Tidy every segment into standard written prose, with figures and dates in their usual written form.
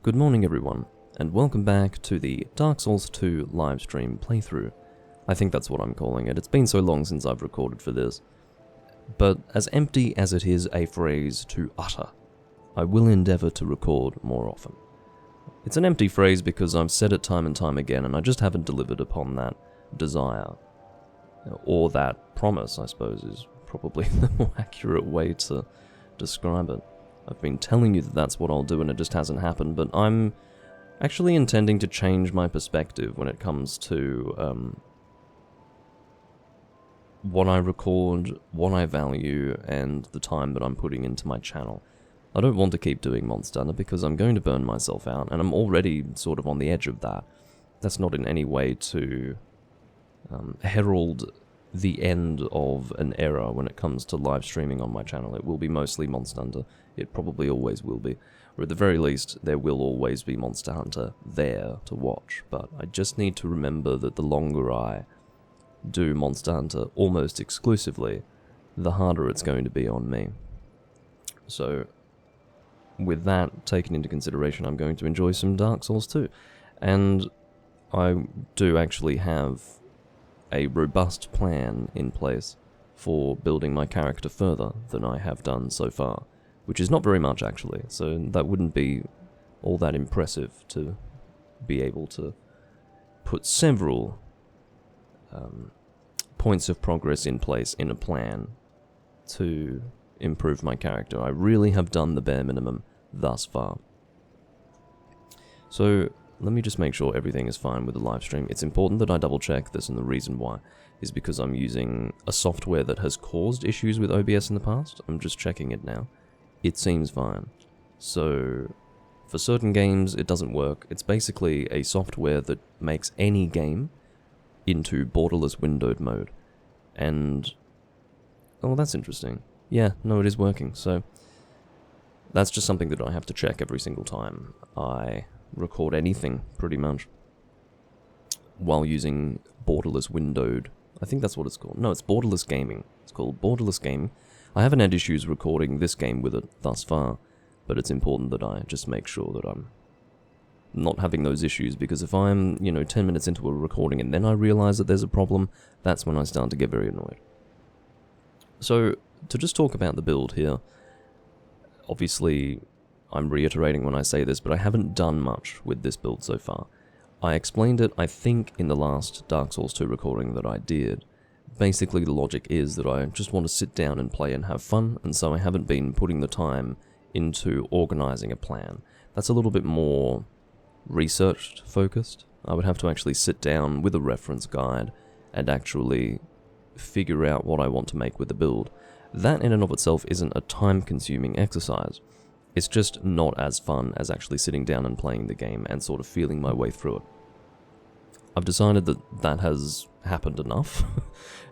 Good morning everyone, and welcome back to the Dark Souls 2 livestream playthrough. I think that's what I'm calling it. It's been so long since I've recorded for this. But as empty as it is a phrase to utter, I will endeavour to record more often. It's an empty phrase because I've said it time and time again, and I just haven't delivered upon that desire. Or that promise, I suppose, is probably the more accurate way to describe it. I've been telling you that that's what I'll do and it just hasn't happened, but I'm actually intending to change my perspective when it comes to what I record, what I value, and the time that I'm putting into my channel. I don't want to keep doing Monster Hunter because I'm going to burn myself out, and I'm already sort of on the edge of that. That's not in any way to herald the end of an era when it comes to live streaming on my channel. It will be mostly Monster Hunter. It probably always will be. Or at the very least, there will always be Monster Hunter there to watch. But I just need to remember that the longer I do Monster Hunter almost exclusively, the harder it's going to be on me. So, with that taken into consideration, I'm going to enjoy some Dark Souls 2. And I do actually have a robust plan in place for building my character further than I have done so far, which is not very much actually, so that wouldn't be all that impressive to be able to put several points of progress in place in a plan to improve my character. I really have done the bare minimum thus far. So let me just make sure everything is fine with the live stream. It's important that I double check this, and the reason why is because I'm using a software that has caused issues with OBS in the past. I'm just checking it now. It seems fine. So for certain games it doesn't work. It's basically a software that makes any game into borderless windowed mode. And oh, that's interesting. Yeah, no, it is working. So that's just something that I have to check every single time I record anything, pretty much, while using borderless windowed. I think that's what it's called. No, it's borderless gaming. It's called borderless gaming. I haven't had issues recording this game with it thus far, but it's important that I just make sure that I'm not having those issues, because if I'm, 10 minutes into a recording and then I realize that there's a problem, that's when I start to get very annoyed. So, to just talk about the build here, obviously I'm reiterating when I say this, but I haven't done much with this build so far. I explained it, I think, in the last Dark Souls 2 recording that I did. Basically, the logic is that I just want to sit down and play and have fun, and so I haven't been putting the time into organizing a plan. That's a little bit more researched focused. I would have to actually sit down with a reference guide and actually figure out what I want to make with the build. That in and of itself isn't a time-consuming exercise. It's just not as fun as actually sitting down and playing the game and sort of feeling my way through it. I've decided that that has happened enough,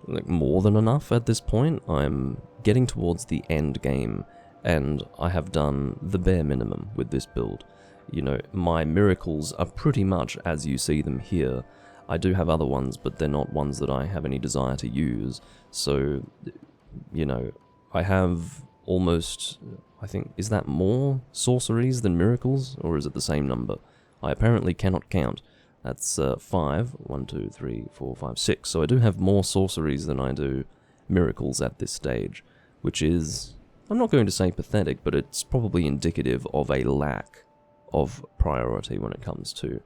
like more than enough at this point. I'm getting towards the end game, and I have done the bare minimum with this build. My miracles are pretty much as you see them here. I do have other ones, but they're not ones that I have any desire to use, so, I have almost, I think, is that more sorceries than miracles, or is it the same number? I apparently cannot count. That's 5. 1, 2, 3, 4, 5, 6. So I do have more sorceries than I do miracles at this stage, which is, I'm not going to say pathetic, but it's probably indicative of a lack of priority when it comes to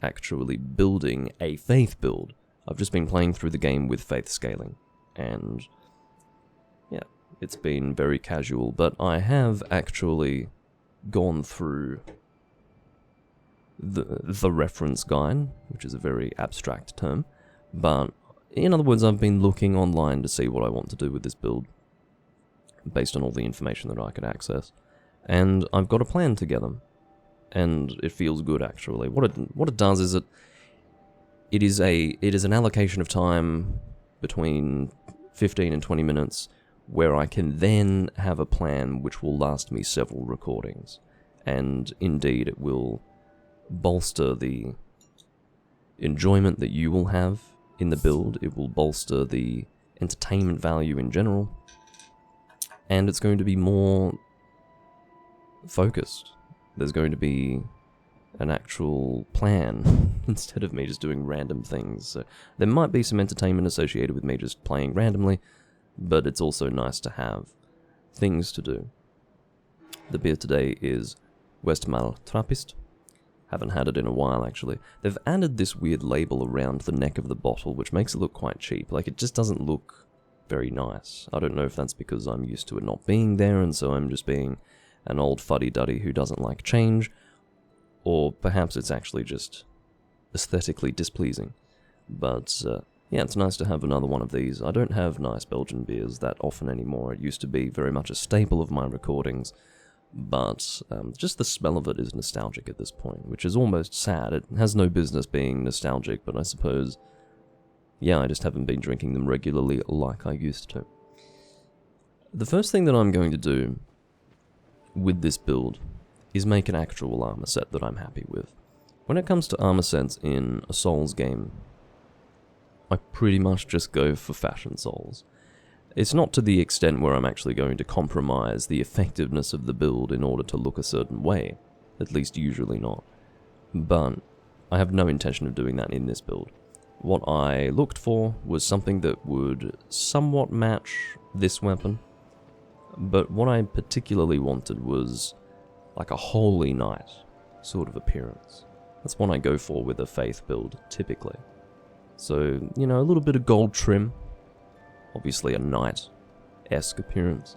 actually building a faith build. I've just been playing through the game with faith scaling, and yeah, it's been very casual, but I have actually gone through the reference guide, which is a very abstract term, but in other words, I've been looking online to see what I want to do with this build, based on all the information that I could access, and I've got a plan together, and it feels good actually. What it does is it is an allocation of time between 15 and 20 minutes where I can then have a plan which will last me several recordings. And indeed, it will bolster the enjoyment that you will have in the build. It will bolster the entertainment value in general. And it's going to be more focused. There's going to be an actual plan instead of me just doing random things. So there might be some entertainment associated with me just playing randomly, but it's also nice to have things to do. The beer today is Westmalle Trappist. Haven't had it in a while, actually. They've added this weird label around the neck of the bottle, which makes it look quite cheap. Like, it just doesn't look very nice. I don't know if that's because I'm used to it not being there, and so I'm just being an old fuddy-duddy who doesn't like change, or perhaps it's actually just aesthetically displeasing. But, yeah, it's nice to have another one of these. I don't have nice Belgian beers that often anymore. It used to be very much a staple of my recordings, but just the smell of it is nostalgic at this point, which is almost sad. It has no business being nostalgic, but I suppose, yeah, I just haven't been drinking them regularly like I used to. The first thing that I'm going to do with this build is make an actual armor set that I'm happy with. When it comes to armor sets in a Souls game, I pretty much just go for fashion Souls. It's not to the extent where I'm actually going to compromise the effectiveness of the build in order to look a certain way, at least usually not. But I have no intention of doing that in this build. What I looked for was something that would somewhat match this weapon, but what I particularly wanted was like a holy knight sort of appearance. That's what I go for with a faith build, typically. So, you know, a little bit of gold trim, obviously a knight-esque appearance.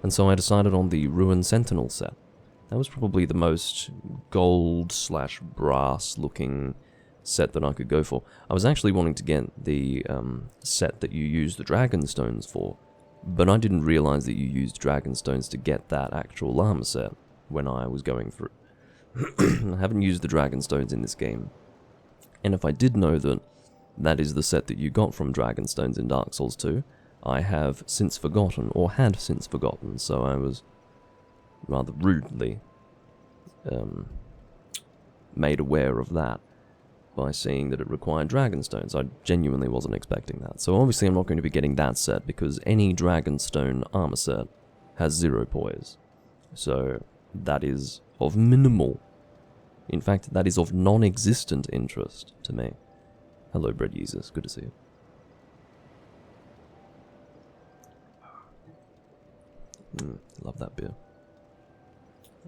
And so I decided on the Ruin Sentinel set. That was probably the most gold/brass looking set that I could go for. I was actually wanting to get the set that you use the Dragonstones for, but I didn't realize that you used Dragonstones to get that actual armor set when I was going through. I haven't used the Dragonstones in this game, and if I did know that that is the set that you got from Dragonstones in Dark Souls 2, I have since forgotten, or had since forgotten, so I was rather rudely made aware of that by seeing that it required Dragonstones. I genuinely wasn't expecting that. So obviously I'm not going to be getting that set, because any Dragonstone armor set has 0 poise. So that is of minimal, in fact, that is of non-existent interest to me. Hello, Bread Users. Good to see you. Love that beer.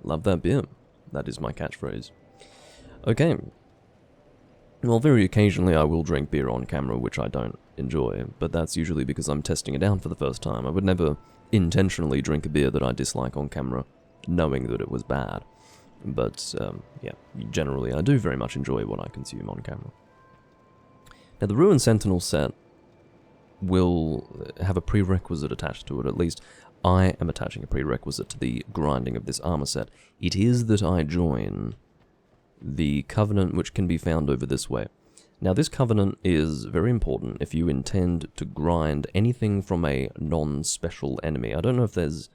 Love that beer. That is my catchphrase. Okay. Well, very occasionally I will drink beer on camera, which I don't enjoy, but that's usually because I'm testing it out for the first time. I would never intentionally drink a beer that I dislike on camera, knowing that it was bad. But, yeah, generally I do very much enjoy what I consume on camera. Now, the Ruin Sentinel set will have a prerequisite attached to it. At least, I am attaching a prerequisite to the grinding of this armor set. It is that I join the Covenant, which can be found over this way. Now, this Covenant is very important if you intend to grind anything from a non-special enemy. I don't know if there's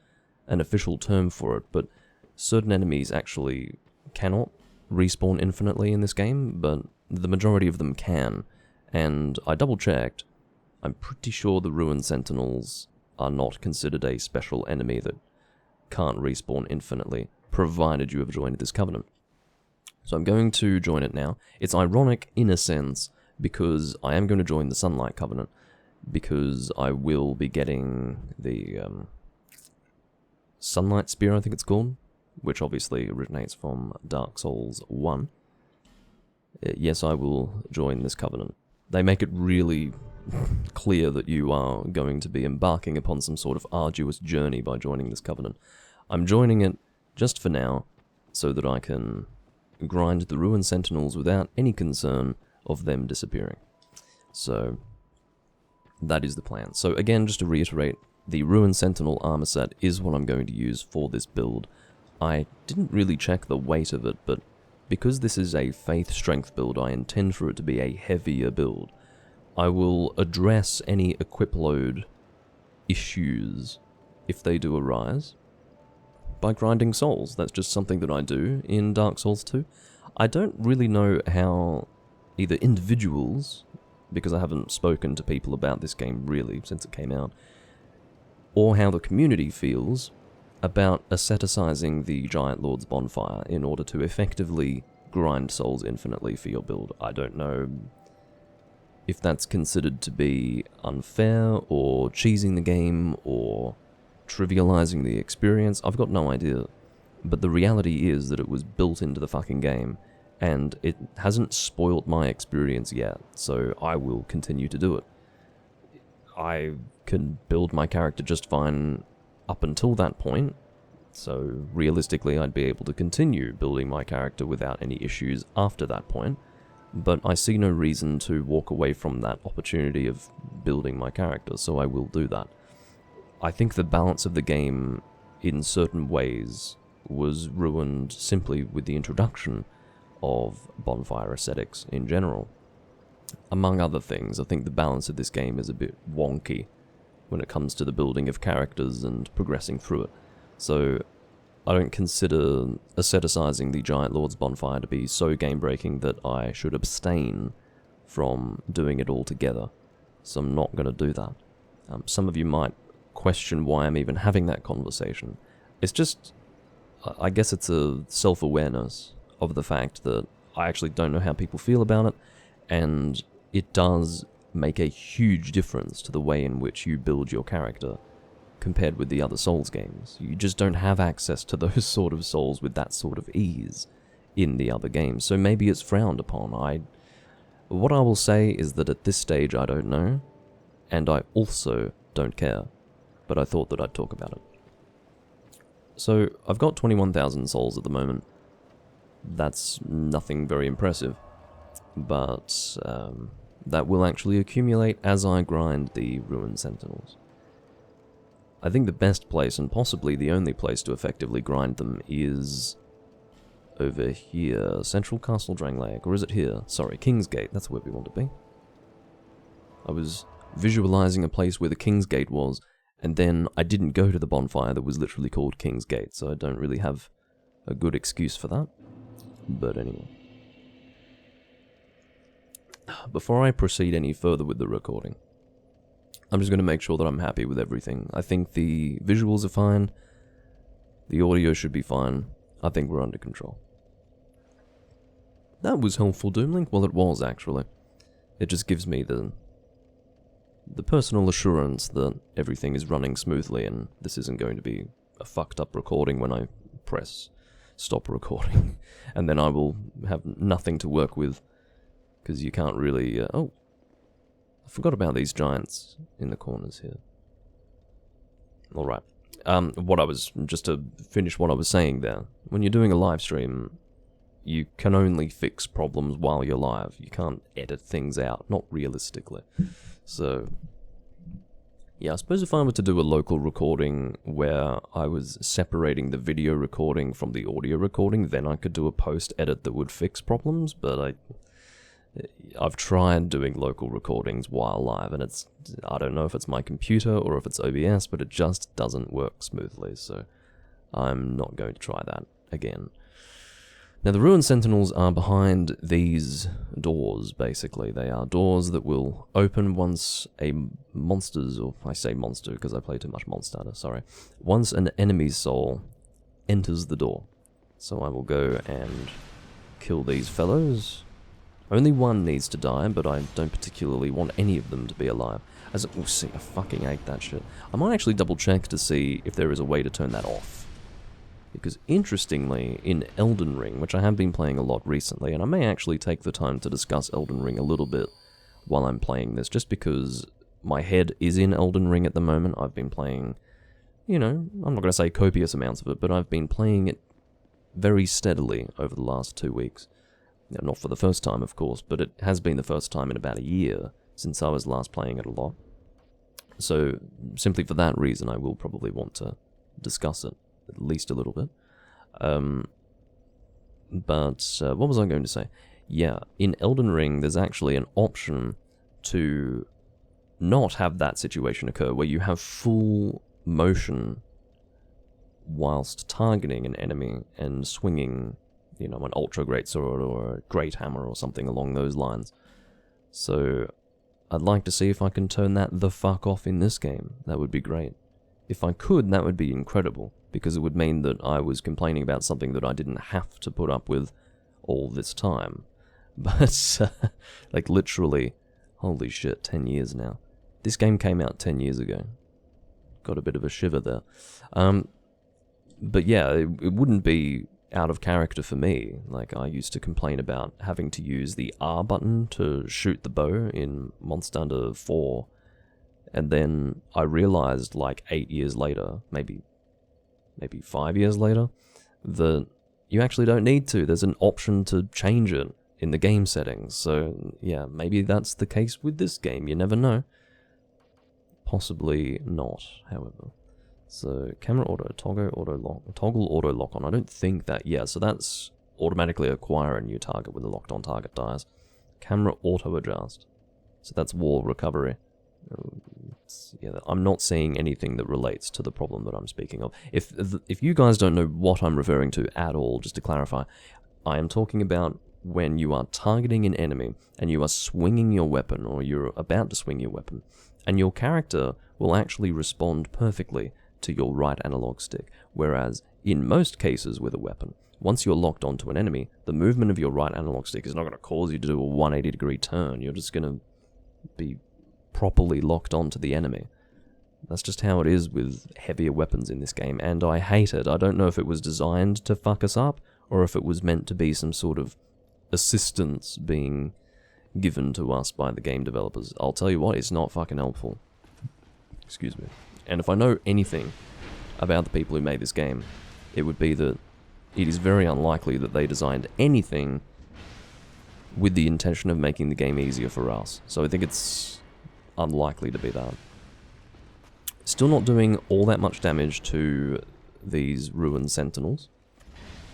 an official term for it, but certain enemies actually cannot respawn infinitely in this game, but the majority of them can. And I double-checked, I'm pretty sure the Ruin Sentinels are not considered a special enemy that can't respawn infinitely, provided you have joined this Covenant. So I'm going to join it now. It's ironic, in a sense, because I am going to join the Sunlight Covenant, because I will be getting the Sunlight Spear, I think it's called, which obviously originates from Dark Souls 1. Yes, I will join this Covenant. They make it really clear that you are going to be embarking upon some sort of arduous journey by joining this Covenant. I'm joining it just for now, so that I can grind the Ruin Sentinels without any concern of them disappearing. So, that is the plan. So again, just to reiterate, the Ruin Sentinel armor set is what I'm going to use for this build. I didn't really check the weight of it, but because this is a faith strength build, I intend for it to be a heavier build. I will address any equip load issues, if they do arise, by grinding souls. That's just something that I do in Dark Souls 2. I don't really know how either individuals, because I haven't spoken to people about this game really since it came out, or how the community feels about asceticizing the Giant Lord's bonfire in order to effectively grind souls infinitely for your build. I don't know if that's considered to be unfair, or cheesing the game, or trivializing the experience. I've got no idea. But the reality is that it was built into the fucking game, and it hasn't spoiled my experience yet, so I will continue to do it. I can build my character just fine up until that point, so realistically I'd be able to continue building my character without any issues after that point, but I see no reason to walk away from that opportunity of building my character, so I will do that. I think the balance of the game, in certain ways, was ruined simply with the introduction of bonfire ascetics in general. Among other things, I think the balance of this game is a bit wonky when it comes to the building of characters and progressing through it. So I don't consider asceticizing the Giant Lord's bonfire to be so game-breaking that I should abstain from doing it altogether. So I'm not going to do that. Some of you might question why I'm even having that conversation. It's just, I guess it's a self-awareness of the fact that I actually don't know how people feel about it, and it does make a huge difference to the way in which you build your character compared with the other Souls games. You just don't have access to those sort of souls with that sort of ease in the other games, so maybe it's frowned upon. What I will say is that at this stage I don't know, and I also don't care, but I thought that I'd talk about it. So, I've got 21,000 souls at the moment. That's nothing very impressive, but that will actually accumulate as I grind the Ruined Sentinels. I think the best place, and possibly the only place to effectively grind them, is over here. Central Castle Drangleic, or is it here? Sorry, Kingsgate, that's where we want to be. I was visualizing a place where the Kingsgate was, and then I didn't go to the bonfire that was literally called Kingsgate, so I don't really have a good excuse for that. But anyway. Before I proceed any further with the recording, I'm just going to make sure that I'm happy with everything. I think the visuals are fine, the audio should be fine, I think we're under control. That was helpful, Doomlink? Well, it was, actually. It just gives me the personal assurance that everything is running smoothly and this isn't going to be a fucked up recording when I press stop recording. And then I will have nothing to work with, because you can't really... oh, I forgot about these giants in the corners here. Alright. Just to finish what I was saying there, when you're doing a live stream, you can only fix problems while you're live. You can't edit things out, not realistically. So, yeah, I suppose if I were to do a local recording where I was separating the video recording from the audio recording, then I could do a post-edit that would fix problems, but I've tried doing local recordings while live, and I don't know if it's my computer or if it's OBS, but it just doesn't work smoothly, so I'm not going to try that again. Now, the Ruined Sentinels are behind these doors, basically. They are doors that will open once I say monster because I play too much Monster, sorry. Once an enemy's soul enters the door. So I will go and kill these fellows. Only one needs to die, but I don't particularly want any of them to be alive. We'll see, I fucking hate that shit. I might actually double check to see if there is a way to turn that off. Because interestingly, in Elden Ring, which I have been playing a lot recently, and I may actually take the time to discuss Elden Ring a little bit while I'm playing this, just because my head is in Elden Ring at the moment. I've been playing, I'm not going to say copious amounts of it, but I've been playing it very steadily over the last 2 weeks. Now, not for the first time, of course, but it has been the first time in about a year since I was last playing it a lot. So, simply for that reason, I will probably want to discuss it. At least a little bit. But what was I going to say? Yeah, in Elden Ring, there's actually an option to not have that situation occur, where you have full motion whilst targeting an enemy and swinging, an ultra great sword or a great hammer or something along those lines. So, I'd like to see if I can turn that the fuck off in this game. That would be great. If I could, that would be incredible, because it would mean that I was complaining about something that I didn't have to put up with all this time. But, like, literally, holy shit, 10 years now. This game came out 10 years ago. Got a bit of a shiver there. But yeah, it wouldn't be out of character for me. Like, I used to complain about having to use the R button to shoot the bow in Monster Hunter 4, and then I realized, like, 8 years later, maybe 5 years later, that you actually don't need to. There's an option to change it in the game settings. So, yeah, maybe that's the case with this game. You never know. Possibly not, however. So, camera auto, toggle auto lock on. I don't think that, yeah, so that's automatically acquire a new target when the locked on target dies. Camera auto adjust. So that's wall recovery. Yeah, I'm not seeing anything that relates to the problem that I'm speaking of. If you guys don't know what I'm referring to at all, just to clarify, I am talking about when you are targeting an enemy and you are swinging your weapon, or you're about to swing your weapon, and your character will actually respond perfectly to your right analog stick, whereas in most cases with a weapon, once you're locked onto an enemy, the movement of your right analog stick is not going to cause you to do a 180-degree turn. You're just going to be properly locked onto the enemy. That's just how it is with heavier weapons in this game, and I hate it. I don't know if it was designed to fuck us up, or if it was meant to be some sort of assistance being given to us by the game developers. I'll tell you what, it's not fucking helpful. Excuse me. And if I know anything about the people who made this game, it would be that it is very unlikely that they designed anything with the intention of making the game easier for us. So I think it's unlikely to be that. Still not doing all that much damage to these ruined sentinels,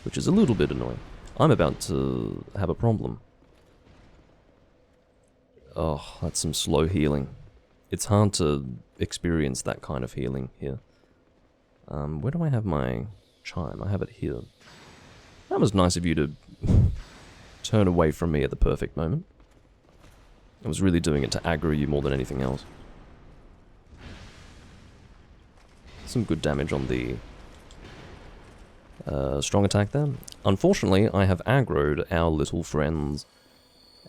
which is a little bit annoying. I'm about to have a problem. Oh, that's some slow healing. It's hard to experience that kind of healing here. Where do I have my chime? I have it here. That was nice of you to turn away from me at the perfect moment. I was really doing it to aggro you more than anything else. Some good damage on the strong attack there. Unfortunately, I have aggroed our little friends,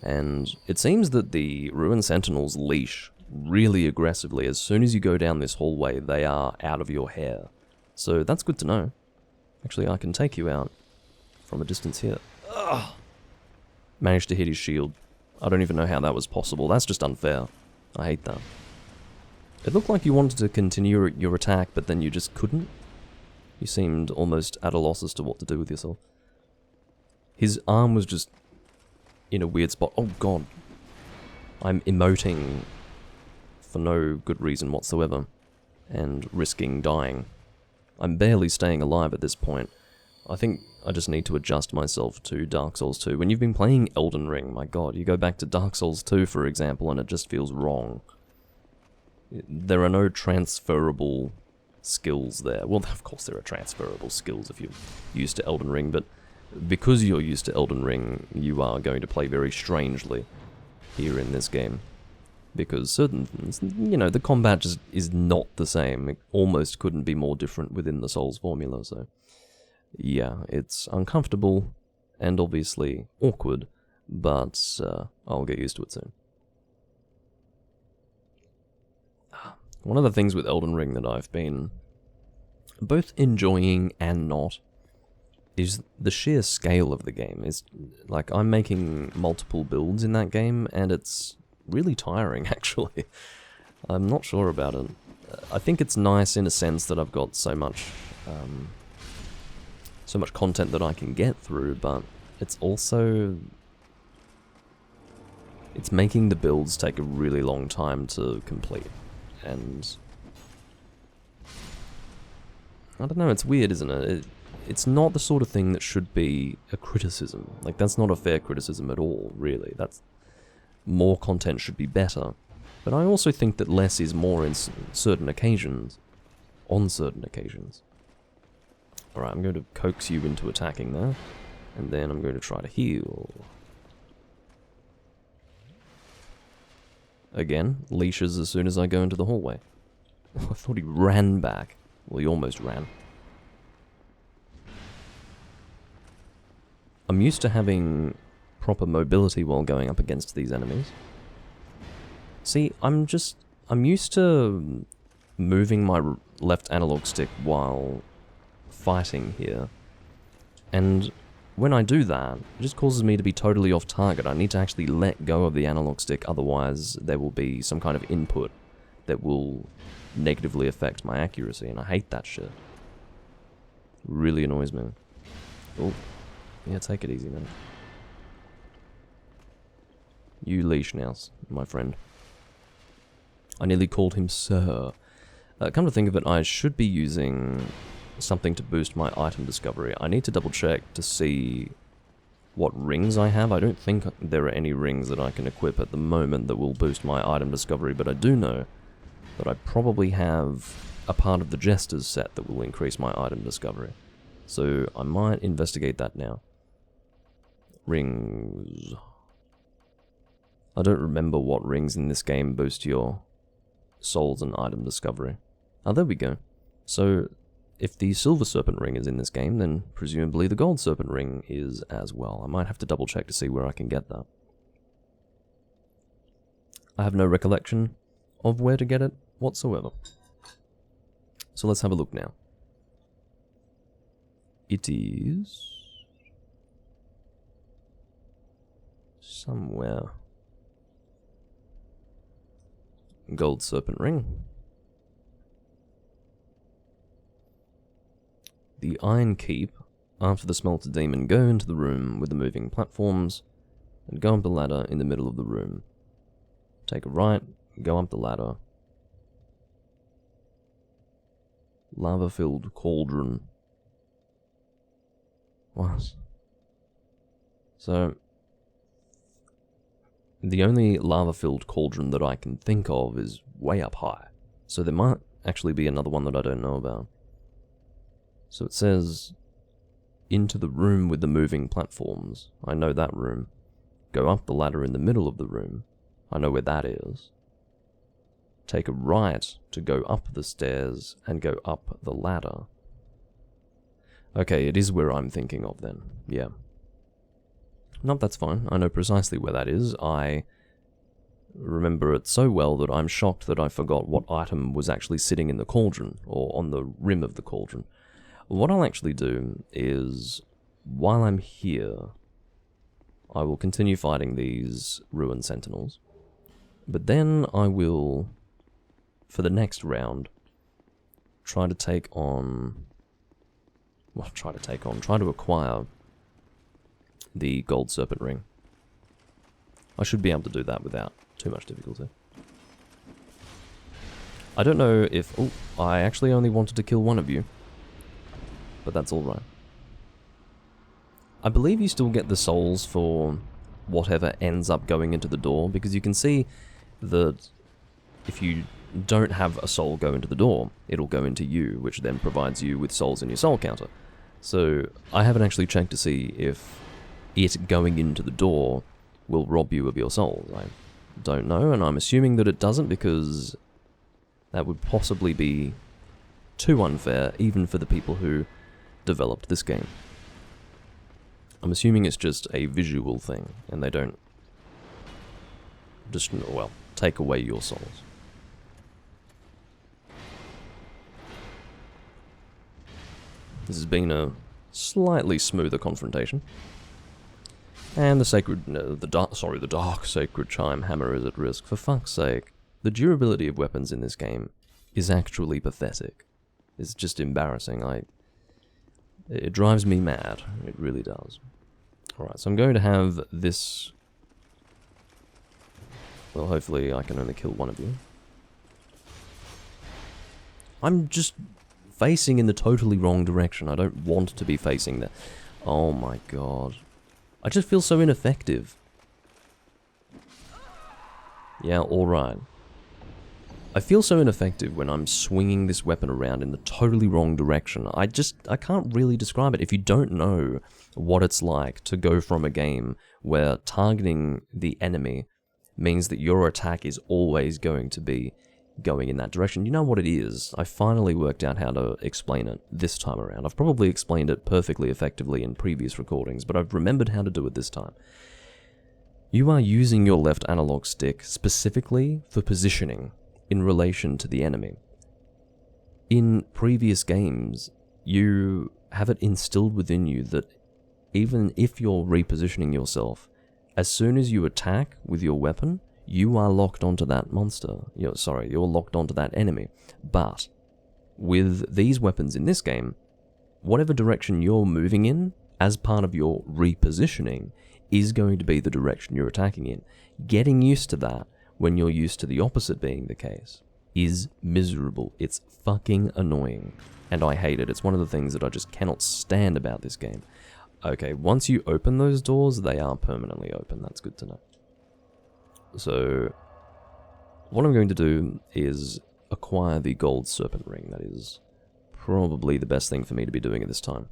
and it seems that the Ruined Sentinels leash really aggressively. As soon as you go down this hallway, they are out of your hair. So that's good to know. Actually, I can take you out from a distance here. Ugh. Managed to hit his shield. I don't even know how that was possible. That's just unfair. I hate that. It looked like you wanted to continue your attack, but then you just couldn't. You seemed almost at a loss as to what to do with yourself. His arm was just in a weird spot. Oh god. I'm emoting for no good reason whatsoever, and risking dying. I'm barely staying alive at this point. I think I just need to adjust myself to Dark Souls 2. When you've been playing Elden Ring, my god, you go back to Dark Souls 2, for example, and it just feels wrong. There are no transferable skills there. Well, of course there are transferable skills if you're used to Elden Ring, but because you're used to Elden Ring, you are going to play very strangely here in this game. Because certain things, you know, the combat just is not the same. It almost couldn't be more different within the Souls formula, so yeah, it's uncomfortable and obviously awkward, but I'll get used to it soon. One of the things with Elden Ring that I've been both enjoying and not is the sheer scale of the game. Is like, I'm making multiple builds in that game, and it's really tiring, actually. I'm not sure about it. I think it's nice in a sense that I've got so much content that I can get through, but it's also... it's making the builds take a really long time to complete. And I don't know, it's weird, isn't it? It's not the sort of thing that should be a criticism. Like, that's not a fair criticism at all, really. That's... more content should be better. But I also think that less is more in certain occasions. On certain occasions. Alright, I'm going to coax you into attacking there. And then I'm going to try to heal. Again, leashes as soon as I go into the hallway. I thought he ran back. Well, he almost ran. I'm used to having proper mobility while going up against these enemies. See, I'm used to moving my left analog stick while fighting here. And when I do that, it just causes me to be totally off target. I need to actually let go of the analog stick, otherwise there will be some kind of input that will negatively affect my accuracy, and I hate that shit. Really annoys me. Oh, yeah, take it easy, man. You leash now, my friend. I nearly called him sir. Come to think of it, I should be using something to boost my item discovery. I need to double check to see what rings I have. I don't think there are any rings that I can equip at the moment that will boost my item discovery, but I do know that I probably have a part of the Jester's set that will increase my item discovery. So I might investigate that now. Rings. I don't remember what rings in this game boost your souls and item discovery. Oh, there we go. So if the Silver Serpent ring is in this game, then presumably the Gold Serpent ring is as well. I might have to double check to see where I can get that. I have no recollection of where to get it whatsoever. So let's have a look now. It is somewhere. Gold Serpent ring. The Iron Keep. After the Smelter Demon, go into the room with the moving platforms and go up the ladder in the middle of the room. Take a right, go up the ladder. Lava-filled cauldron. What? So, the only lava-filled cauldron that I can think of is way up high. So there might actually be another one that I don't know about. So it says, into the room with the moving platforms. I know that room. Go up the ladder in the middle of the room. I know where that is. Take a right to go up the stairs and go up the ladder. Okay, it is where I'm thinking of then. Yeah. No, that's fine. I know precisely where that is. I remember it so well that I'm shocked that I forgot what item was actually sitting in the cauldron, or on the rim of the cauldron. What I'll actually do is, while I'm here, I will continue fighting these ruined sentinels. But then I will, for the next round, try to acquire the Gold Serpent ring. I should be able to do that without too much difficulty. I don't know if... Oh, I actually only wanted to kill one of you. But that's alright. I believe you still get the souls for whatever ends up going into the door, because you can see that if you don't have a soul go into the door, it'll go into you, which then provides you with souls in your soul counter. So I haven't actually checked to see if it going into the door will rob you of your souls. I don't know, and I'm assuming that it doesn't, because that would possibly be too unfair, even for the people who developed this game. I'm assuming it's just a visual thing, and they don't just, well, take away your souls. This has been a slightly smoother confrontation. And the dark sacred chime hammer is at risk. For fuck's sake, the durability of weapons in this game is actually pathetic. It's just embarrassing. It drives me mad. It really does. Alright, so I'm going to have this... Well, hopefully I can only kill one of you. I'm just facing in the totally wrong direction. I don't want to be facing there. Oh my god. I just feel so ineffective. Yeah, alright. I feel so ineffective when I'm swinging this weapon around in the totally wrong direction. I can't really describe it. If you don't know what it's like to go from a game where targeting the enemy means that your attack is always going to be going in that direction. You know what it is? I finally worked out how to explain it this time around. I've probably explained it perfectly effectively in previous recordings, but I've remembered how to do it this time. You are using your left analog stick specifically for positioning in relation to the enemy. In previous games, you have it instilled within you that even if you're repositioning yourself, as soon as you attack with your weapon, you are locked onto that monster. You're locked onto that enemy. But with these weapons in this game, whatever direction you're moving in, as part of your repositioning, is going to be the direction you're attacking in. Getting used to that when you're used to the opposite being the case is miserable. It's fucking annoying. And I hate it. It's one of the things that I just cannot stand about this game. Okay, once you open those doors, they are permanently open. That's good to know. So, what I'm going to do is acquire the gold serpent ring. That is probably the best thing for me to be doing at this time.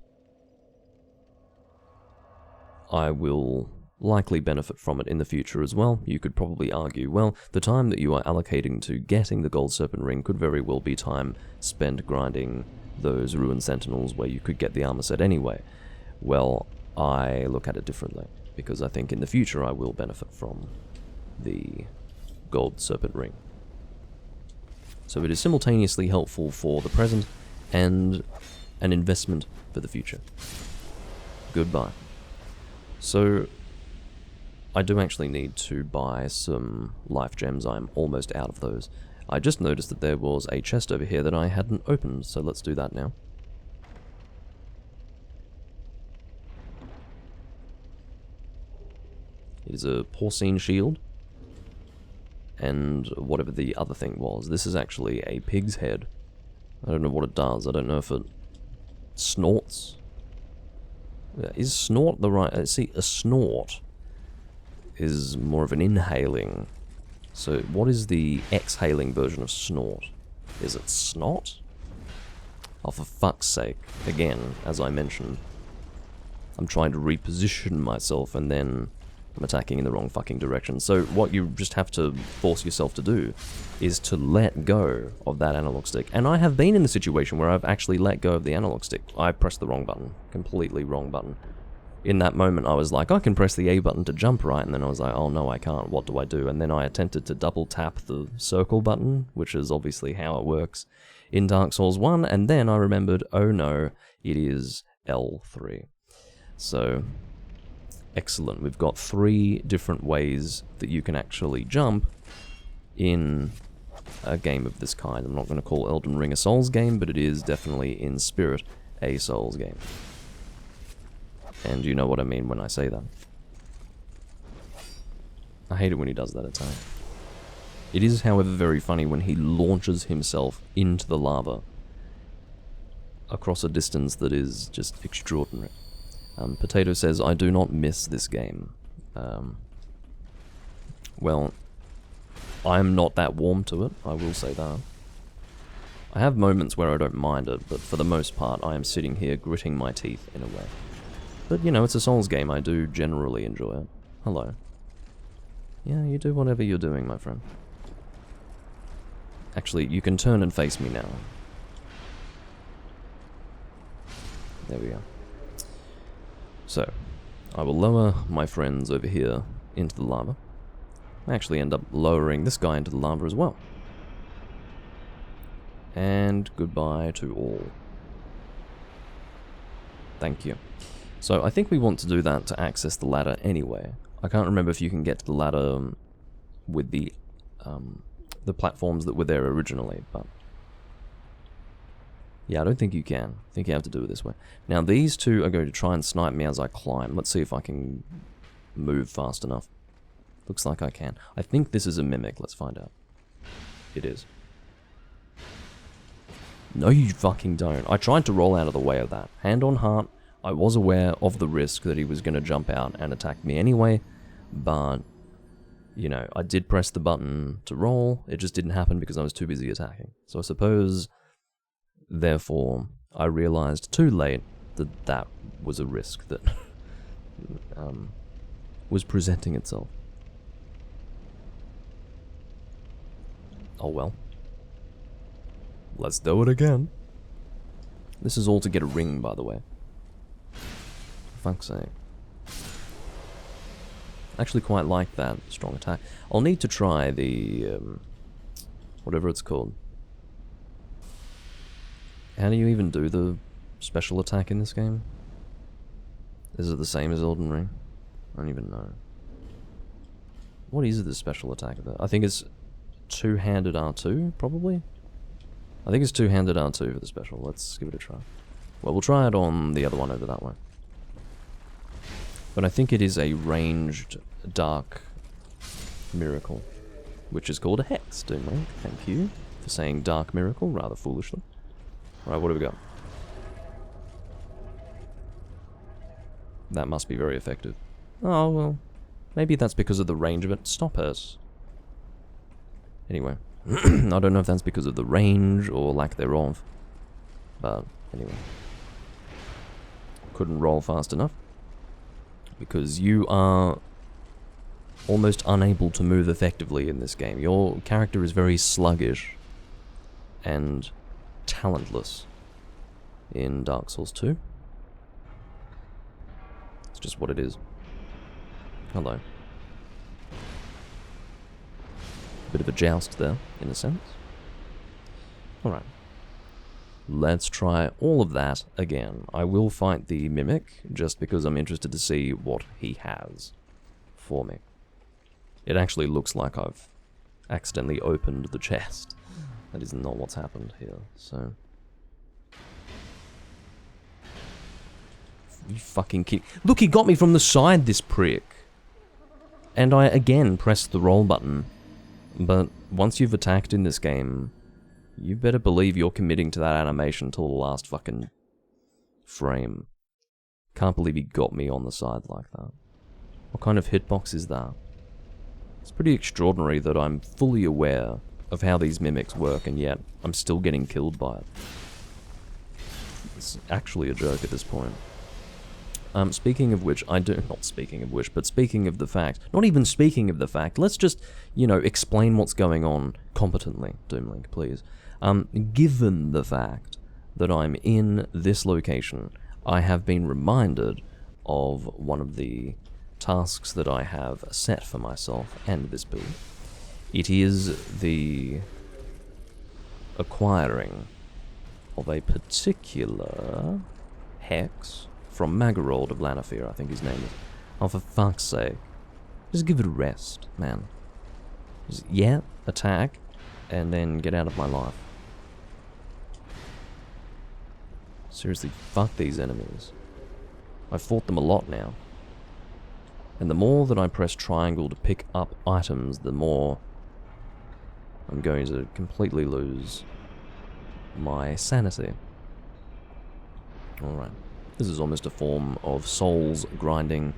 I will likely benefit from it in the future as well. You could probably argue, well, the time that you are allocating to getting the gold serpent ring could very well be time spent grinding those ruined sentinels where you could get the armor set anyway. Well, I look at it differently, because I think in the future I will benefit from the gold serpent ring. So it is simultaneously helpful for the present and an investment for the future. Goodbye. So, I do actually need to buy some life gems. I'm almost out of those. I just noticed that there was a chest over here that I hadn't opened, so let's do that now. It is a porcine shield. And whatever the other thing was. This is actually a pig's head. I don't know what it does. I don't know if it snorts. Is snort the right... see, a snort is more of an inhaling. So what is the exhaling version of snort? Is it snot? Oh, for fuck's sake. Again, as I mentioned, I'm trying to reposition myself and then I'm attacking in the wrong fucking direction. So what you just have to force yourself to do is to let go of that analog stick. And I have been in a situation where I've actually let go of the analog stick. I pressed the wrong button. Completely wrong button. In that moment I was like, I can press the A button to jump, right? And then I was like, oh no I can't, what do I do? And then I attempted to double tap the circle button, which is obviously how it works in Dark Souls 1, and then I remembered, oh no, it is L3. So... excellent. We've got 3 different ways that you can actually jump in a game of this kind. I'm not going to call Elden Ring a Souls game, but it is definitely in spirit a Souls game. And you know what I mean when I say that. I hate it when he does that attack. It is, however, very funny when he launches himself into the lava across a distance that is just extraordinary. Potato says, I do not miss this game. Well, I'm not that warm to it, I will say that. I have moments where I don't mind it, but for the most part I am sitting here gritting my teeth in a way. But, you know, it's a Souls game, I do generally enjoy it. Hello. Yeah, you do whatever you're doing, my friend. Actually, you can turn and face me now. There we go. So, I will lower my friends over here into the lava. I actually end up lowering this guy into the lava as well. And goodbye to all. Thank you. So I think we want to do that to access the ladder anyway. I can't remember if you can get to the ladder with the platforms that were there originally, but... yeah, I don't think you can. I think you have to do it this way. Now, these two are going to try and snipe me as I climb. Let's see if I can move fast enough. Looks like I can. I think this is a mimic. Let's find out. It is. No, you fucking don't. I tried to roll out of the way of that. Hand on heart, I was aware of the risk that he was going to jump out and attack me anyway, but, you know, I did press the button to roll. It just didn't happen because I was too busy attacking. So I suppose... therefore, I realized too late that that was a risk that was presenting itself. Oh well. Let's do it again. This is all to get a ring, by the way. For fuck's sake. I actually quite like that strong attack. I'll need to try the, whatever it's called. How do you even do the special attack in this game? Is it the same as Elden Ring? I don't even know. What is the special attack of that? I think it's two-handed R2, probably? I think it's two-handed R2 for the special. Let's give it a try. Well, we'll try it on the other one over that way. But I think it is a ranged dark miracle, which is called a hex, Doomlink. Thank you for saying dark miracle rather foolishly. Right, what do we got? That must be very effective. Oh, well, maybe that's because of the range of it. Stop it. Anyway, I don't know if that's because of the range or lack thereof. But, anyway. Couldn't roll fast enough. Because you are almost unable to move effectively in this game. Your character is very sluggish and talentless in Dark Souls 2. It's just what it is. Hello. Bit of a joust there, in a sense. Alright. Let's try all of that again. I will fight the Mimic, just because I'm interested to see what he has for me. It actually looks like I've accidentally opened the chest. That is not what's happened here, so... You fucking kid. Look, he got me from the side, this prick! And I again pressed the roll button. But once you've attacked in this game, you better believe you're committing to that animation till the last fucking frame. Can't believe he got me on the side like that. What kind of hitbox is that? It's pretty extraordinary that I'm fully aware of how these mimics work, and yet I'm still getting killed by it. It's actually a joke at this point. Speaking of which, not speaking of which, but speaking of the fact, not even speaking of the fact, let's just, explain what's going on competently, Doomlink, please. Given the fact that I'm in this location, I have been reminded of one of the tasks that I have set for myself and this build. It is the acquiring of a particular hex from Magarold of Lanafir, I think his name is. Oh, for fuck's sake. Just give it a rest, man. Just, yeah, attack, and then get out of my life. Seriously, fuck these enemies. I've fought them a lot now. And the more that I press triangle to pick up items, the more I'm going to completely lose my sanity. Alright. This is almost a form of souls grinding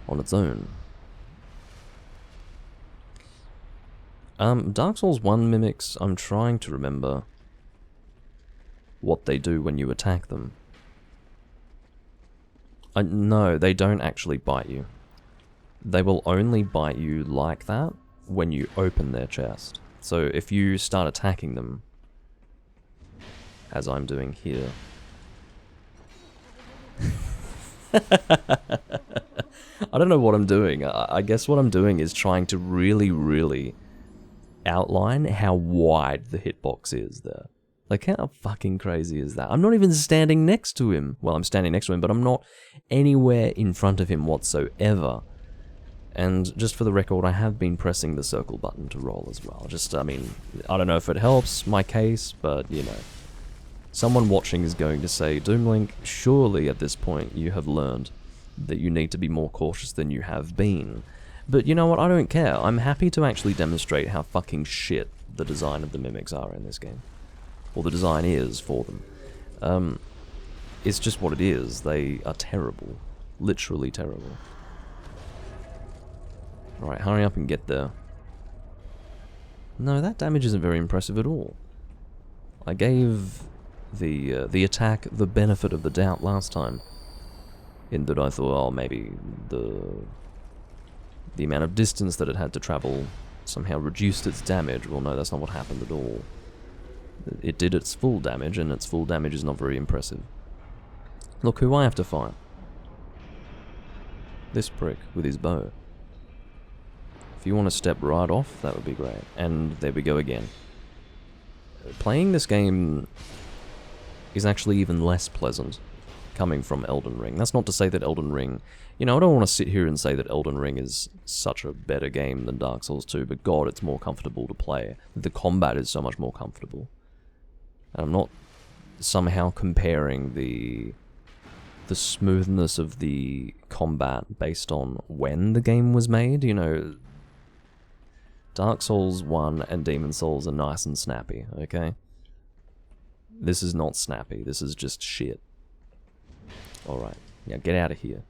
on its own. Dark Souls 1 mimics, I'm trying to remember what they do when you attack them. No, they don't actually bite you. They will only bite you like that when you open their chest. So if you start attacking them, as I'm doing here, I don't know what I'm doing. I guess what I'm doing is trying to really, really outline how wide the hitbox is there. Like, how fucking crazy is that? I'm not even standing next to him. Well, I'm standing next to him, but I'm not anywhere in front of him whatsoever. And just for the record, I have been pressing the circle button to roll as well. Just, I mean, I don't know if it helps my case, but, someone watching is going to say, Doomlink, surely at this point you have learned that you need to be more cautious than you have been. But you know what, I don't care. I'm happy to actually demonstrate how fucking shit the design of the mimics are in this game. Or the design is for them. It's just what it is. They are terrible. Literally terrible. Alright, hurry up and get there. No, that damage isn't very impressive at all. I gave the attack the benefit of the doubt last time, in that I thought, oh, maybe the amount of distance that it had to travel somehow reduced its damage. Well, no, that's not what happened at all. It did its full damage, and its full damage is not very impressive. Look who I have to fight. This prick with his bow. If you want to step right off, that would be great. And there we go again. Playing this game is actually even less pleasant coming from Elden Ring. That's not to say that Elden Ring... You know, I don't want to sit here and say that Elden Ring is such a better game than Dark Souls 2, but God, it's more comfortable to play. The combat is so much more comfortable. And I'm not somehow comparing the smoothness of the combat based on when the game was made. You know, Dark Souls 1 and Demon Souls are nice and snappy, okay? This is not snappy, this is just shit. Alright, now get out of here.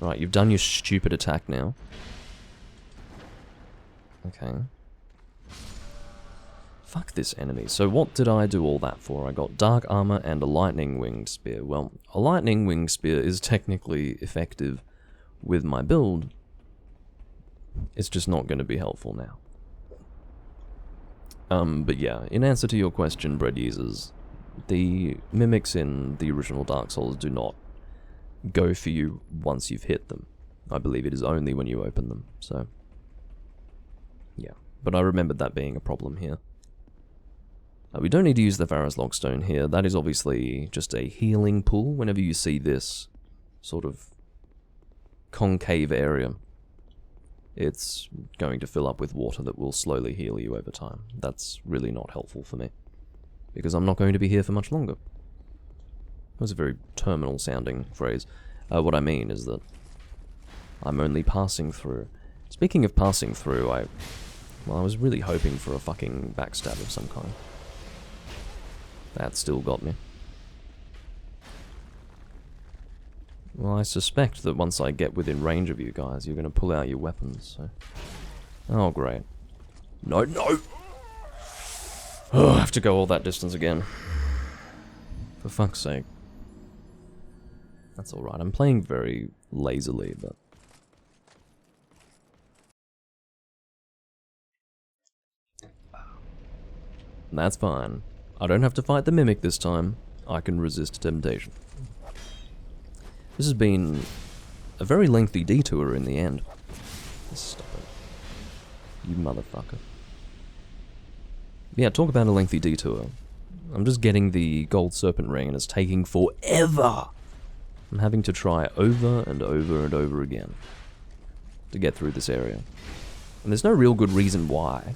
Alright, you've done your stupid attack now. Okay. Fuck this enemy. So what did I do all that for? I got dark armor and a lightning winged spear. Well, a lightning winged spear is technically effective with my build. It's just not going to be helpful now. But yeah, in answer to your question, bread users, the mimics in the original Dark Souls do not go for you once you've hit them. I believe it is only when you open them, so... yeah, but I remembered that being a problem here. We don't need to use the Varus Logstone here. That is obviously just a healing pool. Whenever you see this sort of concave area, it's going to fill up with water that will slowly heal you over time. That's really not helpful for me, because I'm not going to be here for much longer. That was a very terminal sounding phrase. What I mean is that I'm only passing through. Speaking of passing through, I was really hoping for a fucking backstab of some kind. That still got me. Well, I suspect that once I get within range of you guys, you're going to pull out your weapons, so... oh, great. No, no! Oh, I have to go all that distance again. For fuck's sake. That's alright, I'm playing very lazily, but... that's fine. I don't have to fight the Mimic this time. I can resist temptation. This has been a very lengthy detour in the end. Stop it. You motherfucker. Yeah, talk about a lengthy detour. I'm just getting the Gold Serpent Ring and it's taking forever! I'm having to try over and over and over again to get through this area. And there's no real good reason why.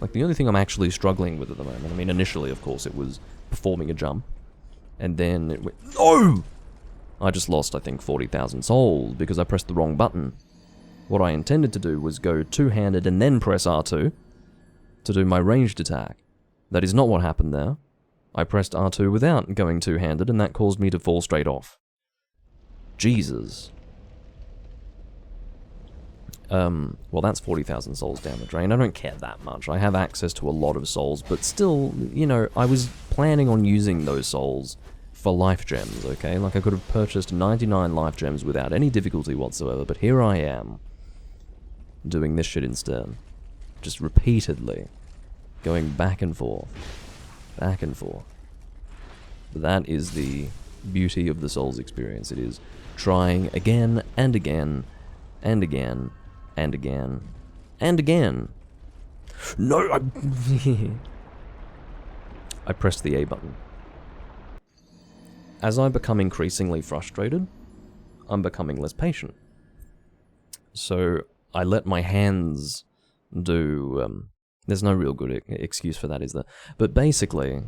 Like, the only thing I'm actually struggling with at the moment, I mean, initially, of course, it was performing a jump. And then it went... no! I just lost, I think, 40,000 souls because I pressed the wrong button. What I intended to do was go two-handed and then press R2 to do my ranged attack. That is not what happened there. I pressed R2 without going two-handed, and that caused me to fall straight off. Jesus. Well, that's 40,000 souls down the drain. I don't care that much. I have access to a lot of souls, but still, you know, I was planning on using those souls for life gems, okay? Like, I could have purchased 99 life gems without any difficulty whatsoever, but here I am, doing this shit instead. Just repeatedly going back and forth. Back and forth. But that is the beauty of the Souls experience. It is trying again and again and again and again and again. No, I pressed the A button. As I become increasingly frustrated, I'm becoming less patient. So I let my hands do... there's no real good excuse for that, is there? But basically,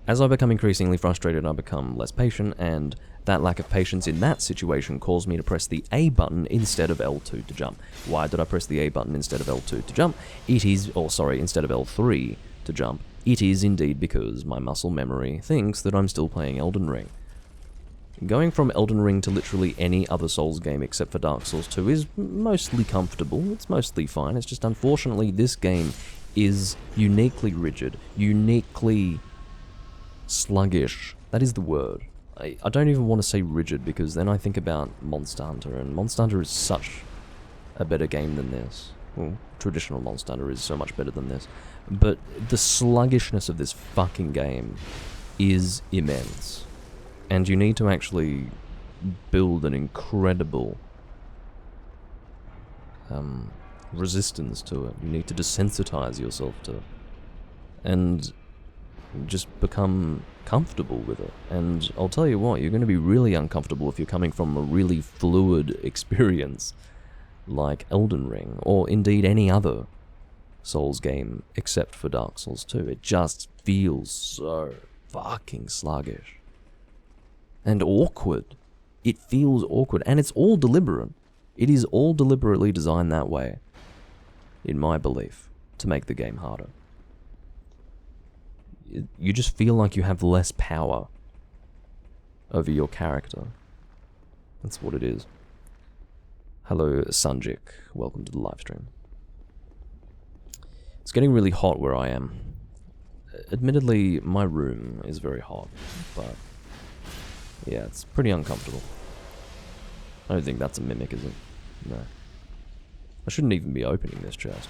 as I become increasingly frustrated, I become less patient, and that lack of patience in that situation caused me to press the A button instead of L2 to jump. Why did I press the A button instead of L2 to jump? It is, or sorry, instead of L3 to jump. It is indeed because my muscle memory thinks that I'm still playing Elden Ring. Going from Elden Ring to literally any other Souls game except for Dark Souls 2 is mostly comfortable, it's mostly fine, it's just unfortunately this game is uniquely rigid, uniquely sluggish. That is the word. I don't even want to say rigid because then I think about Monster Hunter, and Monster Hunter is such a better game than this. Well, traditional non-standard is so much better than this. But the sluggishness of this fucking game is immense. And you need to actually build an incredible resistance to it. You need to desensitize yourself to it. And just become comfortable with it. And I'll tell you what, you're going to be really uncomfortable if you're coming from a really fluid experience like Elden Ring, or indeed any other Souls game except for Dark Souls 2. It just feels so fucking sluggish. And awkward. It feels awkward, and it's all deliberate. It is all deliberately designed that way, in my belief, to make the game harder. You just feel like you have less power over your character. That's what it is. Hello, Sanjik. Welcome to the live stream. It's getting really hot where I am. Admittedly, my room is very hot, but yeah, it's pretty uncomfortable. I don't think that's a mimic, is it? No. I shouldn't even be opening this chest.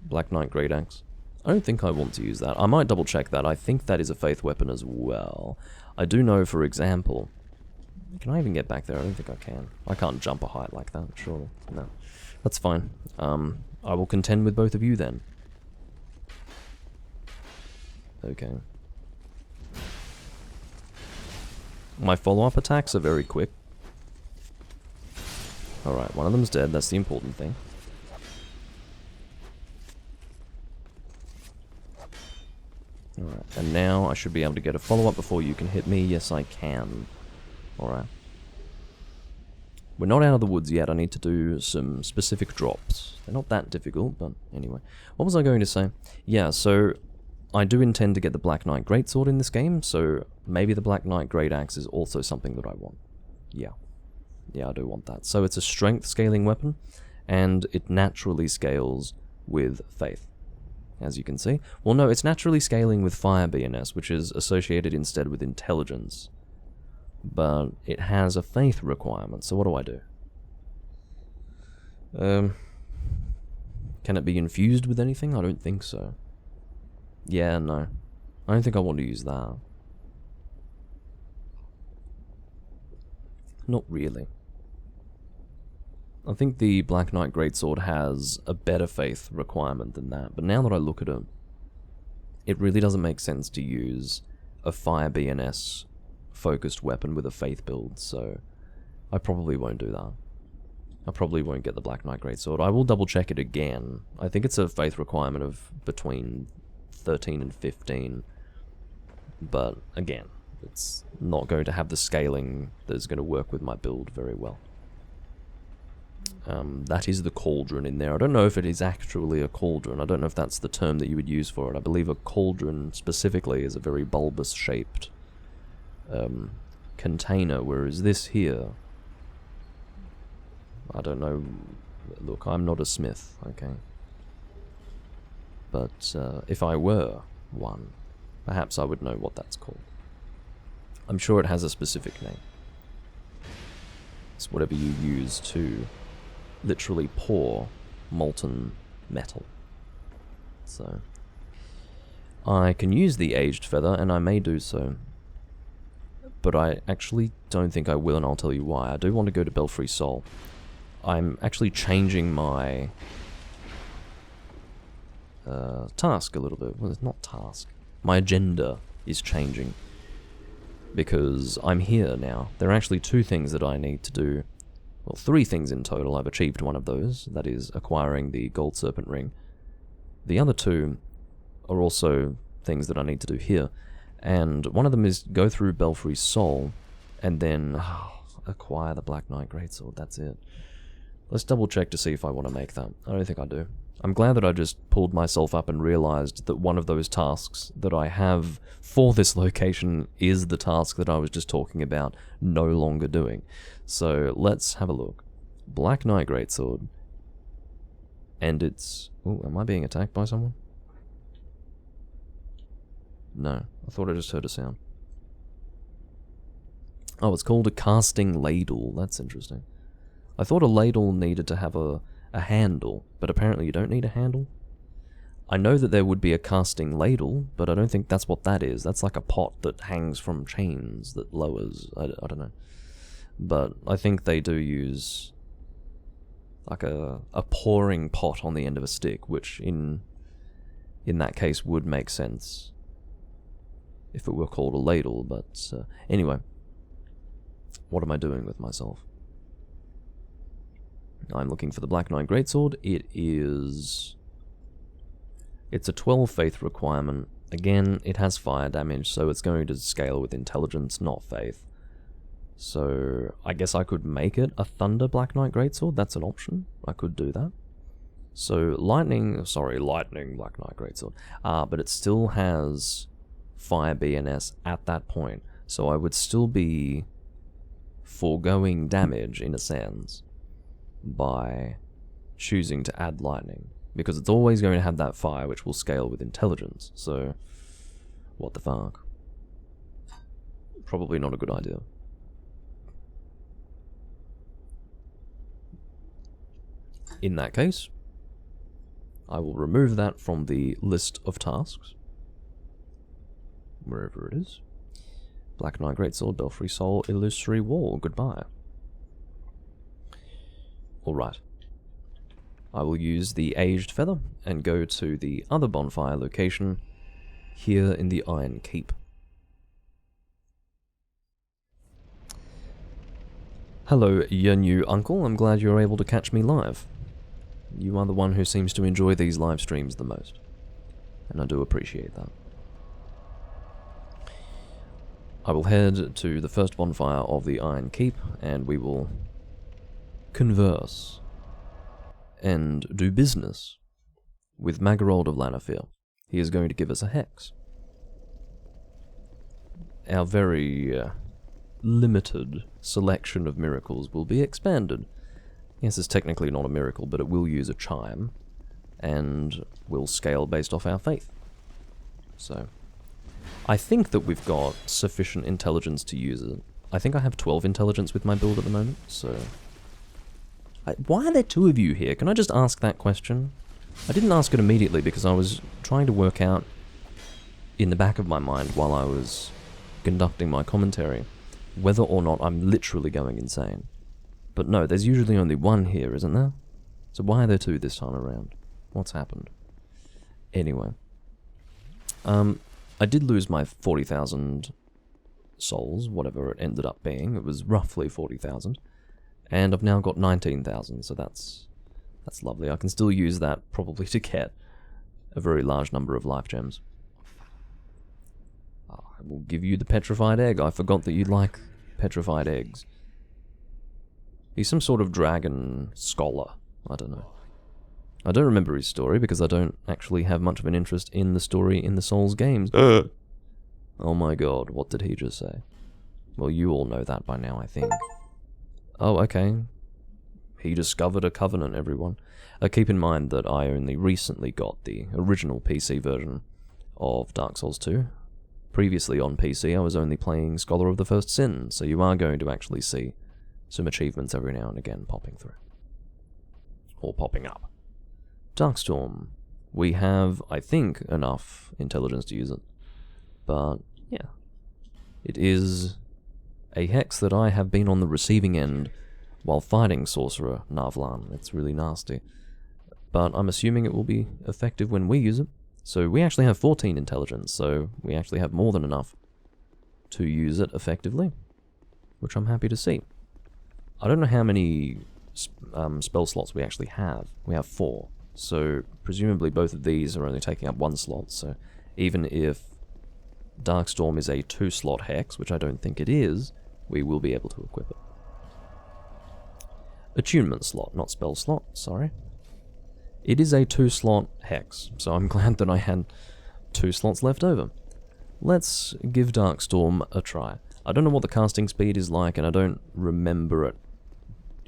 Black Knight Great Axe. I don't think I want to use that. I might double check that. I think that is a faith weapon as well. I do know, for example... Can I even get back there? I don't think I can. I can't jump a height like that, surely. No. That's fine. I will contend with both of you then. Okay. My follow-up attacks are very quick. Alright, one of them's dead. That's the important thing. Alright, and now I should be able to get a follow-up before you can hit me. Yes, I can. Alright. We're not out of the woods yet. I need to do some specific drops. They're not that difficult, but anyway. What was I going to say? Yeah, so I do intend to get the Black Knight Greatsword in this game, so maybe the Black Knight Great Axe is also something that I want. Yeah. Yeah, I do want that. So it's a strength scaling weapon, and it naturally scales with faith, as you can see. Well, no, it's naturally scaling with fire BNS, which is associated instead with intelligence. But it has a faith requirement, so what do I do? Can it be infused with anything? I don't think so. Yeah, no. I don't think I want to use that. Not really. I think the Black Knight Greatsword has a better faith requirement than that, but now that I look at it, it really doesn't make sense to use a fire BNS focused weapon with a faith build, so I probably won't do that. I probably won't get the Black Knight Greatsword. I will double check it again. I think it's a faith requirement of between 13 and 15, but again, it's not going to have the scaling that is going to work with my build very well. That is the cauldron in there. I don't know if it is actually a cauldron. I don't know if that's the term that you would use for it. I believe a cauldron specifically is a very bulbous shaped container, whereas this here, I don't know. Look, I'm not a smith, okay? But if I were one, perhaps I would know what that's called. I'm sure it has a specific name. It's whatever you use to literally pour molten metal. So I can use the aged feather, and I may do so, but I actually don't think I will, and I'll tell you why. I do want to go to Belfry Sol. I'm actually changing my task a little bit. Well, it's not task. My agenda is changing, because I'm here now. There are actually two things that I need to do. Well, three things in total. I've achieved one of those, that is acquiring the Gold Serpent Ring. The other two are also things that I need to do here, and one of them is go through Belfry Sol, and then acquire the Black Knight Greatsword. That's it. Let's double check to see if I want to make that. I don't think I do. I'm glad that I just pulled myself up and realized that one of those tasks that I have for this location is the task that I was just talking about no longer doing. So let's have a look. Black Knight Greatsword. And it's... Oh, am I being attacked by someone? No, I thought I just heard a sound. Oh, it's called a casting ladle. That's interesting. I thought a ladle needed to have a handle, but apparently you don't need a handle. I know that there would be a casting ladle, but I don't think that's what that is. That's like a pot that hangs from chains that lowers. I don't know. But I think they do use like a pouring pot on the end of a stick, which in that case would make sense if it were called a ladle. But anyway, what am I doing with myself? I'm looking for the Black Knight Greatsword. It's a 12 faith requirement. Again, it has fire damage, so it's going to scale with intelligence, not faith. So I guess I could make it a Thunder Black Knight Greatsword. That's an option. I could do that. So Lightning Black Knight Greatsword. But it still has fire BNS at that point. So I would still be foregoing damage, in a sense, by choosing to add lightning, because it's always going to have that fire which will scale with intelligence. So what the fuck? Probably not a good idea. In that case, I will remove that from the list of tasks, wherever it is. Black Knight Greatsword, Belfry Soul, Illusory Wall, goodbye. Alright. I will use the Aged Feather and go to the other bonfire location here in the Iron Keep. Hello, your new uncle. I'm glad you're able to catch me live. You are the one who seems to enjoy these live streams the most, and I do appreciate that. I will head to the first bonfire of the Iron Keep, and we will converse and do business with Magarold of Lanafir. He is going to give us a hex. Our very limited selection of miracles will be expanded. Yes, it's technically not a miracle, but it will use a chime, and will scale based off our faith. So I think that we've got sufficient intelligence to use it. I think I have 12 intelligence with my build at the moment, so... Why are there two of you here? Can I just ask that question? I didn't ask it immediately because I was trying to work out in the back of my mind while I was conducting my commentary whether or not I'm literally going insane. But no, there's usually only one here, isn't there? So why are there two this time around? What's happened? Anyway. I did lose my 40,000 souls, whatever it ended up being. It was roughly 40,000. And I've now got 19,000, so that's lovely. I can still use that probably to get a very large number of life gems. I will give you the petrified egg. I forgot that you like petrified eggs. He's some sort of dragon scholar. I don't know. I don't remember his story because I don't actually have much of an interest in the story in the Souls games. Oh my god, what did he just say? Well, you all know that by now, I think. Oh, okay. He discovered a covenant, everyone. Keep in mind that I only recently got the original PC version of Dark Souls 2. Previously on PC, I was only playing Scholar of the First Sin, so you are going to actually see some achievements every now and again popping through. Or popping up. Darkstorm. We have, I think, enough intelligence to use it. But, yeah. It is a hex that I have been on the receiving end while fighting Sorcerer Navlan. It's really nasty. But I'm assuming it will be effective when we use it. So we actually have 14 intelligence, so we actually have more than enough to use it effectively, which I'm happy to see. I don't know how many spell slots we actually have. We have 4, so presumably both of these are only taking up 1 slot, so even if Darkstorm is a 2-slot hex, which I don't think it is, we will be able to equip it. Attunement slot, not spell slot, sorry. It is a 2-slot hex, so I'm glad that I had 2 slots left over. Let's give Darkstorm a try. I don't know what the casting speed is like, and I don't remember it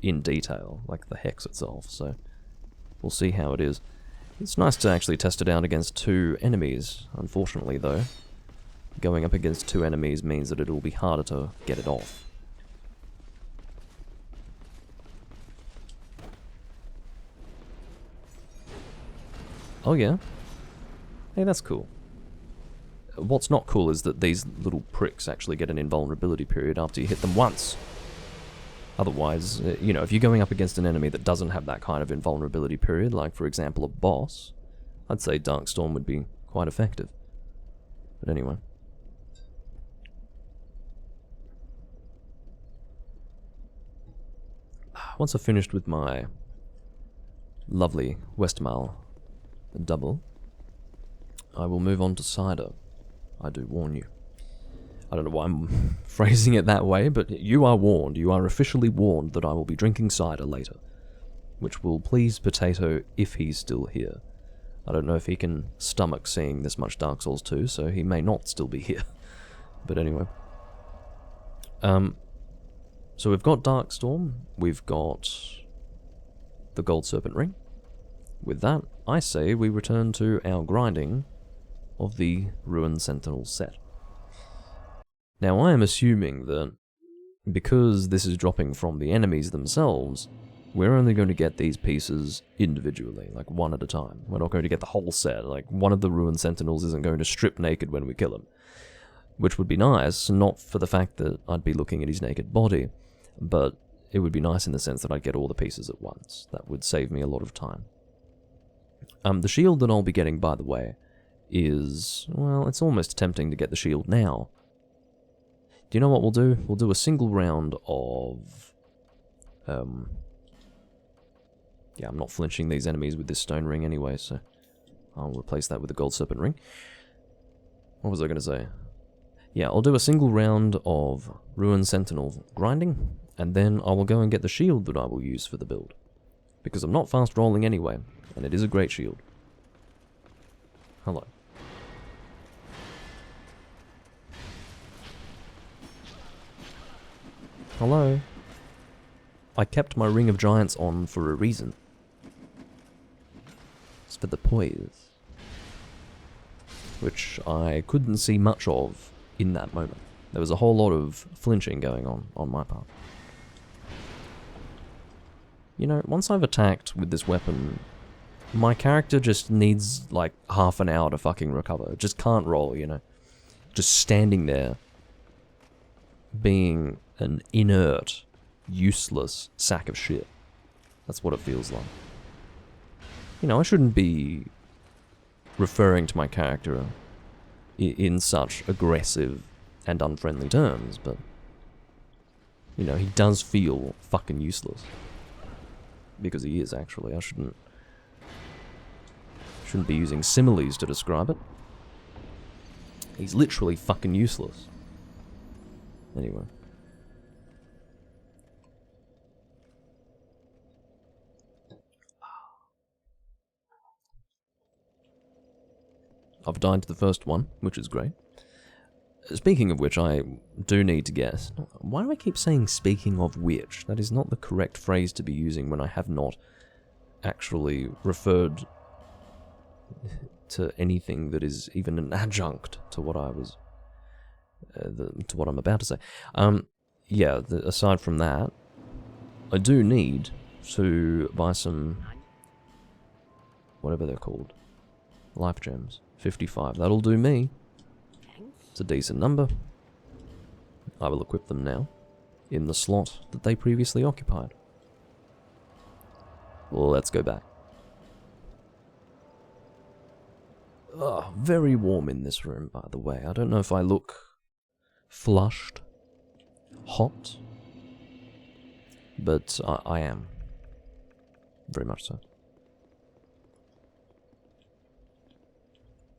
in detail, like the hex itself, so we'll see how it is. It's nice to actually test it out against 2 enemies, unfortunately though. Going up against 2 enemies means that it will be harder to get it off. Oh yeah? Hey, that's cool. What's not cool is that these little pricks actually get an invulnerability period after you hit them once. Otherwise, you know, if you're going up against an enemy that doesn't have that kind of invulnerability period, like for example a boss, I'd say Darkstorm would be quite effective. But anyway. Once I've finished with my lovely Westmail double, I will move on to cider. I do warn you. I don't know why I'm phrasing it that way, but you are warned. You are officially warned that I will be drinking cider later, which will please Potato if he's still here. I don't know if he can stomach seeing this much Dark Souls 2, so he may not still be here. But anyway. So we've got Darkstorm, we've got the Gold Serpent Ring. With that, I say we return to our grinding of the Ruined Sentinel set. Now I am assuming that because this is dropping from the enemies themselves, we're only going to get these pieces individually, like one at a time. We're not going to get the whole set, like one of the Ruined Sentinels isn't going to strip naked when we kill him. Which would be nice, not for the fact that I'd be looking at his naked body, but it would be nice in the sense that I'd get all the pieces at once. That would save me a lot of time. The shield that I'll be getting, by the way, is, well, it's almost tempting to get the shield now. Do you know what we'll do? We'll do a single round of... yeah, I'm not flinching these enemies with this stone ring anyway, so I'll replace that with the Gold Serpent Ring. What was I going to say? Yeah, I'll do a single round of Ruined Sentinel grinding, and then I will go and get the shield that I will use for the build. Because I'm not fast rolling anyway, and it is a great shield. Hello. Hello. I kept my Ring of Giants on for a reason. It's for the poise. Which I couldn't see much of in that moment. There was a whole lot of flinching going on my part. You know, once I've attacked with this weapon, my character just needs like half an hour to fucking recover. Just can't roll, you know. Just standing there, being an inert, useless sack of shit. That's what it feels like. You know, I shouldn't be referring to my character in such aggressive and unfriendly terms, but, you know, he does feel fucking useless. Because he is, actually. I shouldn't be using similes to describe it. He's literally fucking useless. Anyway. I've died to the first one, which is great. Speaking of which, I do need to guess. Why do I keep saying speaking of which? That is not the correct phrase to be using when I have not actually referred to anything that is even an adjunct to what I was... to what I'm about to say. Yeah, aside from that, I do need to buy some... whatever they're called. Life gems. 55. That'll do me. It's a decent number. I will equip them now, in the slot that they previously occupied. Well, let's go back. Oh, very warm in this room, by the way. I don't know if I look flushed, hot, but I am. Very much so.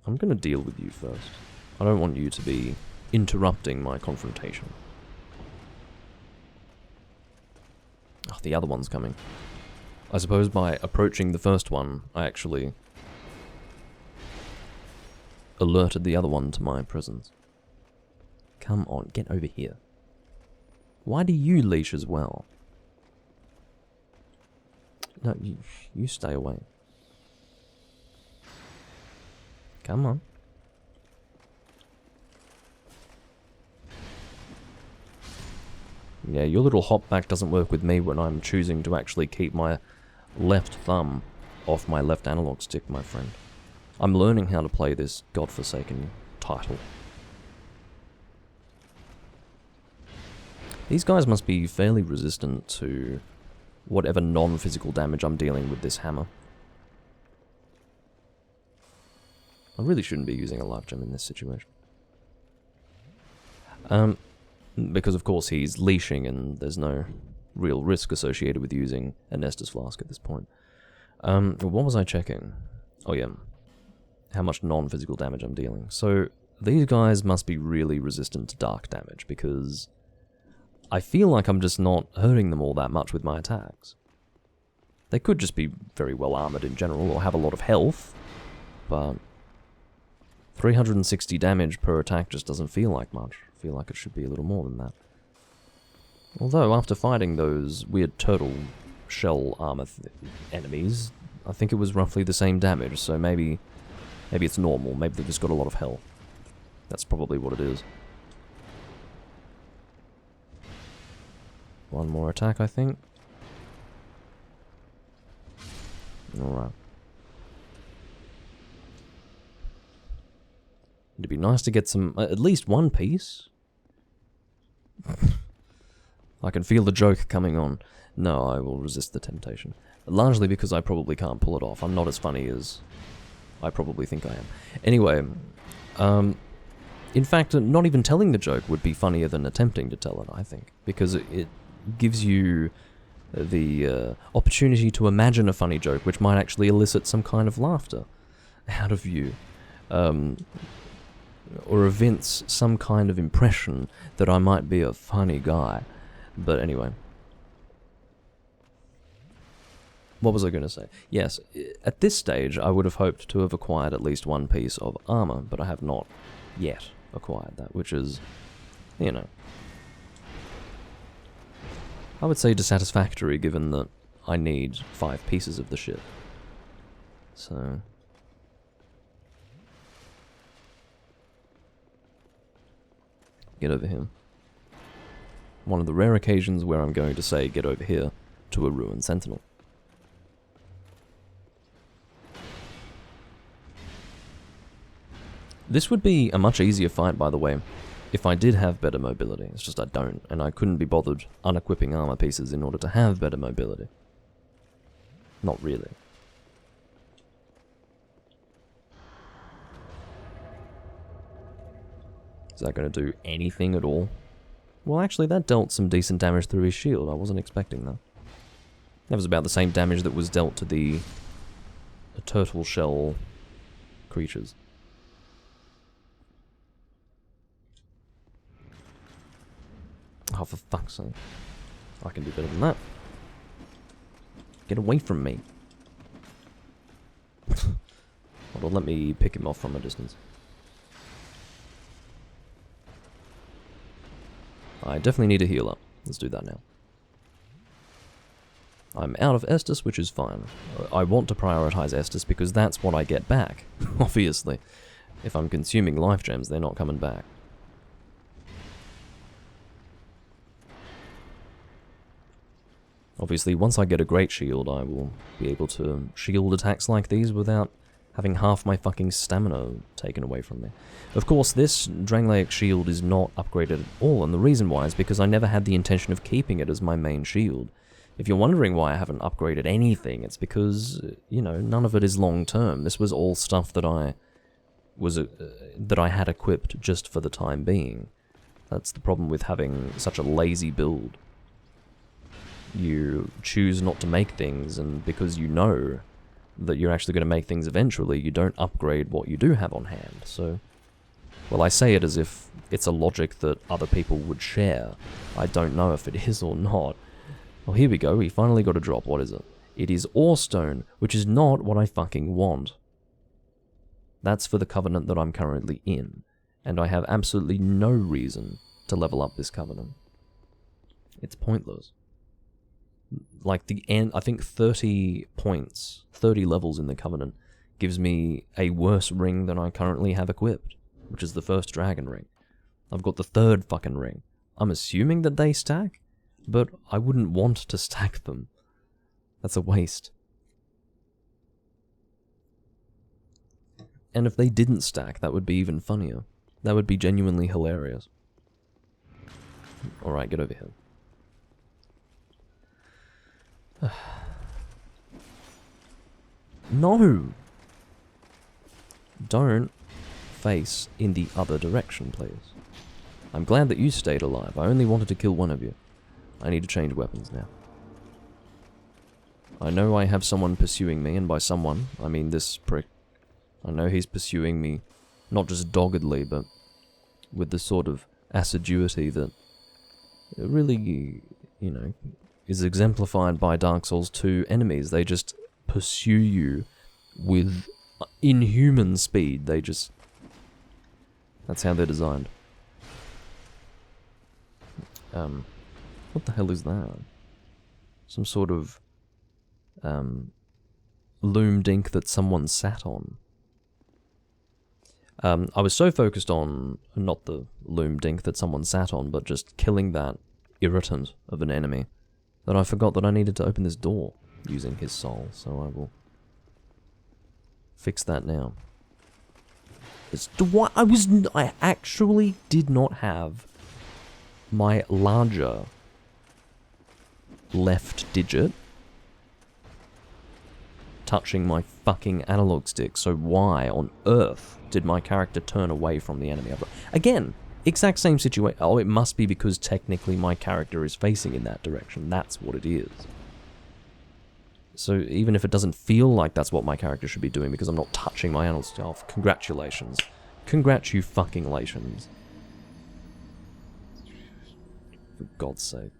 I'm gonna deal with you first. I don't want you to be interrupting my confrontation. Oh, the other one's coming. I suppose by approaching the first one, I actually alerted the other one to my presence. Come on, get over here. Why do you leash as well? No, you stay away. Come on. Yeah, your little hopback doesn't work with me when I'm choosing to actually keep my left thumb off my left analog stick, my friend. I'm learning how to play this godforsaken title. These guys must be fairly resistant to whatever non-physical damage I'm dealing with this hammer. I really shouldn't be using a life gem in this situation. Because of course he's leashing and there's no real risk associated with using a Nestor's Flask at this point. What was I checking? Oh yeah, how much non-physical damage I'm dealing. So these guys must be really resistant to dark damage, because I feel like I'm just not hurting them all that much with my attacks. They could just be very well armored in general, or have a lot of health, but 360 damage per attack just doesn't feel like much. I feel like it should be a little more than that. Although, after fighting those weird turtle shell armor enemies, I think it was roughly the same damage, so maybe it's normal, maybe they've just got a lot of health. That's probably what it is. One more attack, I think. Alright. It'd be nice to get some, at least one piece. I can feel the joke coming on. No, I will resist the temptation. Largely because I probably can't pull it off. I'm not as funny as I probably think I am. Anyway, in fact, not even telling the joke would be funnier than attempting to tell it, I think. Because it gives you the opportunity to imagine a funny joke, which might actually elicit some kind of laughter out of you. Or evince some kind of impression that I might be a funny guy. But anyway. What was I going to say? Yes, at this stage I would have hoped to have acquired at least one piece of armor, but I have not yet acquired that, which is, you know, I would say dissatisfactory, given that I need 5 pieces of the shit. So get over here. One of the rare occasions where I'm going to say get over here to a ruined sentinel. This would be a much easier fight, by the way, if I did have better mobility. It's just I don't, and I couldn't be bothered unequipping armor pieces in order to have better mobility. Not really. Is that going to do anything at all? Well, actually, that dealt some decent damage through his shield. I wasn't expecting that. That was about the same damage that was dealt to the turtle shell creatures. Oh, for fuck's sake. I can do better than that. Get away from me. Hold on, let me pick him off from a distance. I definitely need a heal up. Let's do that now. I'm out of Estus, which is fine. I want to prioritize Estus because that's what I get back, obviously. If I'm consuming life gems, they're not coming back. Obviously, once I get a great shield, I will be able to shield attacks like these without having half my fucking stamina taken away from me. Of course, this Dranglaic shield is not upgraded at all, and the reason why is because I never had the intention of keeping it as my main shield. If you're wondering why I haven't upgraded anything, it's because, you know, none of it is long-term. This was all stuff that I had equipped just for the time being. That's the problem with having such a lazy build. You choose not to make things, and because you know that you're actually going to make things eventually, you don't upgrade what you do have on hand. So, well, I say it as if it's a logic that other people would share. I don't know if it is or not. Well, here we go, we finally got a drop. What is it? It is Orestone, which is not what I fucking want. That's for the Covenant that I'm currently in, and I have absolutely no reason to level up this Covenant. It's pointless. Like, the end, I think 30 points, 30 levels in the Covenant, gives me a worse ring than I currently have equipped, which is the first dragon ring. I've got the third fucking ring. I'm assuming that they stack, but I wouldn't want to stack them. That's a waste. And if they didn't stack, that would be even funnier. That would be genuinely hilarious. Alright, get over here. No! Don't face in the other direction, please. I'm glad that you stayed alive. I only wanted to kill one of you. I need to change weapons now. I know I have someone pursuing me, and by someone, I mean this prick. I know he's pursuing me, not just doggedly, but with the sort of assiduity that really, you know, is exemplified by Dark Souls 2 enemies. They just pursue you with inhuman speed. They just... That's how they're designed. What the hell is that? Some sort of loom dink that someone sat on. I was so focused on not the loom dink that someone sat on, but just killing that irritant of an enemy, that I forgot that I needed to open this door using his soul, so I will fix that now. I actually did not have my larger left digit touching my fucking analog stick, so why on earth did my character turn away from the enemy? Again, exact same situation. Oh, it must be because technically my character is facing in that direction. That's what it is. So even if it doesn't feel like that's what my character should be doing because I'm not touching my analog stick, oh, congratulations. Congratulations. For God's sake.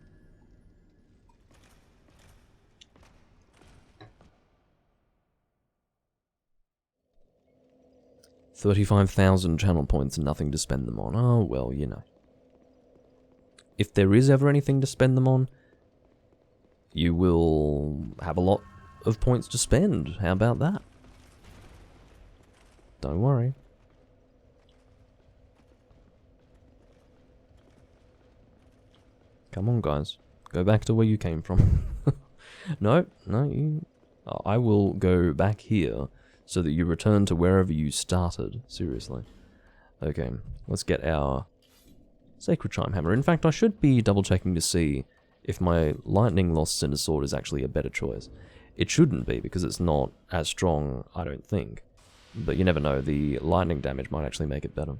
$35,000 channel points and nothing to spend them on. Oh, well, you know. If there is ever anything to spend them on, you will have a lot of points to spend. How about that? Don't worry. Come on, guys. Go back to where you came from. No, you... I will go back here so that you return to wherever you started. Seriously. Okay, let's get our Sacred Chime Hammer. In fact, I should be double-checking to see if my Lightning Lost Cinder Sword is actually a better choice. It shouldn't be, because it's not as strong, I don't think. But you never know, the lightning damage might actually make it better.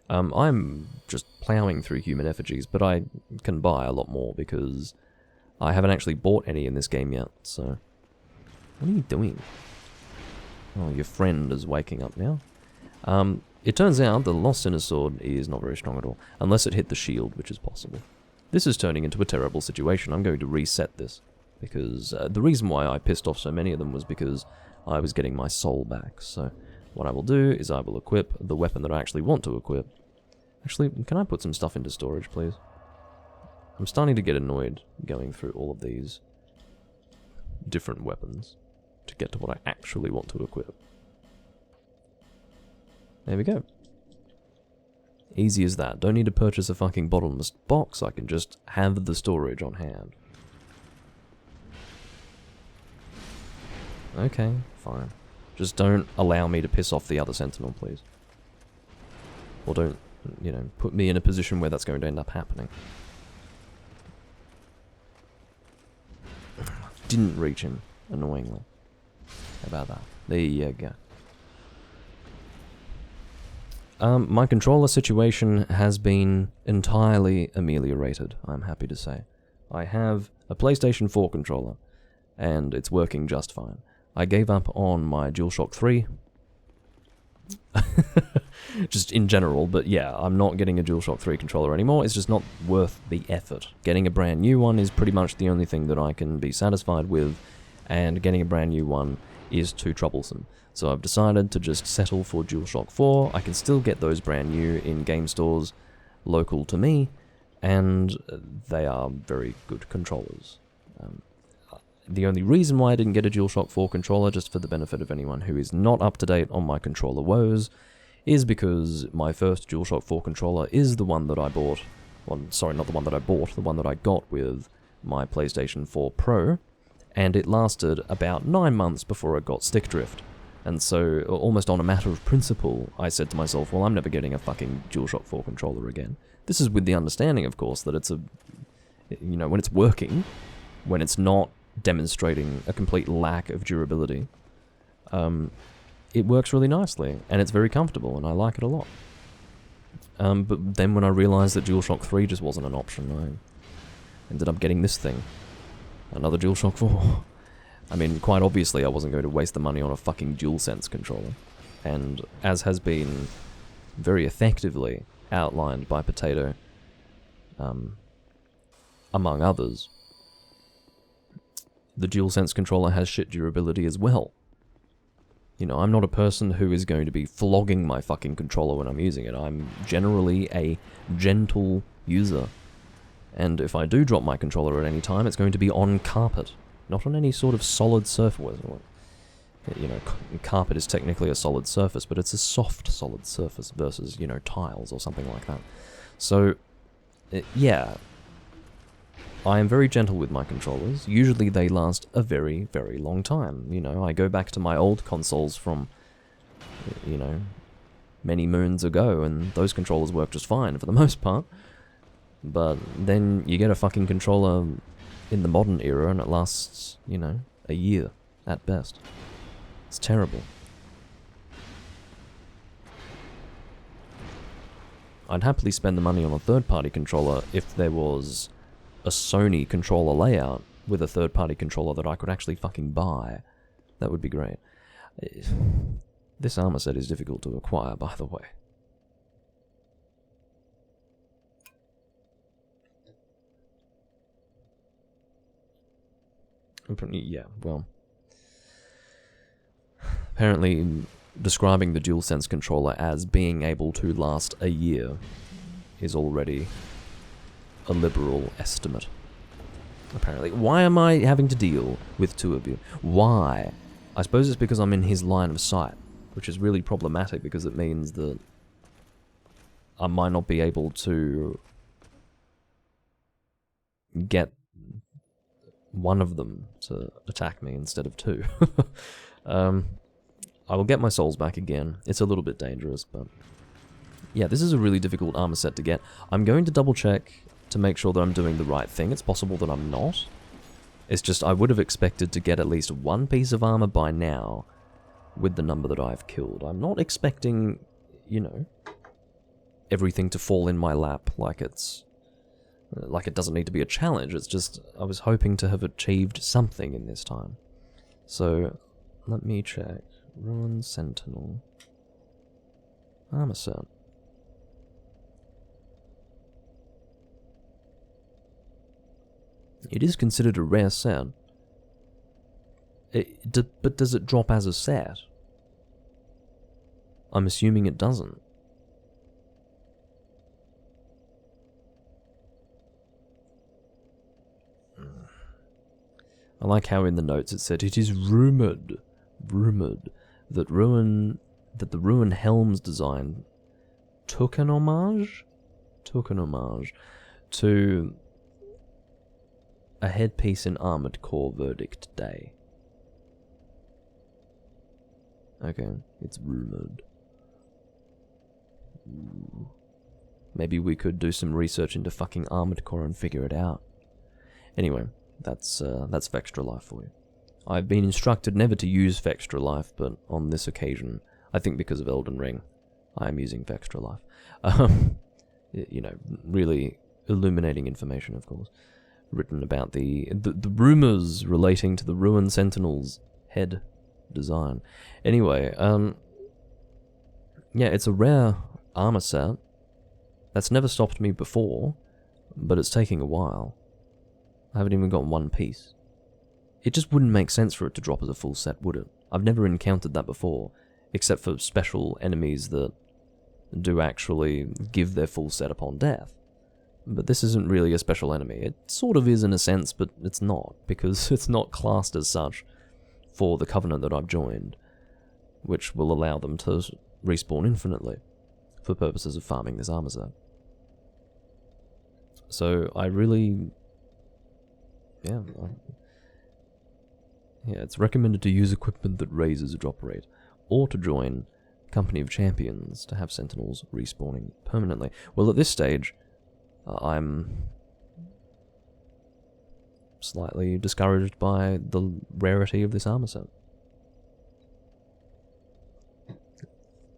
I'm just plowing through human effigies, but I can buy a lot more because I haven't actually bought any in this game yet, so... What are you doing? Oh, your friend is waking up now. It turns out the Lost Cinder Sword is not very strong at all, unless it hit the shield, which is possible. This is turning into a terrible situation. I'm going to reset this, because the reason why I pissed off so many of them was because I was getting my soul back. So what I will do is I will equip the weapon that I actually want to equip. Actually, can I put some stuff into storage, please? I'm starting to get annoyed going through all of these different weapons to get to what I actually want to equip. There we go. Easy as that. Don't need to purchase a fucking bottomless box. I can just have the storage on hand. Okay, fine. Just don't allow me to piss off the other sentinel, please. Or don't, you know, put me in a position where that's going to end up happening. Didn't reach him, annoyingly. How about that? There you go. My controller situation has been entirely ameliorated, I'm happy to say. I have a PlayStation 4 controller, and it's working just fine. I gave up on my DualShock 3. Just in general, but yeah, I'm not getting a DualShock 3 controller anymore. It's just not worth the effort. Getting a brand new one is pretty much the only thing that I can be satisfied with, and getting a brand new one is too troublesome. So I've decided to just settle for DualShock 4. I can still get those brand new in game stores local to me, and they are very good controllers. The only reason why I didn't get a DualShock 4 controller, just for the benefit of anyone who is not up to date on my controller woes, is because my first DualShock 4 controller is the one that I bought. Well, sorry, not the one that I bought, the one that I got with my PlayStation 4 Pro, and it lasted about 9 months before it got stick drift. And so, almost on a matter of principle, I said to myself, well, I'm never getting a fucking DualShock 4 controller again. This is with the understanding, of course, that it's when it's working, when it's not demonstrating a complete lack of durability, it works really nicely, and it's very comfortable, and I like it a lot. But then when I realized that DualShock 3 just wasn't an option, I ended up getting this thing. Another DualShock 4. I mean, quite obviously I wasn't going to waste the money on a fucking DualSense controller. And as has been very effectively outlined by Potato, among others, the DualSense controller has shit durability as well. You know, I'm not a person who is going to be flogging my fucking controller when I'm using it. I'm generally a gentle user. And if I do drop my controller at any time, it's going to be on carpet, not on any sort of solid surface. You know, carpet is technically a solid surface, but it's a soft solid surface versus, you know, tiles or something like that. So, yeah, I am very gentle with my controllers. Usually they last a very, very long time. You know, I go back to my old consoles from, you know, many moons ago, and those controllers work just fine for the most part. But then you get a fucking controller in the modern era and it lasts, you know, a year at best. It's terrible. I'd happily spend the money on a third-party controller if there was a Sony controller layout with a third-party controller that I could actually fucking buy. That would be great. This armor set is difficult to acquire, by the way. Yeah, well, apparently describing the DualSense controller as being able to last a year is already a liberal estimate. Apparently. Why am I having to deal with two of you? Why? I suppose it's because I'm in his line of sight, which is really problematic because it means that I might not be able to get one of them to attack me instead of two. I will get my souls back again. It's a little bit dangerous, but yeah, this is a really difficult armor set to get. I'm going to double check to make sure that I'm doing the right thing. It's possible that I'm not. It's just I would have expected to get at least one piece of armor by now with the number that I've killed. I'm not expecting, you know, everything to fall in my lap like it's like it doesn't need to be a challenge. It's just I was hoping to have achieved something in this time. So let me check. Ruin Sentinel armor set. It is considered a rare set. But does it drop as a set? I'm assuming it doesn't. I like how in the notes it said, it is rumoured that the Ruin Helm's design took an homage to a headpiece in Armored Core Verdict Day. Okay, it's rumoured. Maybe we could do some research into fucking Armored Core and figure it out. Anyway, that's Vextra Life for you. I've been instructed never to use Vextra Life, but on this occasion, I think because of Elden Ring, I am using Vextra Life. You know, really illuminating information, of course, written about the rumours relating to the Ruin Sentinel's head design. Anyway, yeah, it's a rare armor set. That's never stopped me before, but it's taking a while. I haven't even got one piece. It just wouldn't make sense for it to drop as a full set, would it? I've never encountered that before, except for special enemies that do actually give their full set upon death. But this isn't really a special enemy. It sort of is in a sense, but it's not, because it's not classed as such for the Covenant that I've joined, which will allow them to respawn infinitely for purposes of farming this armor set. So I really... Yeah, it's recommended to use equipment that raises drop rate. or to join Company of Champions to have Sentinels respawning permanently. Well, at this stage, I'm slightly discouraged by the rarity of this armor set.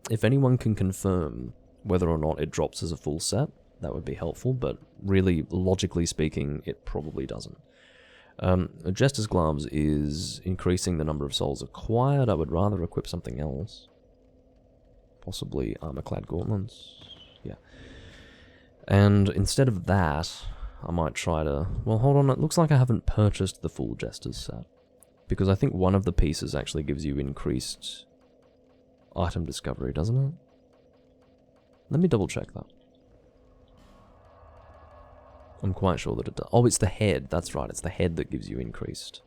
If anyone can confirm whether or not it drops as a full set, that would be helpful, but really, logically speaking, it probably doesn't. Jester's Gloves is increasing the number of souls acquired. I would rather equip something else. Possibly Armor-Clad Gauntlets. Yeah. And instead of that, I might try to... Well, hold on, it looks like I haven't purchased the full Jester's set. Because I think one of the pieces actually gives you increased item discovery, doesn't it? Let me double check that. I'm quite sure that it does. Oh, it's the head. That's right. It's the head that gives you increased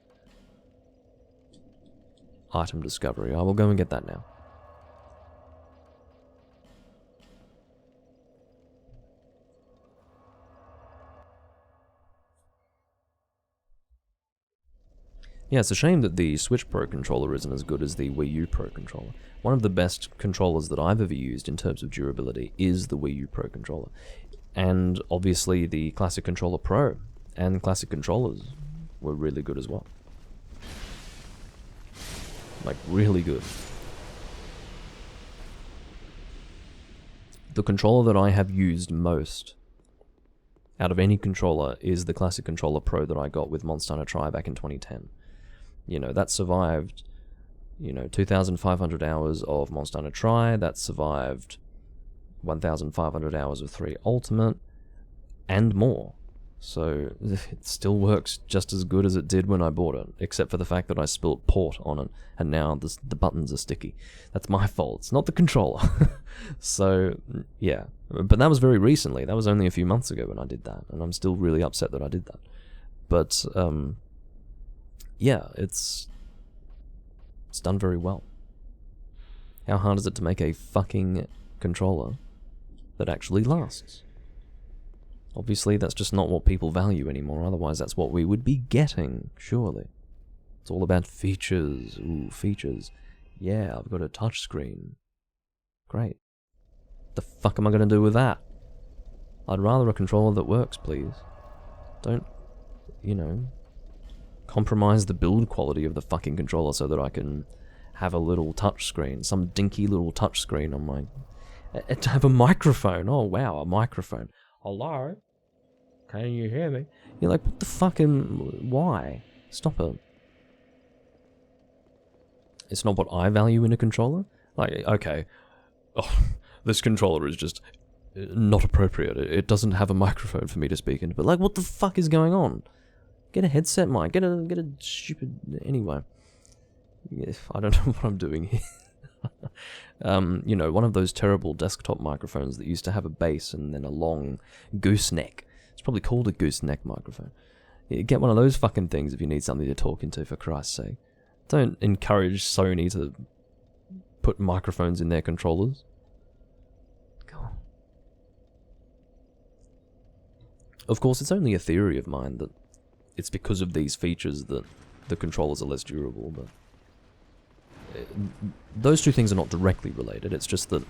item discovery. I will go and get that now. Yeah, it's a shame that the Switch Pro controller isn't as good as the Wii U Pro controller. One of the best controllers that I've ever used in terms of durability is the Wii U Pro controller. And obviously the Classic Controller Pro and Classic controllers were really good as well. Like, really good. The controller that I have used most out of any controller is the Classic Controller Pro that I got with Monster Hunter Tri back in 2010. You know, that survived, 2,500 hours of Monster Hunter Tri, that survived 1,500 hours of 3 Ultimate, and more. So, it still works just as good as it did when I bought it, except for the fact that I spilt port on it, and now the buttons are sticky. That's my fault, it's not the controller. So, yeah. But that was very recently, that was only a few months ago when I did that, and I'm still really upset that I did that. But, yeah, it's done very well. How hard is it to make a fucking controller that actually lasts? Obviously, that's just not what people value anymore, otherwise that's what we would be getting, surely. It's all about features. Ooh, features. Yeah, I've got a touchscreen. Great. The fuck am I gonna do with that? I'd rather a controller that works, please. Don't, compromise the build quality of the fucking controller so that I can have a little touchscreen, some dinky little touchscreen on my... To have a microphone. Oh, wow, a microphone. Hello? Can you hear me? You're like, what the fucking... Why? Stop it. It's not what I value in a controller? Like, okay. Oh, this controller is just not appropriate. It doesn't have a microphone for me to speak into. But, like, what the fuck is going on? Get a headset mic. Get a stupid... Anyway. I don't know what I'm doing here. One of those terrible desktop microphones that used to have a base and then a long gooseneck. It's probably called a gooseneck microphone. Yeah, get one of those fucking things if you need something to talk into, for Christ's sake. Don't encourage Sony to put microphones in their controllers. God. Of course, it's only a theory of mine that it's because of these features that the controllers are less durable, but... Those two things are not directly related, it's just that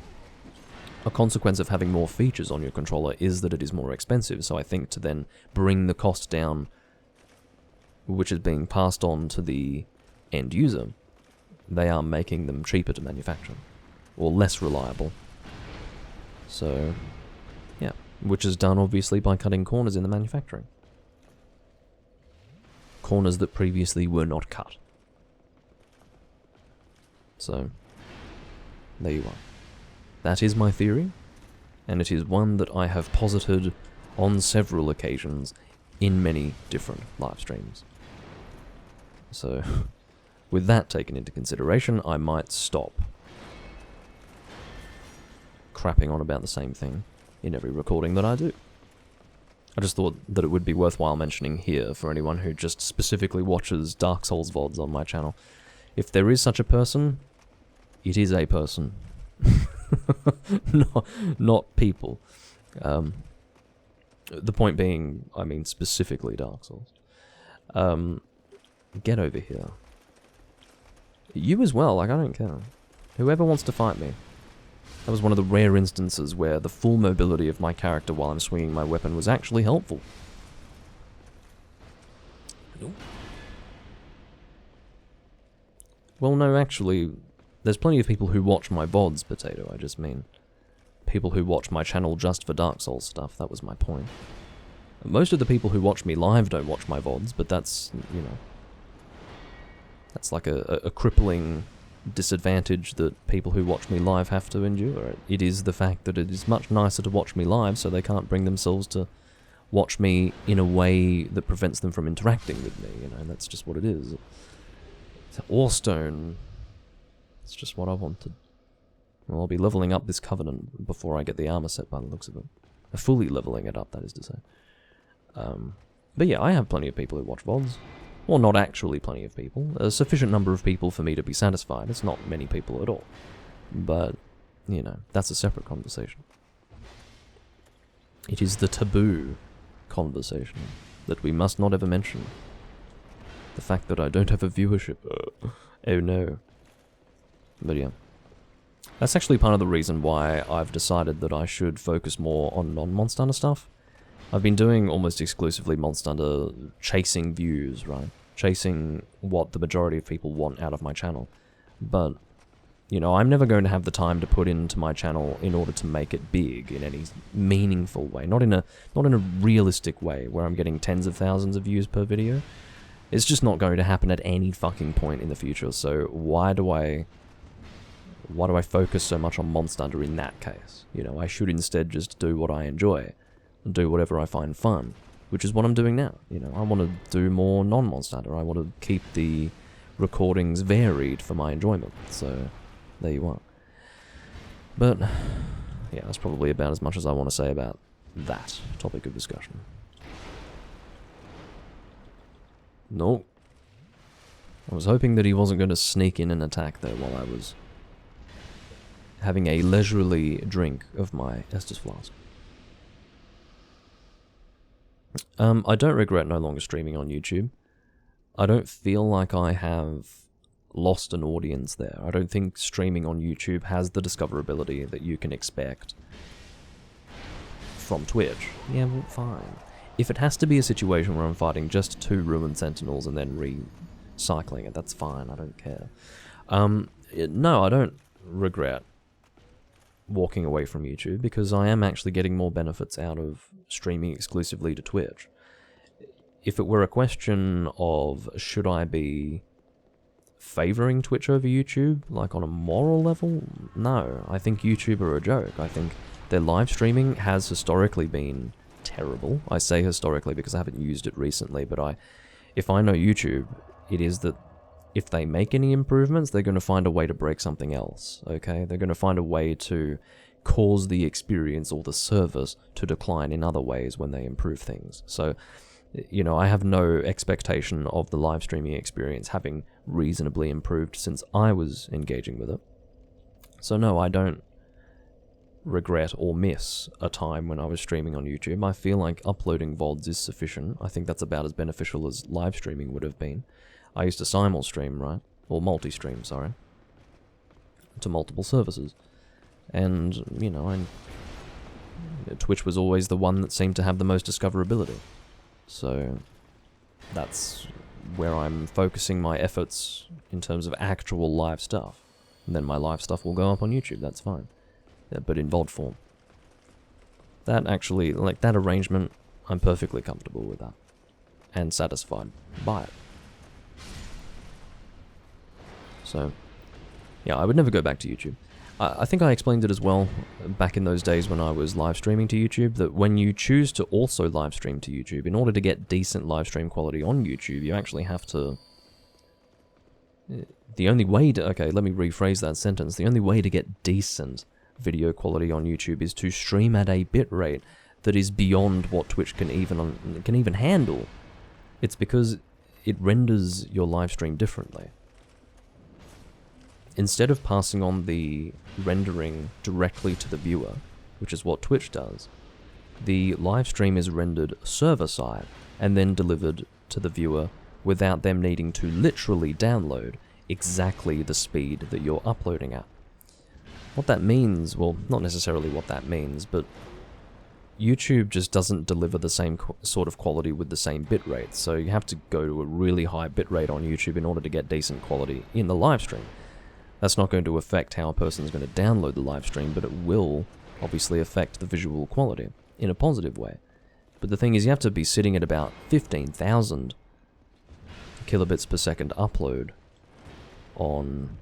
a consequence of having more features on your controller is that it is more expensive, so I think to then bring the cost down, which is being passed on to the end user, they are making them cheaper to manufacture, or less reliable. So, yeah, which is done obviously by cutting corners in the manufacturing. Corners that previously were not cut. So, there you are. That is my theory, and it is one that I have posited on several occasions in many different live streams. So, with that taken into consideration, I might stop crapping on about the same thing in every recording that I do. I just thought that it would be worthwhile mentioning here for anyone who just specifically watches Dark Souls VODs on my channel. If there is such a person, it is a person. not people. The point being, I mean specifically Dark Souls. Get over here. You as well, like I don't care. Whoever wants to fight me. That was one of the rare instances where the full mobility of my character while I'm swinging my weapon was actually helpful. Well, no, actually, there's plenty of people who watch my VODs, Potato, I just mean. People who watch my channel just for Dark Souls stuff, that was my point. Most of the people who watch me live don't watch my VODs, but that's, you know... That's like a crippling disadvantage that people who watch me live have to endure. It is the fact that it is much nicer to watch me live, so they can't bring themselves to watch me in a way that prevents them from interacting with me, you know, and that's just what it is. It's Orestone. It's just what I wanted. Well, I'll be leveling up this Covenant before I get the armor set by the looks of it. Fully leveling it up, that is to say. But yeah, I have plenty of people who watch VODs. Well, not actually plenty of people. A sufficient number of people for me to be satisfied. It's not many people at all. But, you know, that's a separate conversation. It is the taboo conversation that we must not ever mention. The fact that I don't have a viewership. Oh no. But yeah. That's actually part of the reason why I've decided that I should focus more on non-Monster Hunter stuff. I've been doing almost exclusively Monster Hunter chasing views, right? Chasing what the majority of people want out of my channel. But, you know, I'm never going to have the time to put into my channel in order to make it big in any meaningful way. Not in a realistic way where I'm getting tens of thousands of views per video. It's just not going to happen at any fucking point in the future. So why do I focus so much on Monster Hunter in that case? You know, I should instead just do what I enjoy. Do whatever I find fun, which is what I'm doing now. You know, I want to do more non-Monster Hunter. I want to keep the recordings varied for my enjoyment. So, there you are. But, yeah, that's probably about as much as I want to say about that topic of discussion. No. I was hoping that he wasn't going to sneak in an attack there while I was having a leisurely drink of my Estus Flask. I don't regret no longer streaming on YouTube. I don't feel like I have lost an audience there. I don't think streaming on YouTube has the discoverability that you can expect from Twitch. Yeah, well, fine. If it has to be a situation where I'm fighting just 2 Ruined Sentinels and then recycling it, that's fine, I don't care. No, I don't regret walking away from YouTube, because I am actually getting more benefits out of streaming exclusively to Twitch. If it were a question of should I be favoring Twitch over YouTube, like on a moral level, no. I think YouTube are a joke. I think their live streaming has historically been terrible. I say historically because I haven't used it recently, but if I know YouTube, it is that if they make any improvements, they're going to find a way to break something else, okay? They're going to find a way to cause the experience or the service to decline in other ways when they improve things. So, you know, I have no expectation of the live streaming experience having reasonably improved since I was engaging with it. So no, I don't regret or miss a time when I was streaming on YouTube. I feel like uploading VODs is sufficient. I think that's about as beneficial as live streaming would have been. I used to simul-stream, right? Or multi-stream, sorry. To multiple services. And, you know, Twitch was always the one that seemed to have the most discoverability. So, that's where I'm focusing my efforts in terms of actual live stuff. And then my live stuff will go up on YouTube, that's fine. Yeah, but in VOD form. That actually, like, that arrangement, I'm perfectly comfortable with that. And satisfied by it. So, yeah, I would never go back to YouTube. I think I explained it as well back in those days when I was live streaming to YouTube, that when you choose to also live stream to YouTube, in order to get decent live stream quality on YouTube, you actually have to... The only way to... Okay, let me rephrase that sentence. The only way to get decent video quality on YouTube is to stream at a bitrate that is beyond what Twitch can even handle. It's because it renders your live stream differently. Instead of passing on the rendering directly to the viewer, which is what Twitch does, the live stream is rendered server-side and then delivered to the viewer without them needing to literally download exactly the speed that you're uploading at. What that means, well, not necessarily what that means, but YouTube just doesn't deliver the same sort of quality with the same bitrate, so you have to go to a really high bitrate on YouTube in order to get decent quality in the live stream. That's not going to affect how a person is going to download the live stream, but it will obviously affect the visual quality in a positive way. But the thing is, you have to be sitting at about 15,000 kilobits per second upload on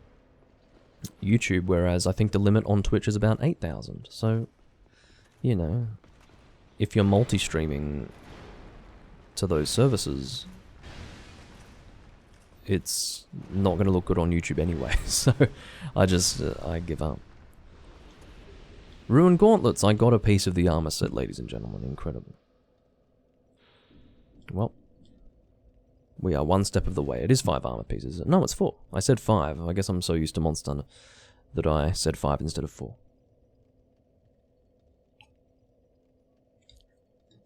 YouTube, whereas I think the limit on Twitch is about 8,000. So, you know, if you're multi-streaming to those services, it's not going to look good on YouTube anyway. So I give up. Ruined Gauntlets. I got a piece of the armor set, ladies and gentlemen. Incredible. Well, we are one step of the way. It is 5 armor pieces. No, it's 4. I said 5. I guess I'm so used to Monster Hunter that I said 5 instead of 4.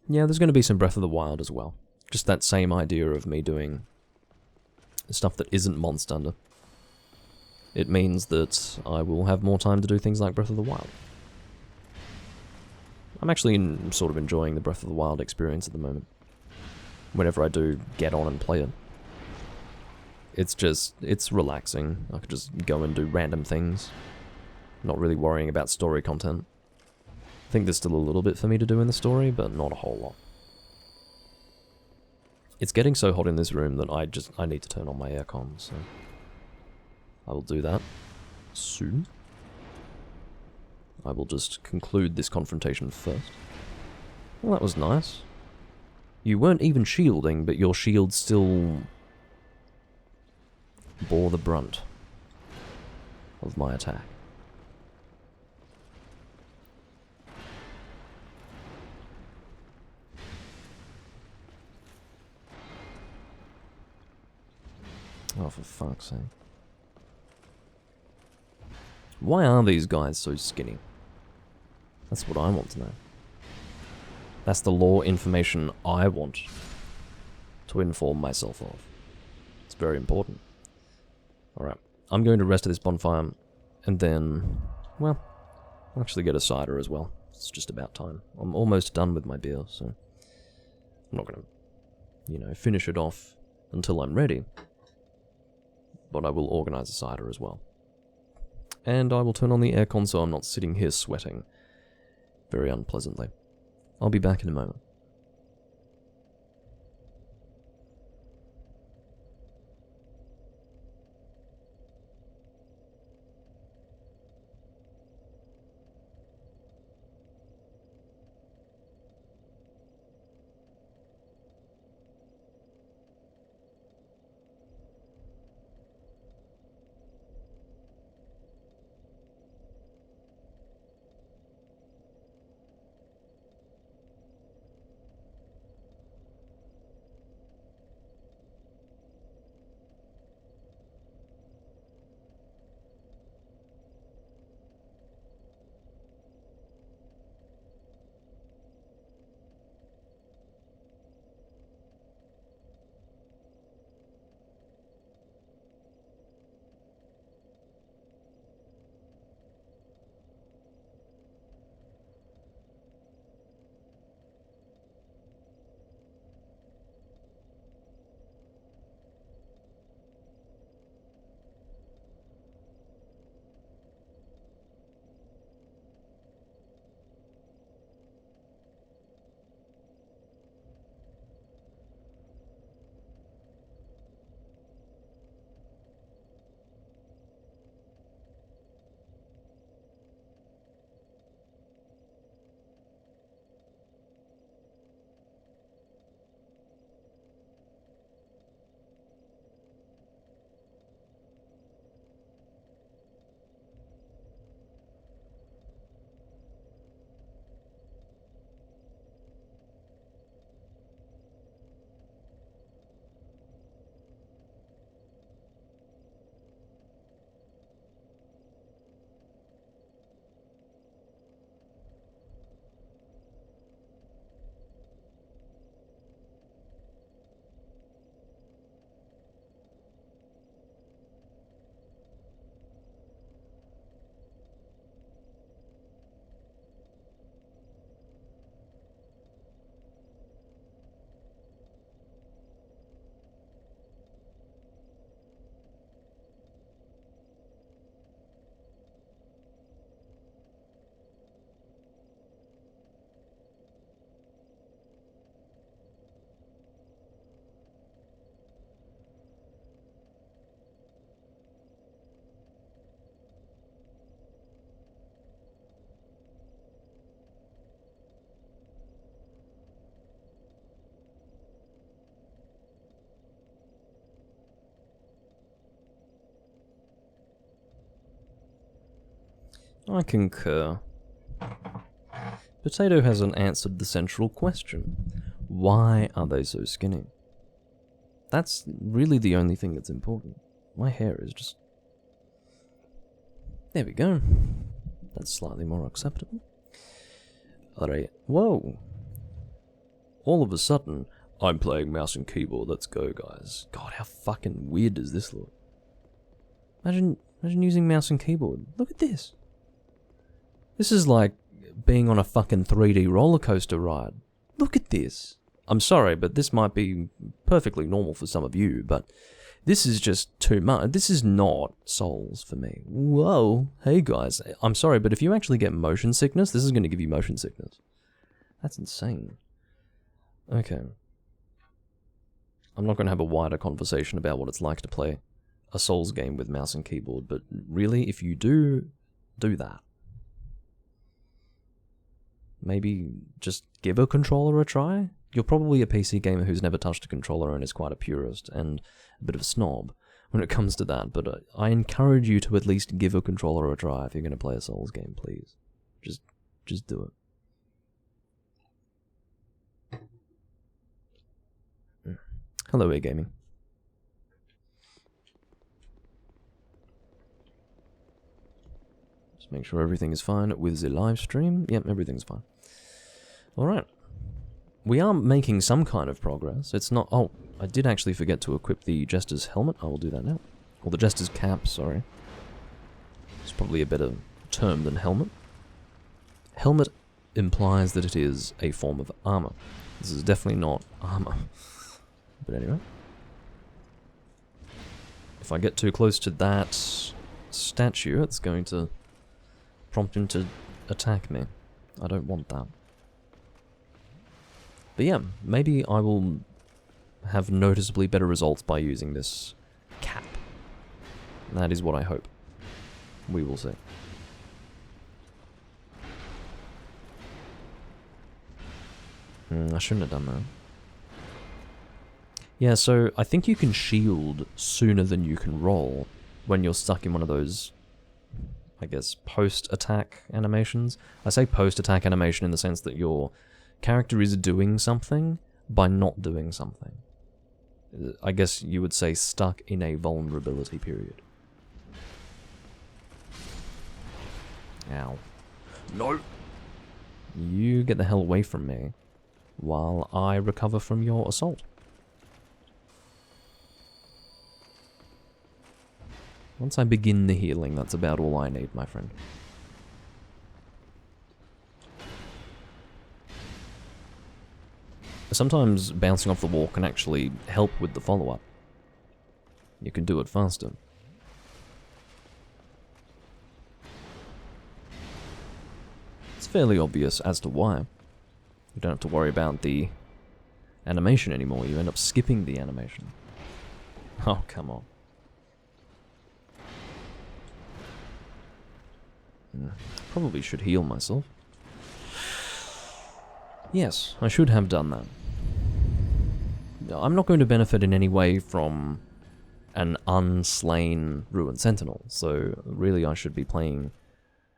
Yeah, there's going to be some Breath of the Wild as well. Just that same idea of me doing stuff that isn't Monster Hunter. It means that I will have more time to do things like Breath of the Wild. I'm actually sort of enjoying the Breath of the Wild experience at the moment. Whenever I do get on and play it. It's relaxing. I could just go and do random things. Not really worrying about story content. I think there's still a little bit for me to do in the story, but not a whole lot. It's getting so hot in this room that I need to turn on my aircon, so I will do that soon. I will just conclude this confrontation first. Well, that was nice. You weren't even shielding, but your shield still bore the brunt of my attack. Oh, for fuck's sake. Why are these guys so skinny? That's what I want to know. That's the lore information I want to inform myself of. It's very important. Alright, I'm going to rest at this bonfire, and then, well, I'll actually get a cider as well. It's just about time. I'm almost done with my beer, so I'm not going to, you know, finish it off until I'm ready. But I will organize a cider as well. And I will turn on the aircon so I'm not sitting here sweating very unpleasantly. I'll be back in a moment. I concur. Potato hasn't answered the central question. Why are they so skinny? That's really the only thing that's important. My hair is just... There we go. That's slightly more acceptable. Alright, whoa. All of a sudden, I'm playing mouse and keyboard, let's go guys. God, how fucking weird does this look? Imagine using mouse and keyboard. Look at this. This is like being on a fucking 3D roller coaster ride. Look at this. I'm sorry, but this might be perfectly normal for some of you, but this is just too much. This is not Souls for me. Whoa. Hey guys, I'm sorry, but if you actually get motion sickness, this is going to give you motion sickness. That's insane. Okay. I'm not going to have a wider conversation about what it's like to play a Souls game with mouse and keyboard, but really, if you do that. Maybe just give a controller a try? You're probably a PC gamer who's never touched a controller and is quite a purist and a bit of a snob when it comes to that, but I encourage you to at least give a controller a try if you're going to play a Souls game, please. Just do it. Hello, A-Gaming. Just make sure everything is fine with the live stream. Yep, everything's fine. Alright. We are making some kind of progress. It's not... Oh, I did actually forget to equip the Jester's helmet. I will do that now. Or the Jester's cap, sorry. It's probably a better term than helmet. Helmet implies that it is a form of armor. This is definitely not armor. But anyway. If I get too close to that statue, it's going to prompt him to attack me. I don't want that. But yeah, maybe I will have noticeably better results by using this cap. That is what I hope. We will see. I shouldn't have done that. Yeah, so I think you can shield sooner than you can roll when you're stuck in one of those, I guess, post-attack animations. I say post-attack animation in the sense that your character is doing something by not doing something. I guess you would say stuck in a vulnerability period. Ow. No! You get the hell away from me while I recover from your assault. Once I begin the healing, that's about all I need, my friend. Sometimes bouncing off the wall can actually help with the follow-up. You can do it faster. It's fairly obvious as to why. You don't have to worry about the animation anymore, you end up skipping the animation. Oh, come on. Probably should heal myself. Yes, I should have done that. I'm not going to benefit in any way from an unslain Ruined Sentinel, so really I should be playing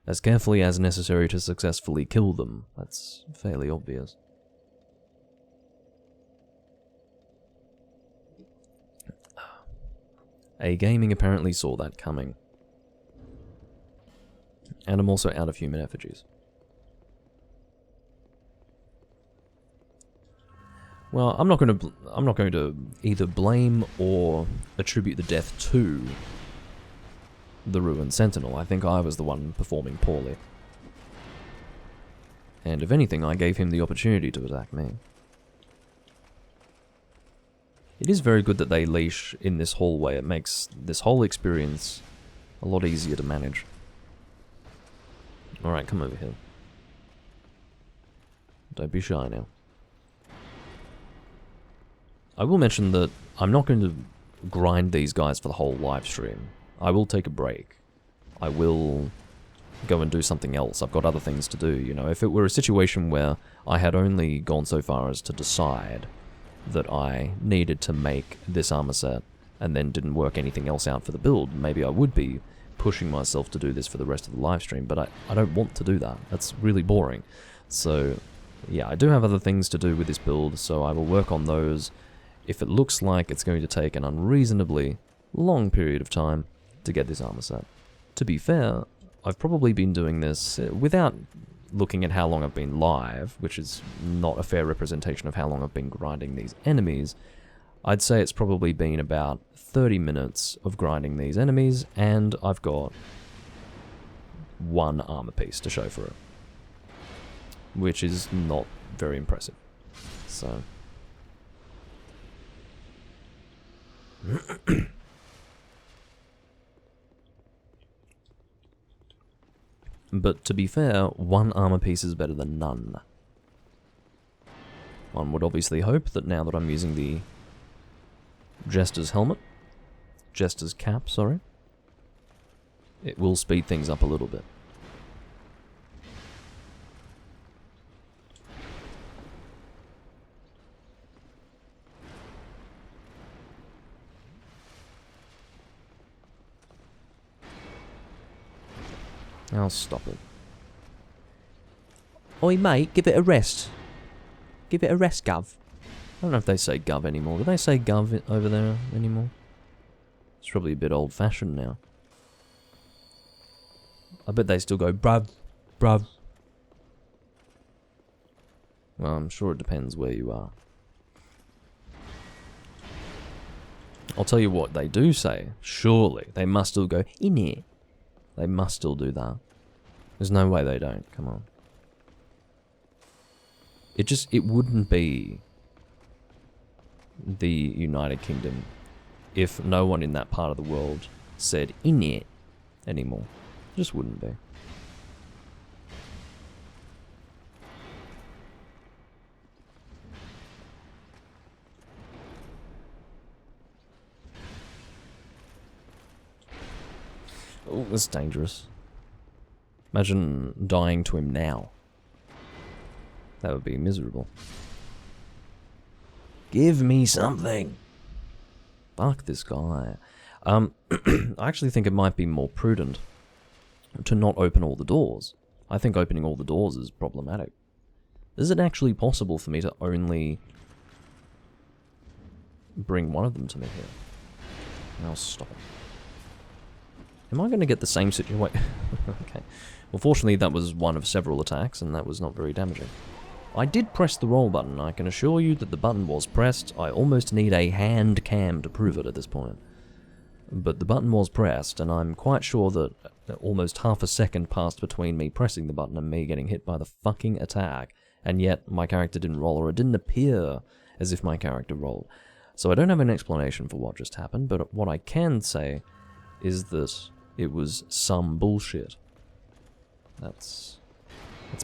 as carefully as necessary to successfully kill them. That's fairly obvious. A-Gaming apparently saw that coming. And I'm also out of human effigies. Well, I'm not going to either blame or attribute the death to the Ruined Sentinel. I think I was the one performing poorly. And if anything, I gave him the opportunity to attack me. It is very good that they leash in this hallway. It makes this whole experience a lot easier to manage. Alright, come over here. Don't be shy now. I will mention that I'm not going to grind these guys for the whole live stream. I will take a break. I will go and do something else. I've got other things to do, you know. If it were a situation where I had only gone so far as to decide that I needed to make this armor set and then didn't work anything else out for the build, maybe I would be pushing myself to do this for the rest of the live stream, but I don't want to do that. That's really boring. So, yeah, I do have other things to do with this build, so I will work on those. If it looks like it's going to take an unreasonably long period of time to get this armor set. To be fair, I've probably been doing this without looking at how long I've been live, which is not a fair representation of how long I've been grinding these enemies. I'd say it's probably been about 30 minutes of grinding these enemies, and I've got one armor piece to show for it, which is not very impressive. So... But to be fair, one armor piece is better than none. One would obviously hope that now that I'm using the Jester's helmet, Jester's cap, sorry, it will speed things up a little bit. I'll stop it. Oi mate, give it a rest. Give it a rest, Gov. I don't know if they say Gov anymore. Do they say Gov over there anymore? It's probably a bit old-fashioned now. I bet they still go bruv, bruv. Well, I'm sure it depends where you are. I'll tell you what they do say. Surely, they must still go, innit. They must still do that. There's no way they don't. Come on. It wouldn't be the United Kingdom if no one in that part of the world said innit anymore. It just wouldn't be. Oh, that's dangerous. Imagine dying to him now. That would be miserable. Give me something! Fuck this guy. I actually think it might be more prudent to not open all the doors. I think opening all the doors is problematic. Is it actually possible for me to only bring one of them to me here? I'll stop. Am I going to get the same situation? Okay. Well, fortunately, that was one of several attacks, and that was not very damaging. I did press the roll button. I can assure you that the button was pressed. I almost need a hand cam to prove it at this point. But the button was pressed, and I'm quite sure that almost half a second passed between me pressing the button and me getting hit by the fucking attack, and yet my character didn't roll, or it didn't appear as if my character rolled. So I don't have an explanation for what just happened, but what I can say is that it was some bullshit. That's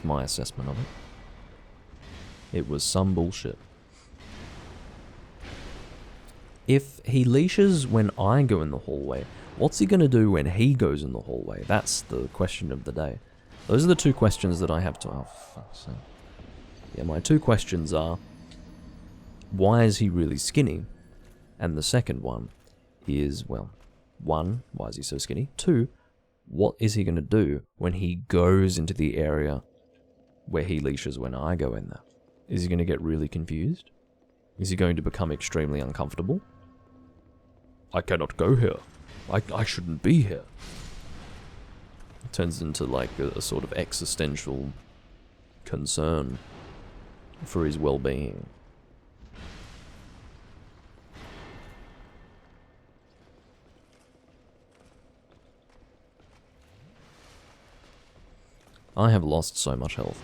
my assessment of it. It was some bullshit. If he leashes when I go in the hallway, what's he gonna do when he goes in the hallway? That's the question of the day. Those are the two questions that I have to... Oh, fuck's sake. Yeah, my two questions are, why is he really skinny? And the second one is, well, one, why is he so skinny? Two, what is he going to do when he goes into the area where he leashes when I go in there? Is he going to get really confused? Is he going to become extremely uncomfortable? I cannot go here. I shouldn't be here. It turns into like a sort of existential concern for his well-being. I have lost so much health.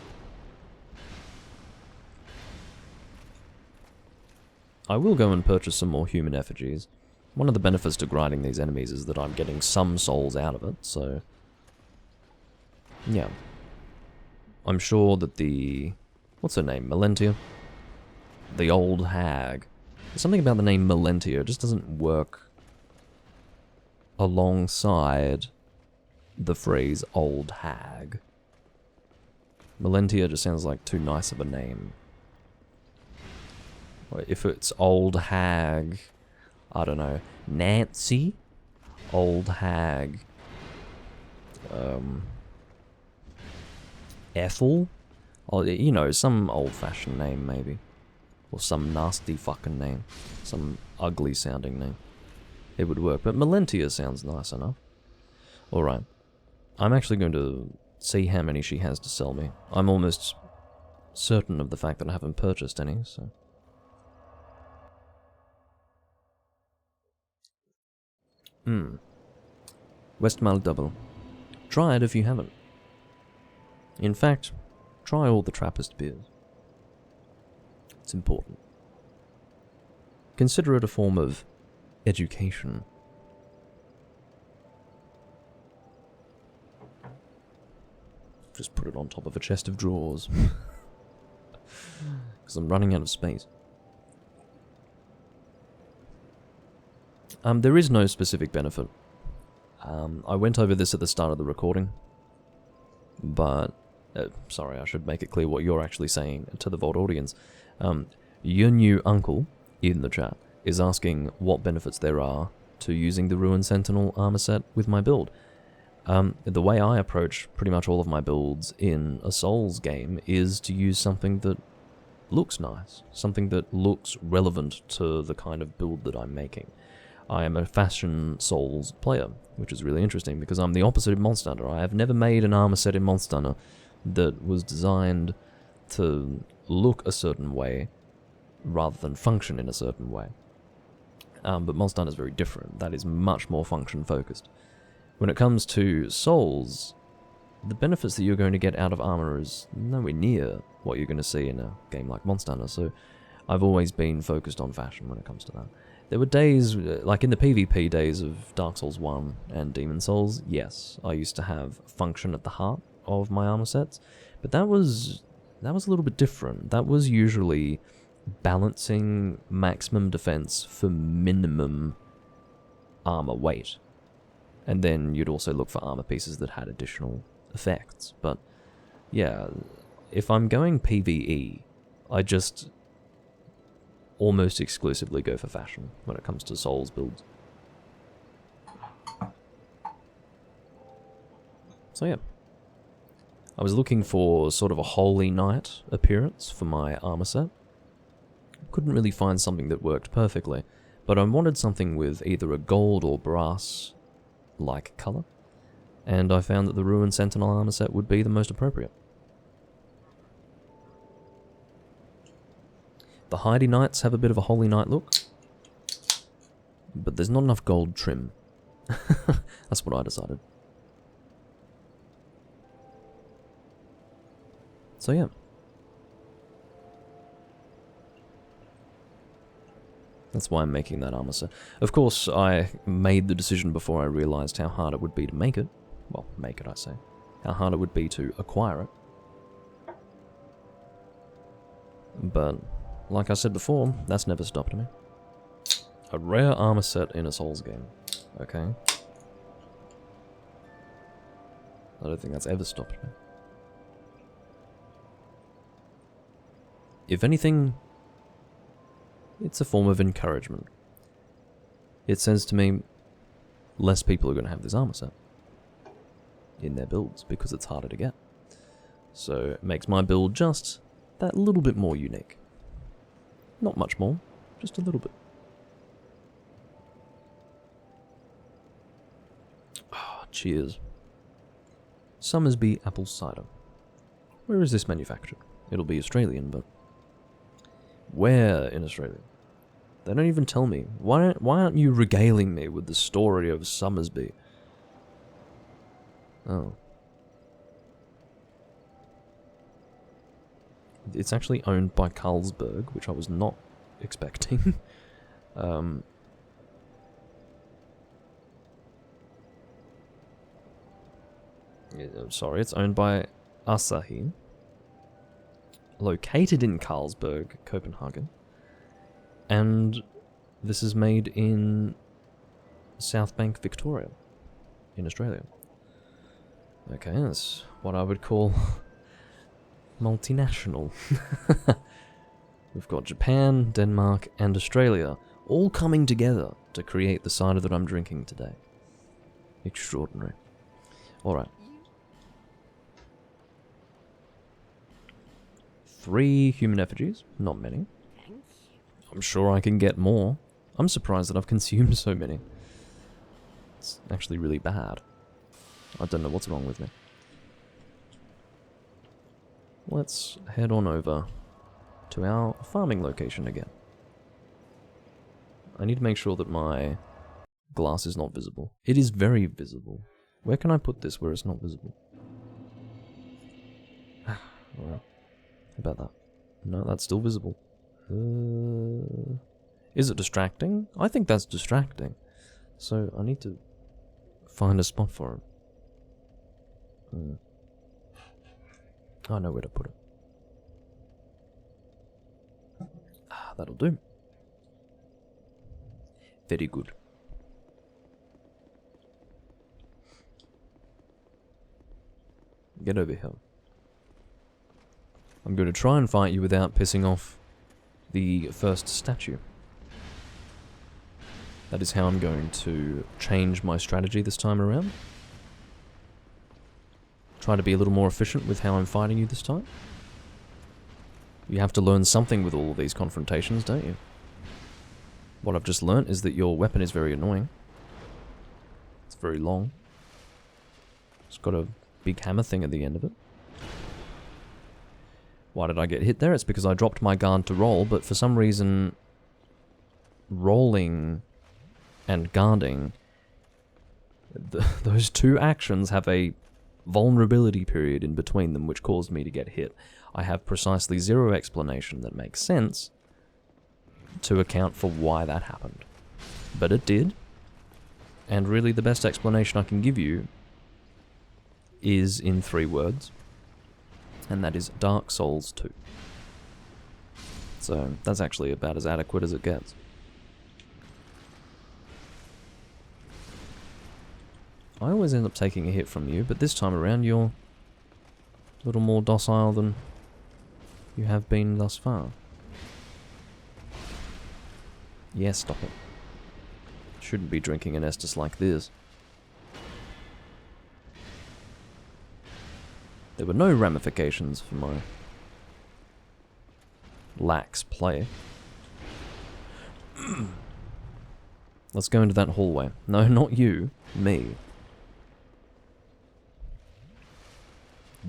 I will go and purchase some more human effigies. One of the benefits to grinding these enemies is that I'm getting some souls out of it, so... yeah. I'm sure that the... what's her name? Melentia? The old hag. There's something about the name Melentia. It just doesn't work alongside the phrase old hag. Melentia just sounds like too nice of a name. If it's old hag, I don't know, Nancy? Old hag, Ethel? Or, you know, some old-fashioned name, maybe. Or some nasty fucking name. Some ugly-sounding name. It would work, but Melentia sounds nice enough. Alright. I'm actually going to see how many she has to sell me. I'm almost certain of the fact that I haven't purchased any, so... Westmalle Double. Try it if you haven't. In fact, try all the Trappist beers. It's important. Consider it a form of education. Just put it on top of a chest of drawers. Because I'm running out of space. There is no specific benefit. I went over this at the start of the recording. But, sorry, I should make it clear what you're actually saying to the Vault audience. Your new uncle, in the chat, is asking what benefits there are to using the Ruined Sentinel armor set with my build. The way I approach pretty much all of my builds in a Souls game is to use something that looks nice, something that looks relevant to the kind of build that I'm making. I am a fashion Souls player, which is really interesting because I'm the opposite of Monster Hunter. I have never made an armor set in Monster Hunter that was designed to look a certain way rather than function in a certain way. But Monster Hunter is very different. That is much more function focused. When it comes to Souls, the benefits that you're going to get out of armor is nowhere near what you're going to see in a game like Monster Hunter, so I've always been focused on fashion when it comes to that. There were days, like in the PvP days of Dark Souls 1 and Demon Souls, yes, I used to have function at the heart of my armor sets, but that was a little bit different. That was usually balancing maximum defense for minimum armor weight. And then you'd also look for armor pieces that had additional effects. But yeah, if I'm going PvE, I just almost exclusively go for fashion when it comes to Souls builds. So yeah. I was looking for sort of a Holy Knight appearance for my armor set. Couldn't really find something that worked perfectly, but I wanted something with either a gold or brass like colour, and I found that the Ruined Sentinel armor set would be the most appropriate. The Heidi Knights have a bit of a Holy Knight look, but there's not enough gold trim. That's what I decided. So yeah. That's why I'm making that armor set. Of course, I made the decision before I realized how hard it would be to make it. Well, make it, I say. How hard it would be to acquire it. But, like I said before, that's never stopped me. A rare armor set in a Souls game. Okay. I don't think that's ever stopped me. If anything, it's a form of encouragement. It says to me, less people are going to have this armor set in their builds because it's harder to get. So it makes my build just that little bit more unique. Not much more, just a little bit. Ah, cheers. Summersby apple cider. Where is this manufactured? It'll be Australian, but where in Australia? They don't even tell me. Why aren't you regaling me with the story of Summersby? Oh. It's actually owned by Carlsberg, which I was not expecting. Sorry, it's owned by Asahi. Located in Carlsberg, Copenhagen. And this is made in South Bank, Victoria, in Australia. Okay, that's what I would call multinational. We've got Japan, Denmark, and Australia all coming together to create the cider that I'm drinking today. Extraordinary. Alright, 3 human effigies. Not many. I'm sure I can get more. I'm surprised that I've consumed so many. It's actually really bad. I don't know what's wrong with me. Let's head on over to our farming location again. I need to make sure that my glass is not visible. It is very visible. Where can I put this where it's not visible? Alright. How about that? No, that's still visible. Is it distracting? I think that's distracting. So I need to find a spot for it. I know where to put it. Ah, that'll do. Very good. Get over here. I'm going to try and fight you without pissing off the first statue. That is how I'm going to change my strategy this time around. Try to be a little more efficient with how I'm fighting you this time. You have to learn something with all of these confrontations, don't you? What I've just learnt is that your weapon is very annoying. It's very long. It's got a big hammer thing at the end of it. Why did I get hit there? It's because I dropped my guard to roll, but for some reason, rolling and guarding, those two actions have a vulnerability period in between them, which caused me to get hit. I have precisely zero explanation that makes sense to account for why that happened. But it did, and really the best explanation I can give you is in 3 words, and that is Dark Souls 2. So that's actually about as adequate as it gets. I always end up taking a hit from you, but this time around you're a little more docile than you have been thus far. Yeah, stop it. Shouldn't be drinking an Estus like this. There were no ramifications for my lax play. Let's go into that hallway. No, not you. Me.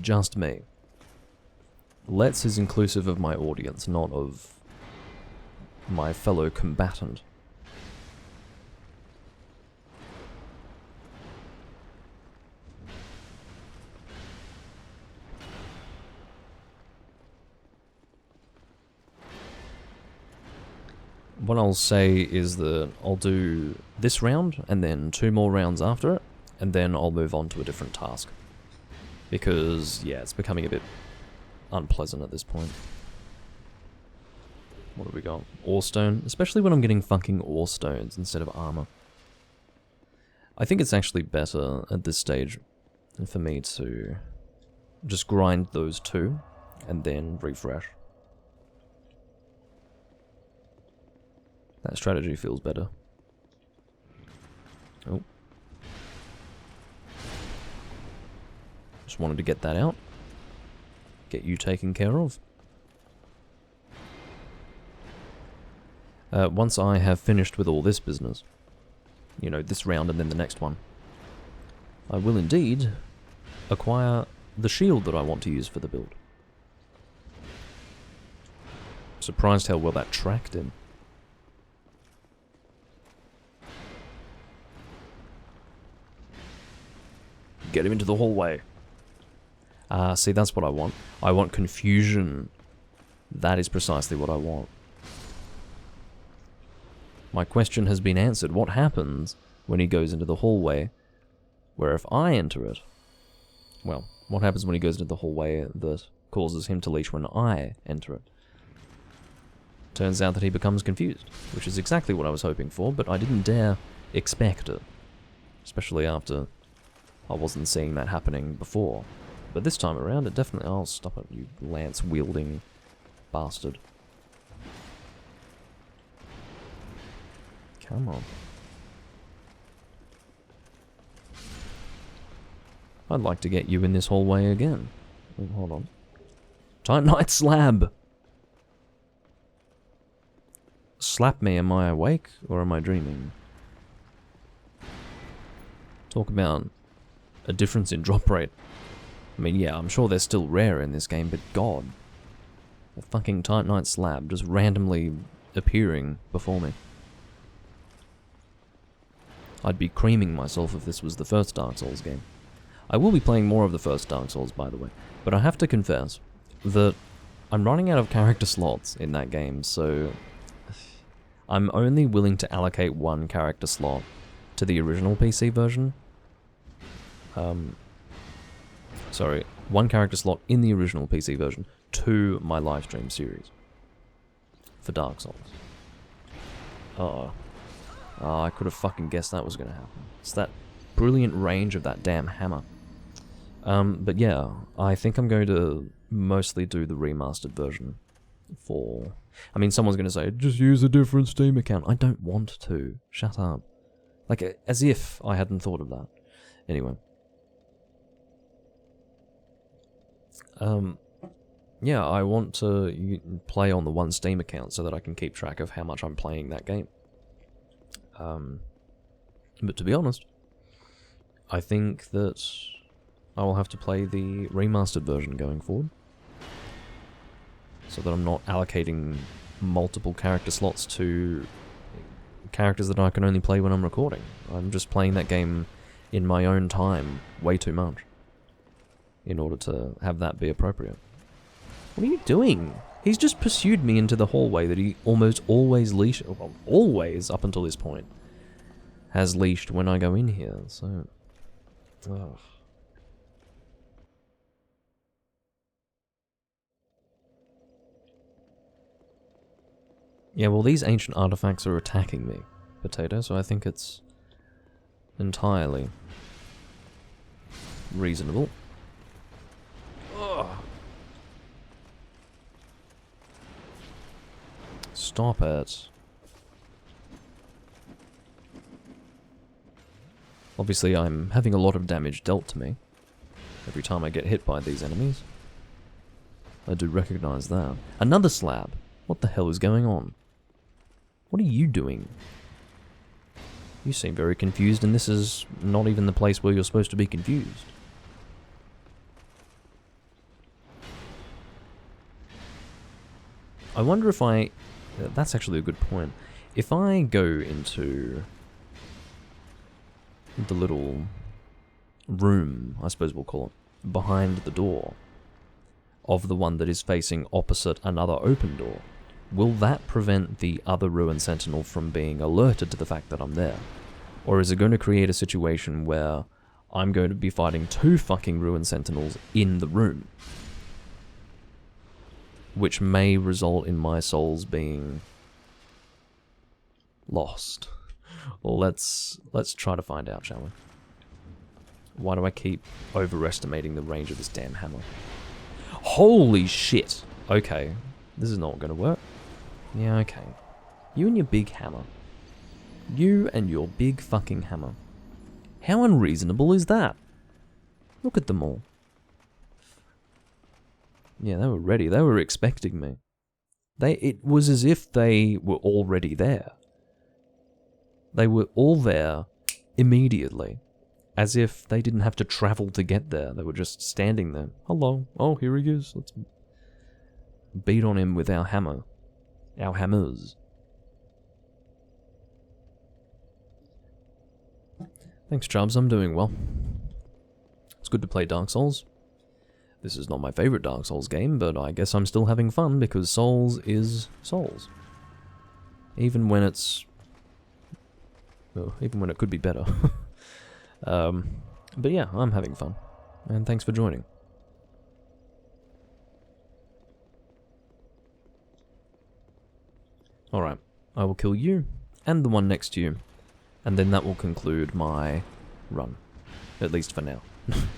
Just me. Let's is inclusive of my audience, not of my fellow combatant. What I'll say is that I'll do this round, and then 2 more rounds after it, and then I'll move on to a different task. Because, yeah, it's becoming a bit unpleasant at this point. What have we got? Ore stone, especially when I'm getting fucking ore stones instead of armor. I think it's actually better at this stage for me to just grind those 2 and then refresh. That strategy feels better. Oh. Just wanted to get that out. Get you taken care of. Once I have finished with all this business, you know, this round and then the next one, I will indeed acquire the shield that I want to use for the build. Surprised how well that tracked him. Get him into the hallway. See, that's what I want. I want confusion. That is precisely what I want. My question has been answered. What happens when he goes into the hallway, where if I enter it... Well, what happens when he goes into the hallway that causes him to leash when I enter it? Turns out that he becomes confused, which is exactly what I was hoping for, but I didn't dare expect it. Especially after I wasn't seeing that happening before. But this time around, it definitely... Oh, stop it, you lance-wielding bastard. Come on. I'd like to get you in this hallway again. Oh, hold on. Titanite slab! Slap me, am I awake or am I dreaming? Talk about a difference in drop rate. I mean, yeah, I'm sure they're still rare in this game, but god. A fucking Titanite slab just randomly appearing before me. I'd be creaming myself if this was the first Dark Souls game. I will be playing more of the first Dark Souls, by the way, but I have to confess that I'm running out of character slots in that game, so I'm only willing to allocate one character slot to the original PC version. Sorry, one character slot in the original PC version to my livestream series for Dark Souls. I could have fucking guessed that was going to happen. It's that brilliant range of that damn hammer. But yeah, I think I'm going to mostly do the remastered version for... I mean, someone's going to say, just use a different Steam account. I don't want to. Shut up. Like, as if I hadn't thought of that. Anyway. Yeah, I want to play on the one Steam account so that I can keep track of how much I'm playing that game. But to be honest, I think that I will have to play the remastered version going forward, so that I'm not allocating multiple character slots to characters that I can only play when I'm recording. I'm just playing that game in my own time way too much in order to have that be appropriate. What are you doing? He's just pursued me into the hallway that he almost always leashed, well, always up until this point, has leashed when I go in here, so... Ugh. Yeah, well, these ancient artifacts are attacking me, Potato, so I think it's entirely reasonable. Ugh. Stop it. Obviously, I'm having a lot of damage dealt to me every time I get hit by these enemies. I do recognize that. Another slab! What the hell is going on? What are you doing? You seem very confused, and this is not even the place where you're supposed to be confused. I wonder if I... That's actually a good point. If I go into the little room, I suppose we'll call it, behind the door of the one that is facing opposite another open door, will that prevent the other Ruin Sentinel from being alerted to the fact that I'm there? Or is it going to create a situation where I'm going to be fighting two fucking Ruin Sentinels in the room? Which may result in my souls being lost. Well, let's try to find out, shall we? Why do I keep overestimating the range of this damn hammer? Holy shit! Okay, this is not gonna work. Yeah, okay. You and your big hammer. You and your big fucking hammer. How unreasonable is that? Look at them all. Yeah, they were ready. They were expecting me. It was as if they were already there. They were all there immediately. As if they didn't have to travel to get there. They were just standing there. Hello. Oh, here he is. Let's beat on him with our hammer. Our hammers. Thanks, Chubbs. I'm doing well. It's good to play Dark Souls. This is not my favorite Dark Souls game, but I guess I'm still having fun because Souls is Souls. Even when it's... well, even when it could be better. But yeah, I'm having fun. And thanks for joining. Alright, I will kill you, and the one next to you, and then that will conclude my run. At least for now.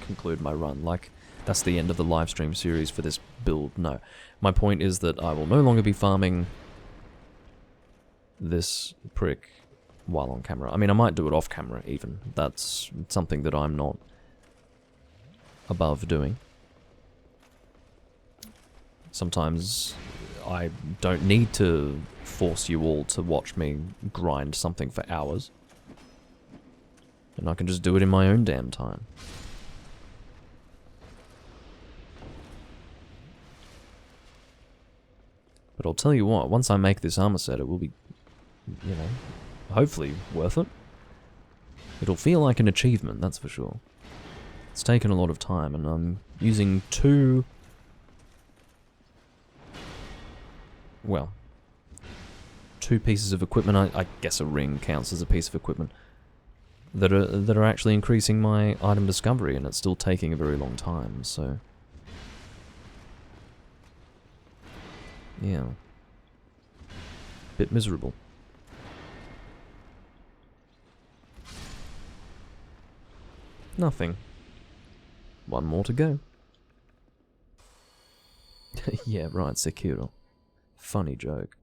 Conclude my run, like... that's the end of the live stream series for this build. No. My point is that I will no longer be farming this prick while on camera. I mean, I might do it off camera, even. That's something that I'm not above doing. Sometimes I don't need to force you all to watch me grind something for hours. And I can just do it in my own damn time. But I'll tell you what, once I make this armor set, it will be, you know, hopefully worth it. It'll feel like an achievement, that's for sure. It's taken a lot of time, and I'm using two pieces of equipment. I guess a ring counts as a piece of equipment that are actually increasing my item discovery, and it's still taking a very long time. So yeah, bit miserable. Nothing. One more to go. Yeah, right, Sekiro. Funny joke.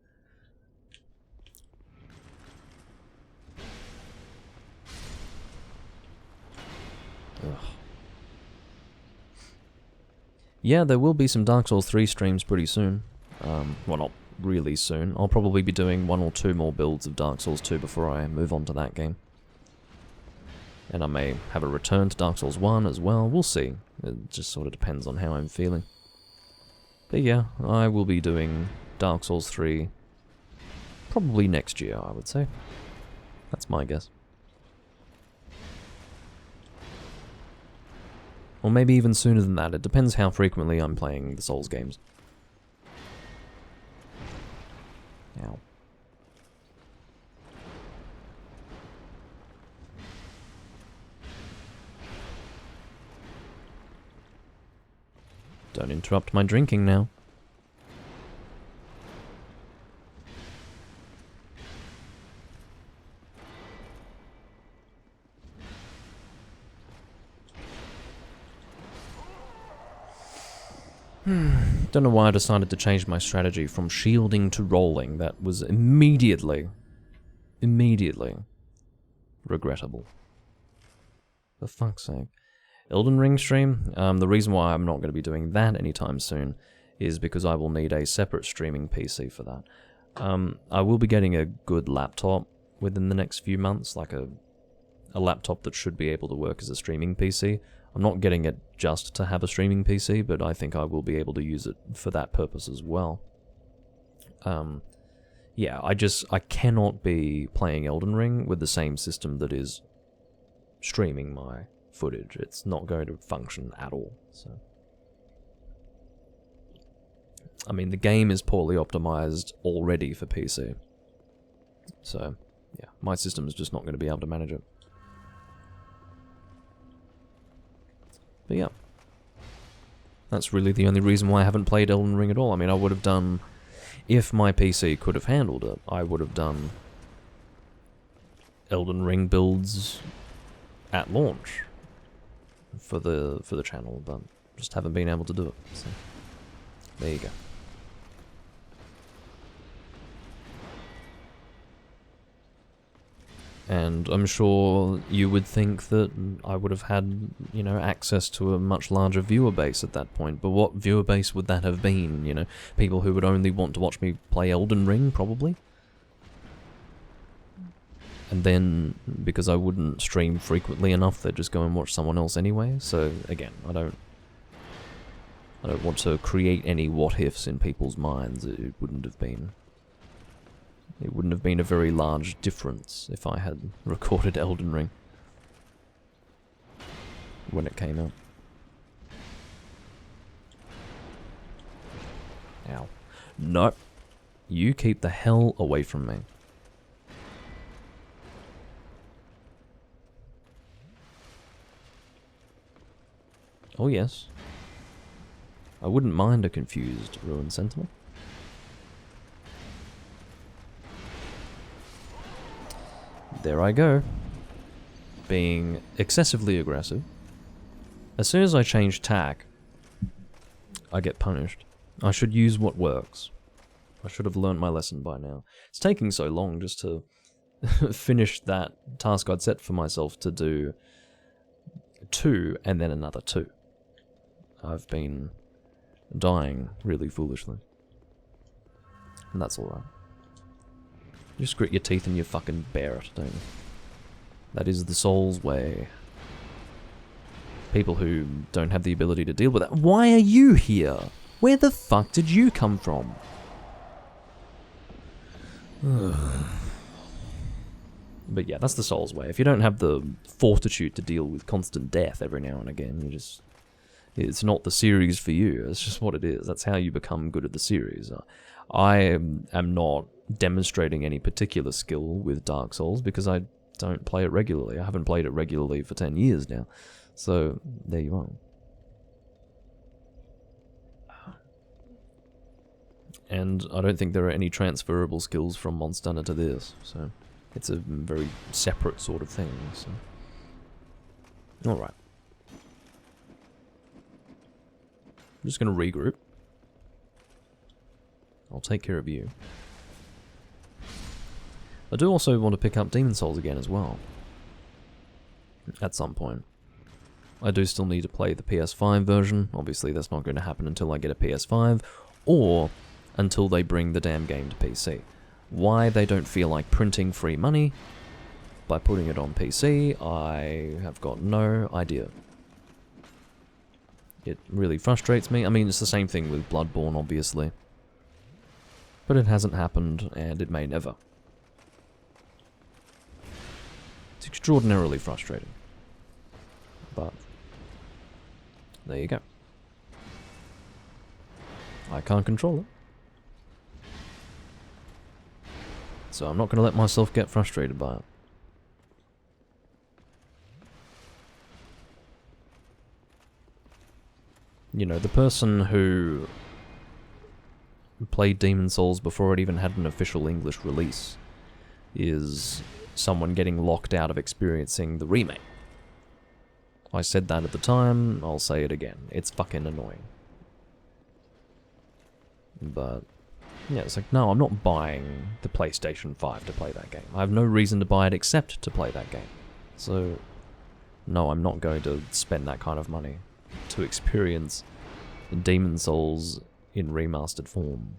Ugh. Yeah, there will be some Dark Souls 3 streams pretty soon. Well, not really soon. I'll probably be doing 1 or 2 more builds of Dark Souls 2 before I move on to that game. And I may have a return to Dark Souls 1 as well. We'll see. It just sort of depends on how I'm feeling. But yeah, I will be doing Dark Souls 3 probably next year, I would say. That's my guess. Or maybe even sooner than that. It depends how frequently I'm playing the Souls games. Ow. Don't interrupt my drinking now. Don't know why I decided to change my strategy from shielding to rolling. That was immediately regrettable. For fuck's sake. Elden Ring stream, the reason why I'm not going to be doing that anytime soon is because I will need a separate streaming PC for that. I will be getting a good laptop within the next few months, like a laptop that should be able to work as a streaming PC. I'm not getting it just to have a streaming PC, but I think I will be able to use it for that purpose as well. Yeah, I cannot be playing Elden Ring with the same system that is streaming my footage. It's not going to function at all. So, I mean, the game is poorly optimized already for PC. So, yeah, my system is just not going to be able to manage it. But yeah, that's really the only reason why I haven't played Elden Ring at all. I mean, I would have done, if my PC could have handled it, I would have done Elden Ring builds at launch for the channel, but just haven't been able to do it. So there you go. And I'm sure you would think that I would have had, you know, access to a much larger viewer base at that point. But what viewer base would that have been? You know, people who would only want to watch me play Elden Ring, probably. And then, because I wouldn't stream frequently enough, they'd just go and watch someone else anyway. So, again, I don't want to create any what-ifs in people's minds. It wouldn't have been a very large difference if I had recorded Elden Ring when it came out. Ow. Nope. You keep the hell away from me. Oh yes. I wouldn't mind a confused Ruined Sentinel. There I go. Being excessively aggressive. As soon as I change tack, I get punished. I should use what works. I should have learnt my lesson by now. It's taking so long just to finish that task I'd set for myself to do 2 and then another 2. I've been dying really foolishly. And that's alright. You just grit your teeth and you fucking bear it, don't you? That is the soul's way. People who don't have the ability to deal with that. Why are you here? Where the fuck did you come from? But yeah, that's the soul's way. If you don't have the fortitude to deal with constant death every now and again, you just... It's not the series for you. It's just what it is. That's how you become good at the series. I am not demonstrating any particular skill with Dark Souls because I don't play it regularly. I haven't played it regularly for 10 years now. So, there you are. And I don't think there are any transferable skills from Monster Hunter to this, so it's a very separate sort of thing, so... Alright. I'm just going to regroup. I'll take care of you. I do also want to pick up Demon Souls again as well. At some point. I do still need to play the PS5 version. Obviously that's not going to happen until I get a PS5, or until they bring the damn game to PC. Why they don't feel like printing free money by putting it on PC, I have got no idea. It really frustrates me. I mean, it's the same thing with Bloodborne, obviously. But it hasn't happened, and it may never. It's extraordinarily frustrating. But there you go. I can't control it. So I'm not going to let myself get frustrated by it. You know, the person who played Demon Souls before it even had an official English release is someone getting locked out of experiencing the remake. I said that at the time, I'll say it again. It's fucking annoying. But, yeah, it's like, no, I'm not buying the PlayStation 5 to play that game. I have no reason to buy it except to play that game. So, no, I'm not going to spend that kind of money to experience Demon Souls in remastered form.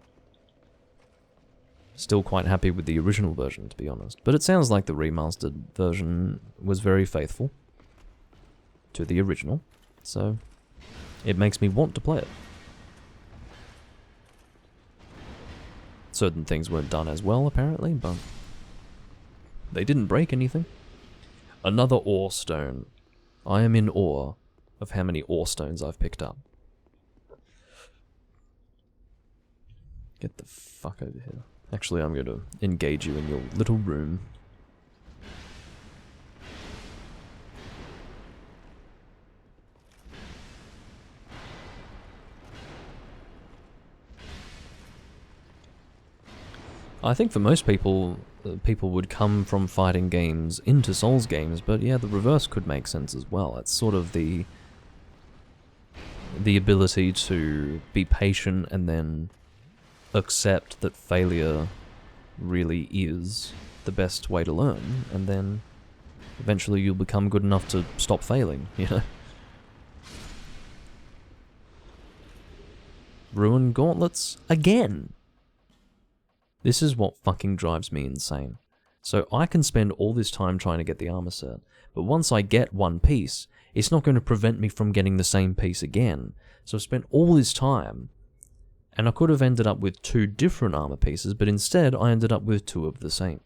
Still quite happy with the original version, to be honest. But it sounds like the remastered version was very faithful to the original, so it makes me want to play it. Certain things weren't done as well, apparently, but they didn't break anything. Another ore stone. I am in awe of how many ore stones I've picked up. Get the fuck over here. Actually, I'm going to engage you in your little room. I think for most people, people would come from fighting games into Souls games, but yeah, the reverse could make sense as well. It's sort of the ability to be patient and then accept that failure really is the best way to learn, and then eventually you'll become good enough to stop failing, you know? Ruin gauntlets again! This is what fucking drives me insane. So I can spend all this time trying to get the armor set, but once I get one piece, it's not going to prevent me from getting the same piece again. So I've spent all this time, and I could have ended up with 2 different armor pieces, but instead I ended up with 2 of the same.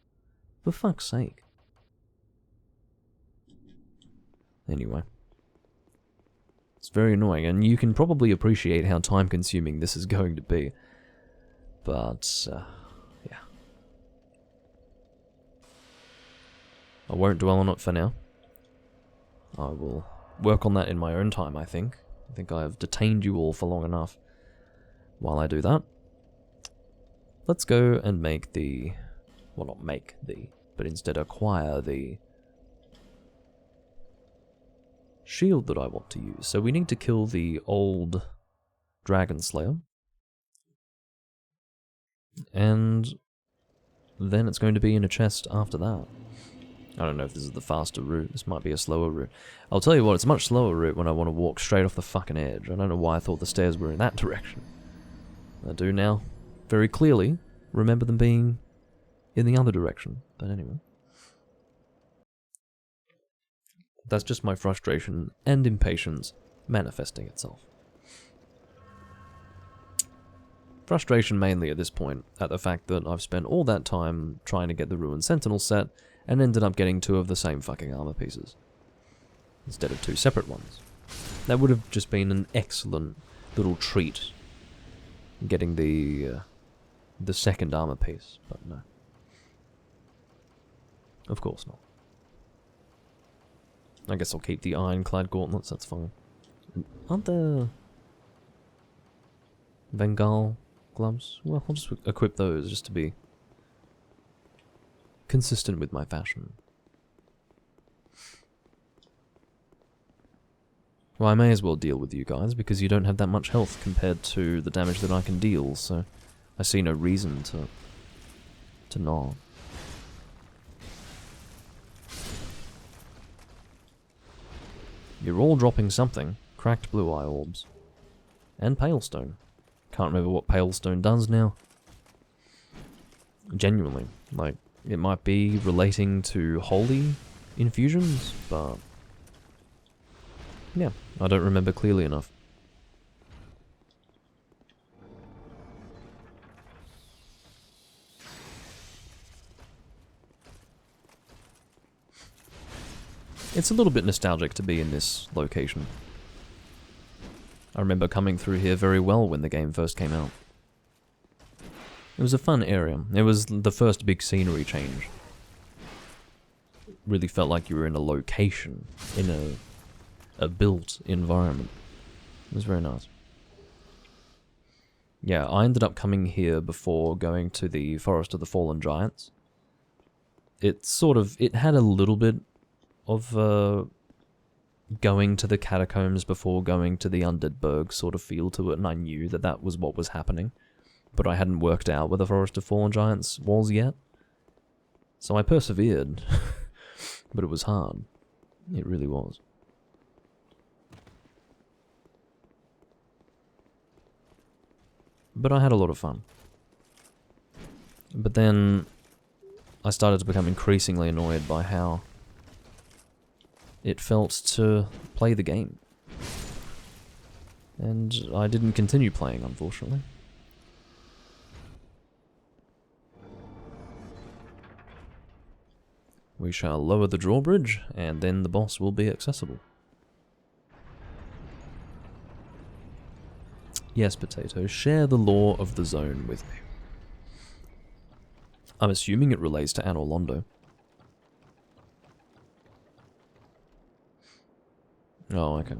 For fuck's sake. Anyway. It's very annoying, and you can probably appreciate how time-consuming this is going to be. But, yeah. I won't dwell on it for now. I will work on that in my own time, I think. I think I have detained you all for long enough. While I do that, let's go and make the... well, not make the, but instead acquire the shield that I want to use. So we need to kill the old Dragon Slayer. And then it's going to be in a chest after that. I don't know if this is the faster route. This might be a slower route. I'll tell you what, it's a much slower route when I want to walk straight off the fucking edge. I don't know why I thought the stairs were in that direction. I do now. Very clearly remember them being in the other direction. But anyway. That's just my frustration and impatience manifesting itself. Frustration mainly at this point at the fact that I've spent all that time trying to get the Ruined Sentinel set and ended up getting 2 of the same fucking armor pieces instead of 2 separate ones. That would have just been an excellent little treat, getting the second armor piece, but no. Of course not. I guess I'll keep the ironclad gauntlets, that's fine. Aren't there Bengal gloves? Well, I'll just equip those just to be consistent with my fashion. Well, I may as well deal with you guys, because you don't have that much health compared to the damage that I can deal, so I see no reason to not. You're all dropping something. Cracked blue eye orbs. And palestone. Can't remember what palestone does now. Genuinely. Like, it might be relating to holy infusions, but yeah, I don't remember clearly enough. It's a little bit nostalgic to be in this location. I remember coming through here very well when the game first came out. It was a fun area. It was the first big scenery change. It really felt like you were in a location, in a built environment. It was very nice. Yeah, I ended up coming here before going to the Forest of the Fallen Giants. It had a little bit of going to the catacombs before going to the Undead Burg sort of feel to it, and I knew that that was what was happening, but I hadn't worked out where the Forest of Fallen Giants was yet. So I persevered, but it was hard. It really was. But I had a lot of fun. But then I started to become increasingly annoyed by how it felt to play the game. And I didn't continue playing, unfortunately. We shall lower the drawbridge, and then the boss will be accessible. Yes, Potato, share the lore of the zone with me. I'm assuming it relates to Anor Londo. Oh, okay.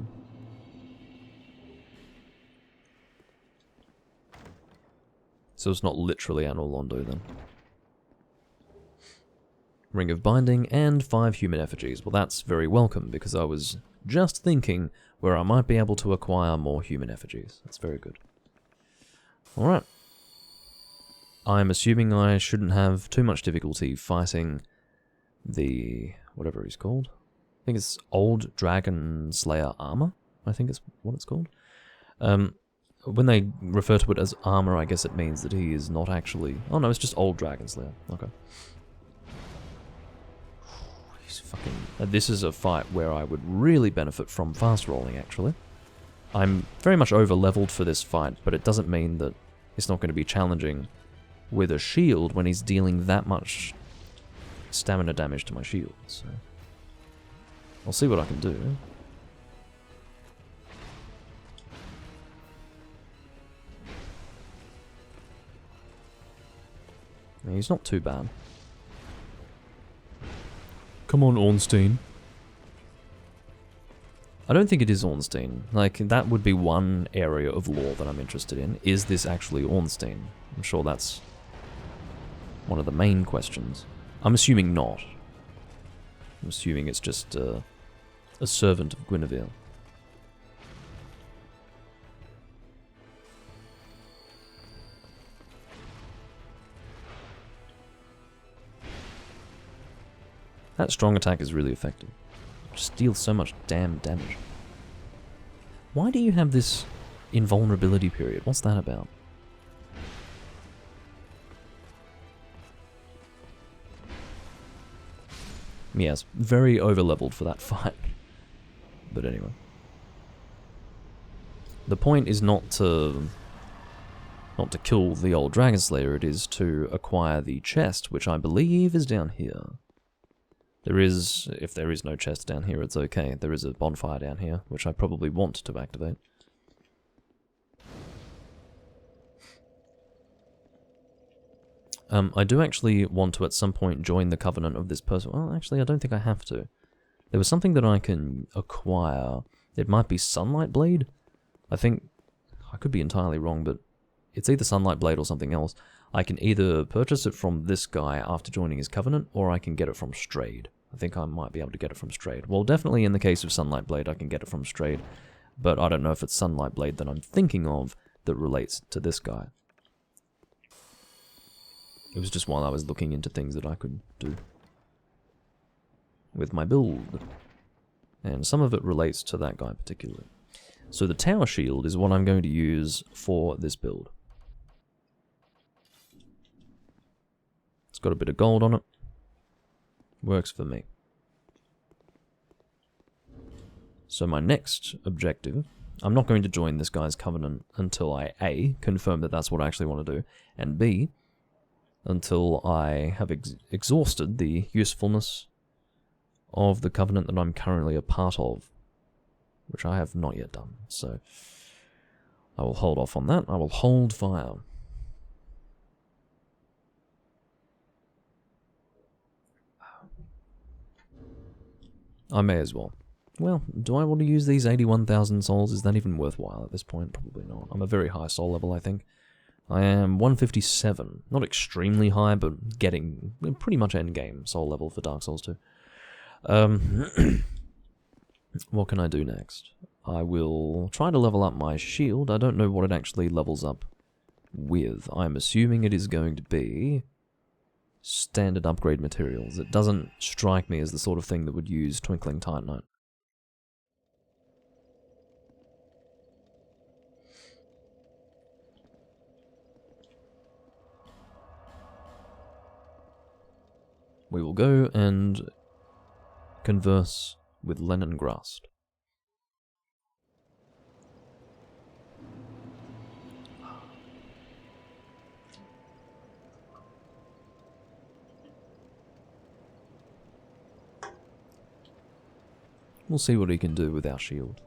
So it's not literally Anor Londo then. Ring of Binding and 5 human effigies. Well, that's very welcome, because I was just thinking where I might be able to acquire more human effigies. That's very good. Alright. I'm assuming I shouldn't have too much difficulty fighting the whatever he's called. I think it's Old Dragon Slayer Armor, I think is what it's called. When they refer to it as armor, I guess it means that he is not actually... Oh no, it's just Old Dragon Slayer. Okay. He's fucking... This is a fight where I would really benefit from fast rolling, actually. I'm very much over-leveled for this fight, but it doesn't mean that it's not going to be challenging with a shield when he's dealing that much stamina damage to my shield, so... I'll see what I can do. He's not too bad. Come on, Ornstein. I don't think it is Ornstein. Like, that would be one area of lore that I'm interested in. Is this actually Ornstein? I'm sure that's one of the main questions. I'm assuming not. I'm assuming it's just a servant of Guinevere. That strong attack is really effective. Just deals so much damn damage. Why do you have this invulnerability period? What's that about? Yes, very over-leveled for that fight. But anyway. The point is not to kill the old Dragon Slayer, it is to acquire the chest, which I believe is down here. There is, if there is no chest down here, it's okay. There is a bonfire down here, which I probably want to activate. I do actually want to at some point join the covenant of this person. Well, actually, I don't think I have to. There was something that I can acquire. It might be Sunlight Blade. I think, I could be entirely wrong, but it's either Sunlight Blade or something else. I can either purchase it from this guy after joining his covenant, or I can get it from Strayed. I think I might be able to get it from Strayed. Well, definitely in the case of Sunlight Blade, I can get it from Strayed, but I don't know if it's Sunlight Blade that I'm thinking of that relates to this guy. It was just while I was looking into things that I could do with my build. And some of it relates to that guy particularly. So the tower shield is what I'm going to use for this build. It's got a bit of gold on it. Works for me. So my next objective, I'm not going to join this guy's covenant until I A, confirm that that's what I actually want to do, and B, until I have exhausted the usefulness of the covenant that I'm currently a part of, which I have not yet done. So I will hold off on that. I will hold fire. I may as well. Well, do I want to use these 81,000 souls? Is that even worthwhile at this point? Probably not. I'm a very high soul level, I think. I am 157. Not extremely high, but getting pretty much endgame soul level for Dark Souls 2. What can I do next? I will try to level up my shield. I don't know what it actually levels up with. I'm assuming it is going to be standard upgrade materials. It doesn't strike me as the sort of thing that would use Twinkling Titanite. We will go and converse with Leningrast. We'll see what he can do with our shield.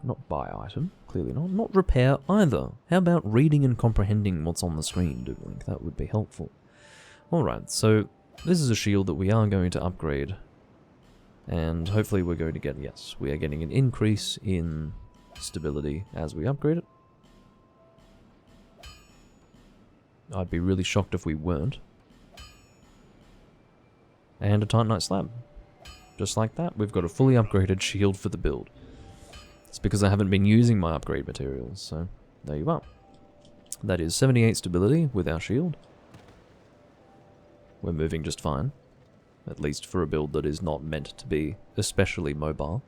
Not buy item, clearly not. Not repair either. How about reading and comprehending what's on the screen, Doodlink? That would be helpful. Alright, so this is a shield that we are going to upgrade. And hopefully we're going to get, yes, we are getting an increase in stability as we upgrade it. I'd be really shocked if we weren't. And a Titanite slab. Just like that, we've got a fully upgraded shield for the build. It's because I haven't been using my upgrade materials, so there you are. That is 78 stability with our shield. We're moving just fine. At least for a build that is not meant to be especially mobile.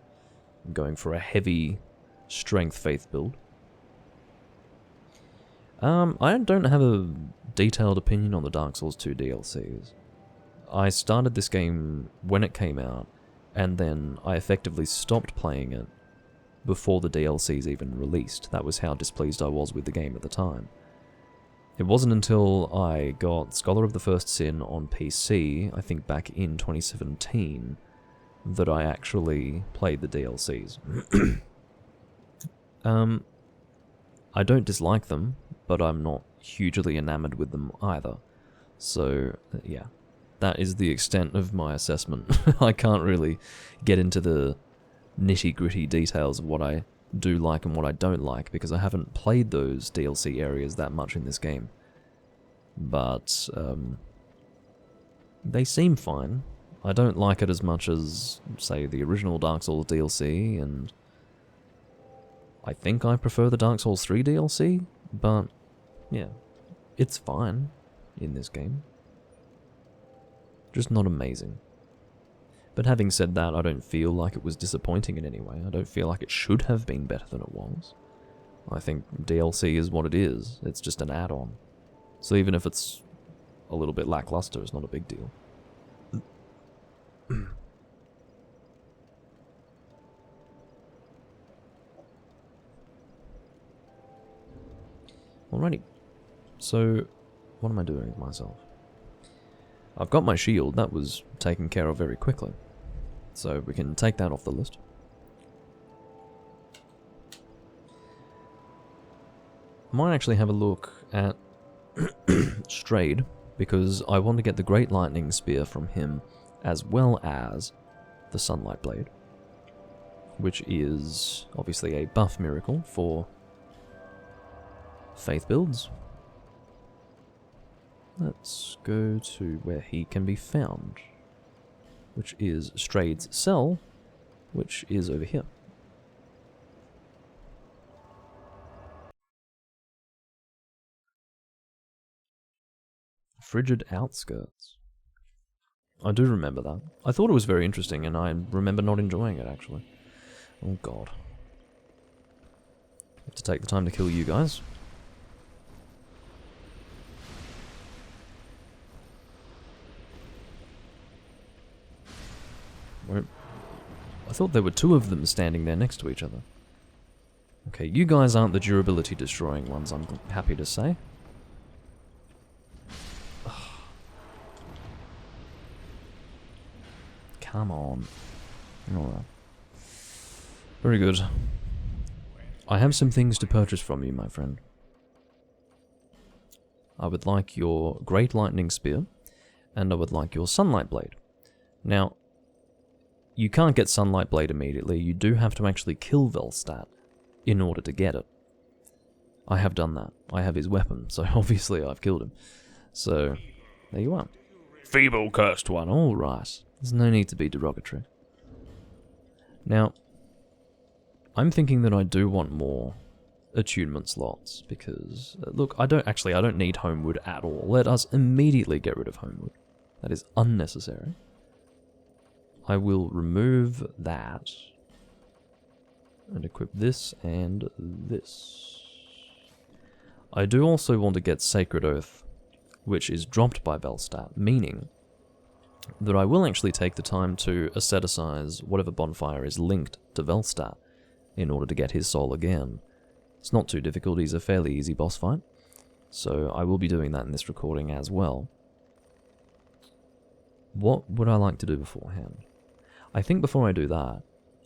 I'm going for a heavy strength faith build. I don't have a detailed opinion on the Dark Souls 2 DLCs. I started this game when it came out, and then I effectively stopped playing it before the DLCs even released. That was how displeased I was with the game at the time. It wasn't until I got Scholar of the First Sin on PC, I think back in 2017, that I actually played the DLCs. I don't dislike them, but I'm not hugely enamored with them either. So, yeah. That is the extent of my assessment. I can't really get into the nitty-gritty details of what I do like and what I don't like, because I haven't played those DLC areas that much in this game. But, they seem fine. I don't like it as much as, say, the original Dark Souls DLC, and I think I prefer the Dark Souls 3 DLC, but, yeah, it's fine in this game. Just not amazing. But having said that, I don't feel like it was disappointing in any way. I don't feel like it should have been better than it was. I think DLC is what it is. It's just an add-on. So even if it's a little bit lackluster, it's not a big deal. Alrighty. So, what am I doing with myself? I've got my shield. That was taken care of very quickly. So we can take that off the list. I might actually have a look at Strayed, because I want to get the Great Lightning Spear from him, as well as the Sunlight Blade, which is obviously a buff miracle for Faith builds. Let's go to where he can be found, which is Strayed's cell, which is over here. Frigid Outskirts. I do remember that. I thought it was very interesting, and I remember not enjoying it, actually. Oh god. I have to take the time to kill you guys. I thought there were two of them standing there next to each other. Okay, you guys aren't the durability destroying ones, I'm happy to say. Come on. Alright. Very good. I have some things to purchase from you, my friend. I would like your Great Lightning Spear, and I would like your Sunlight Blade. Now, you can't get Sunlight Blade immediately, you do have to actually kill Velstadt in order to get it. I have done that. I have his weapon, so obviously I've killed him. So, there you are. Feeble cursed one, alright. There's no need to be derogatory. Now, I'm thinking that I do want more attunement slots, because, look, I don't need Homewood at all. Let us immediately get rid of Homewood. That is unnecessary. I will remove that, and equip this and this. I do also want to get Sacred Oath, which is dropped by Velstadt, meaning that I will actually take the time to asceticize whatever bonfire is linked to Velstadt in order to get his soul again. It's not too difficult, he's a fairly easy boss fight, so I will be doing that in this recording as well. What would I like to do beforehand? I think before I do that,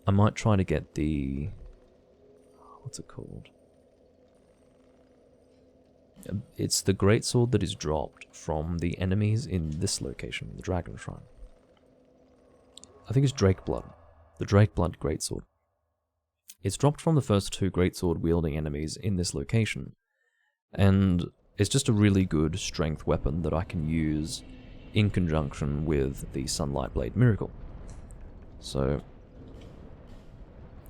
I might try to get the... what's it called? It's the greatsword that is dropped from the enemies in this location, the Dragon Shrine. I think it's Drakeblood. The Drakeblood greatsword. It's dropped from the first two greatsword wielding enemies in this location, and it's just a really good strength weapon that I can use in conjunction with the Sunlight Blade Miracle. So,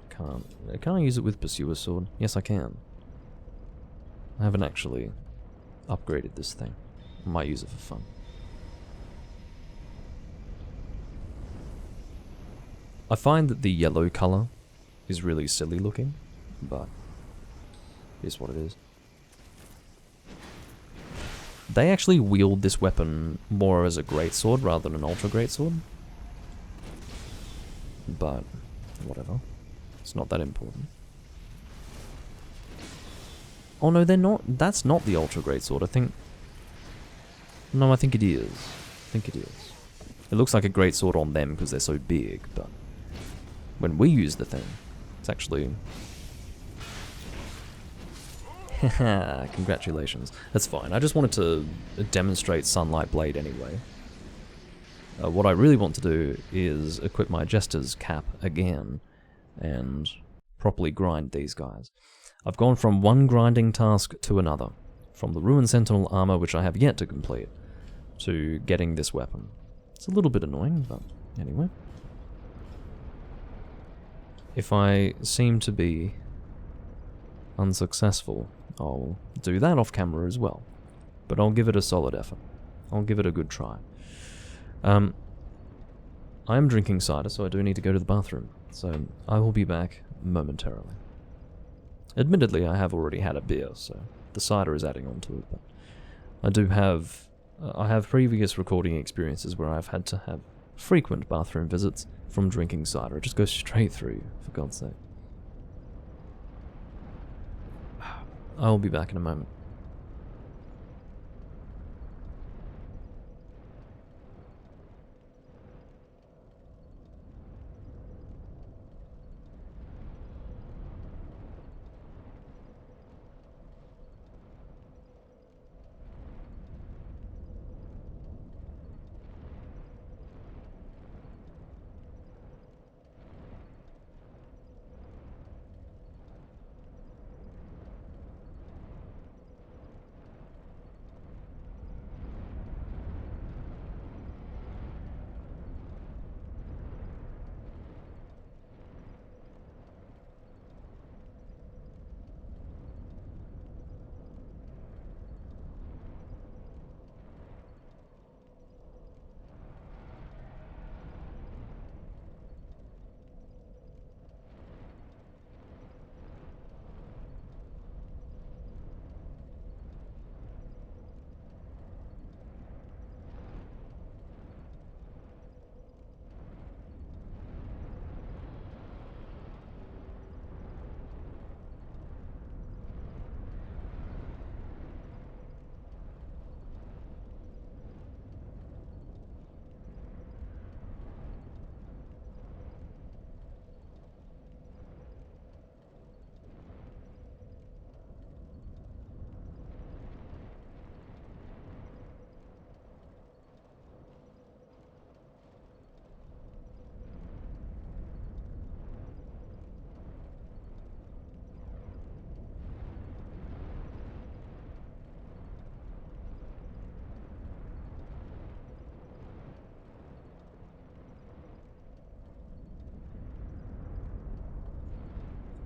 can I use it with Pursuer's Sword? Yes, I can. I haven't actually upgraded this thing. I might use it for fun. I find that the yellow colour is really silly looking, but it is what it is. They actually wield this weapon more as a greatsword rather than an ultra greatsword. But, whatever. It's not that important. Oh no, they're not. That's not the ultra greatsword, I think. No, I think it is. I think it is. It looks like a greatsword on them because they're so big, but when we use the thing, it's actually... Haha, congratulations. That's fine. I just wanted to demonstrate Sunlight Blade anyway. What I really want to do is equip my Jester's cap again and properly grind these guys. I've gone from one grinding task to another, from the Ruined Sentinel armor, which I have yet to complete, to getting this weapon. It's a little bit annoying, but anyway. If I seem to be unsuccessful, I'll do that off camera as well. But I'll give it a solid effort. I'll give it a good try. I am drinking cider, so I do need to go to the bathroom. So I will be back momentarily. Admittedly, I have already had a beer, so the cider is adding on to it, but I do have... I have previous recording experiences where I've had to have frequent bathroom visits from drinking cider. It just goes straight through you, for God's sake. I will be back in a moment.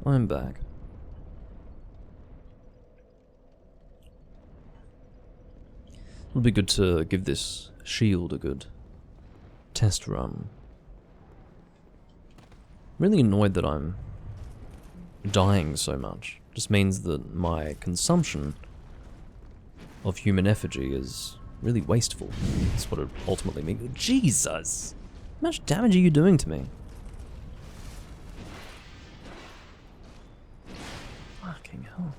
I'm back. It'll be good to give this shield a good test run. Really annoyed that I'm dying so much. Just means that my consumption of human effigy is really wasteful. That's what it ultimately means. Jesus! How much damage are you doing to me? Fucking hell.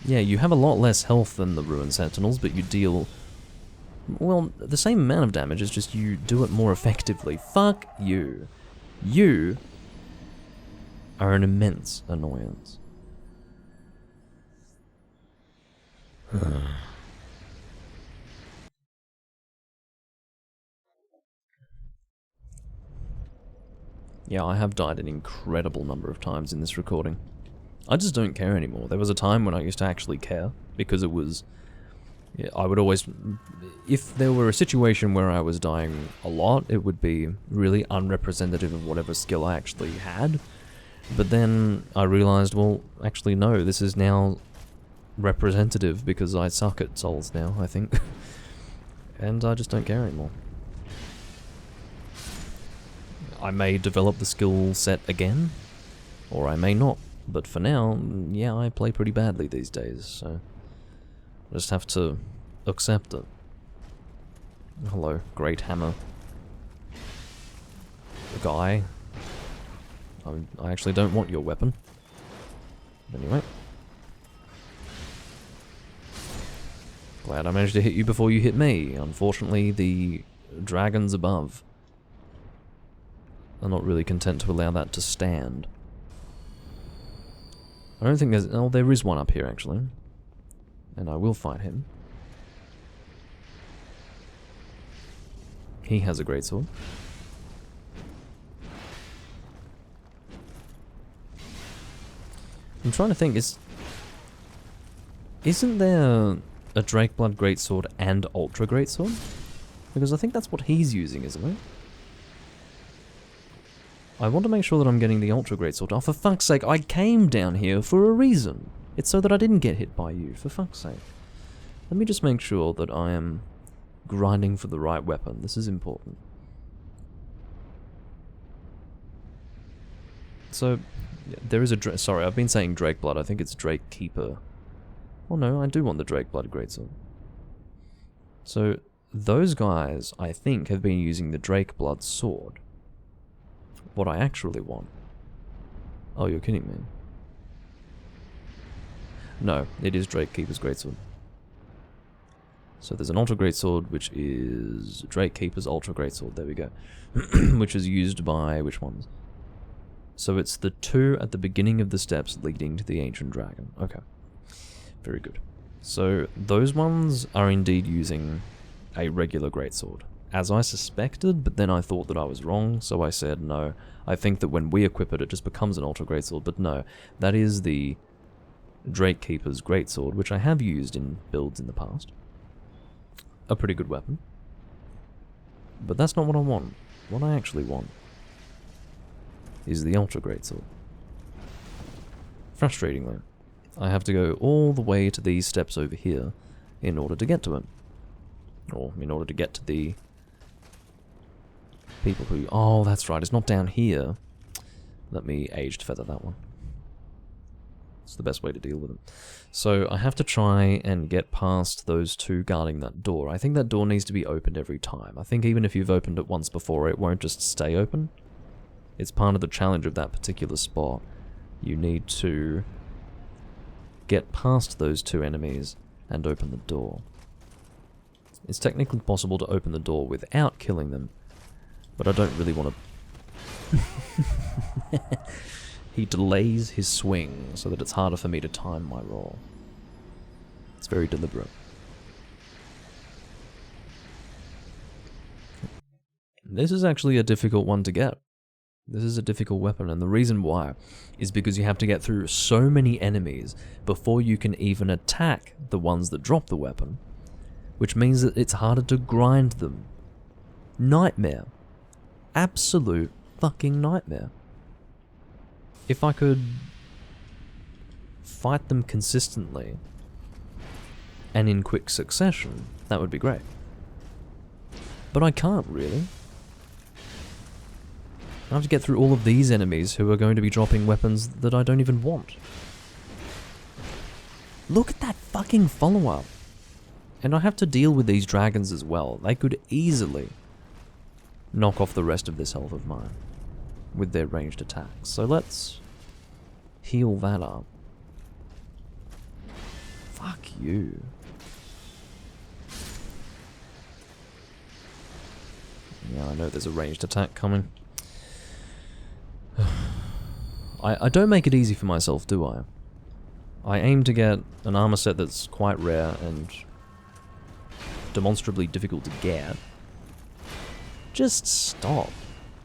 Yeah, you have a lot less health than the Ruined Sentinels, but you deal... well, the same amount of damage, it's just you do it more effectively. Fuck you. You are an immense annoyance. Yeah, I have died an incredible number of times in this recording. I just don't care anymore. There was a time when I used to actually care, because it was... yeah, I would always... if there were a situation where I was dying a lot, it would be really unrepresentative of whatever skill I actually had. But then I realized, well, actually no, this is now representative because I suck at souls now, I think. And I just don't care anymore. I may develop the skill set again, or I may not. But for now, yeah, I play pretty badly these days, so I just have to accept it. Hello, Great Hammer. Guy. I actually don't want your weapon. Anyway. Glad I managed to hit you before you hit me. Unfortunately, the dragons above are not really content to allow that to stand. I don't think there's... oh, there is one up here, actually. And I will fight him. He has a greatsword. I'm trying to think, isn't there a Drakeblood greatsword and Ultra greatsword? Because I think that's what he's using, isn't it? I want to make sure that I'm getting the Ultra greatsword. Oh, for fuck's sake, I came down here for a reason. It's so that I didn't get hit by you, for fuck's sake. Let me just make sure that I am grinding for the right weapon. This is important. So, yeah, there is a sorry, I've been saying Drake Blood. I think it's Drake Keeper. Oh no, I do want the Drake Blood Greatsword. So, those guys, I think, have been using the Drake Blood Sword. What I actually want... Oh, you're kidding me. No, it is Drake Keeper's Greatsword. So there's an Ultra Greatsword, which is Drake Keeper's Ultra Greatsword. There we go. Which is used by... which ones? So it's the two at the beginning of the steps leading to the Ancient Dragon. Okay. Very good. So those ones are indeed using a regular greatsword, as I suspected, but then I thought that I was wrong, so I said no. I think that when we equip it, it just becomes an Ultra Greatsword, but no. That is the Drake Keeper's Greatsword, which I have used in builds in the past. A pretty good weapon. But that's not what I want. What I actually want is the Ultra Greatsword. Frustratingly, I have to go all the way to these steps over here in order to get to it. Or in order to get to the people who... Oh, that's right, it's not down here. Let me aged feather that one. It's the best way to deal with it. So I have to try and get past those two guarding that door. I think that door needs to be opened every time. I think even if you've opened it once before, it won't just stay open. It's part of the challenge of that particular spot. You need to get past those two enemies and open the door. It's technically possible to open the door without killing them, but I don't really want to... He delays his swing so that it's harder for me to time my roll. It's very deliberate. This is actually a difficult one to get. This is a difficult weapon, and the reason why is because you have to get through so many enemies before you can even attack the ones that drop the weapon, which means that it's harder to grind them. Nightmare. Absolute fucking nightmare. If I could fight them consistently and in quick succession, that would be great. But I can't really. I have to get through all of these enemies who are going to be dropping weapons that I don't even want. Look at that fucking follow-up. And I have to deal with these dragons as well. They could easily knock off the rest of this health of mine with their ranged attacks. So let's heal that up. Fuck you. Yeah, I know there's a ranged attack coming. I don't make it easy for myself, do I? I aim to get an armor set that's quite rare and demonstrably difficult to get. Just stop.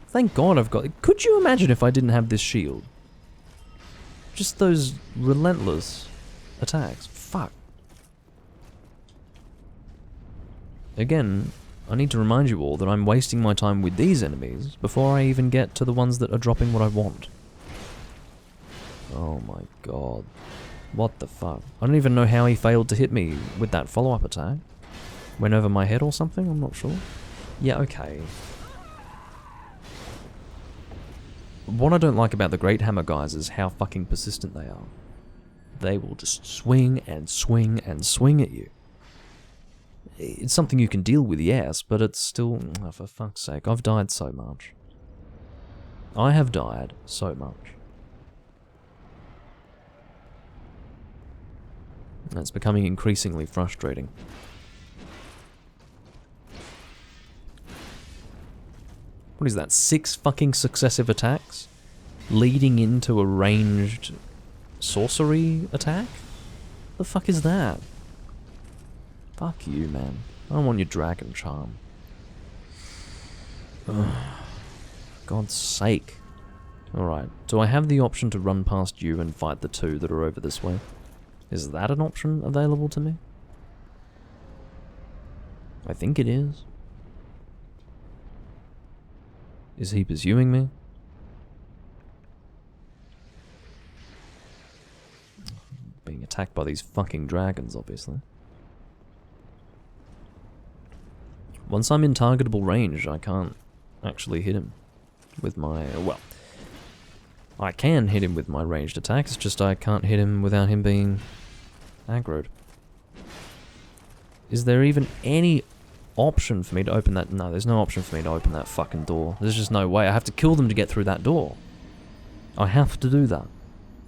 Thank God I've got... Could you imagine if I didn't have this shield? Just those relentless attacks. Fuck. Again, I need to remind you all that I'm wasting my time with these enemies before I even get to the ones that are dropping what I want. Oh my god. What the fuck? I don't even know how he failed to hit me with that follow-up attack. Went over my head or something? I'm not sure. Yeah, okay. What I don't like about the Great Hammer guys is how fucking persistent they are. They will just swing and swing and swing at you. It's something you can deal with, yes, but it's still... Oh, for fuck's sake, I've died so much. I have died so much. And it's becoming increasingly frustrating. What is that, 6 fucking successive attacks? Leading into a ranged sorcery attack? The fuck is that? Fuck you, man. I don't want your dragon charm. Ugh. God's sake. Alright, do I have the option to run past you and fight the two that are over this way? Is that an option available to me? I think it is. Is he pursuing me? Being attacked by these fucking dragons, obviously. Once I'm in targetable range, I can't actually hit him with my... well, I can hit him with my ranged attack, it's just I can't hit him without him being aggroed. Is there even any option for me to open that? No, there's no option for me to open that fucking door. There's just no way. I have to kill them to get through that door. I have to do that.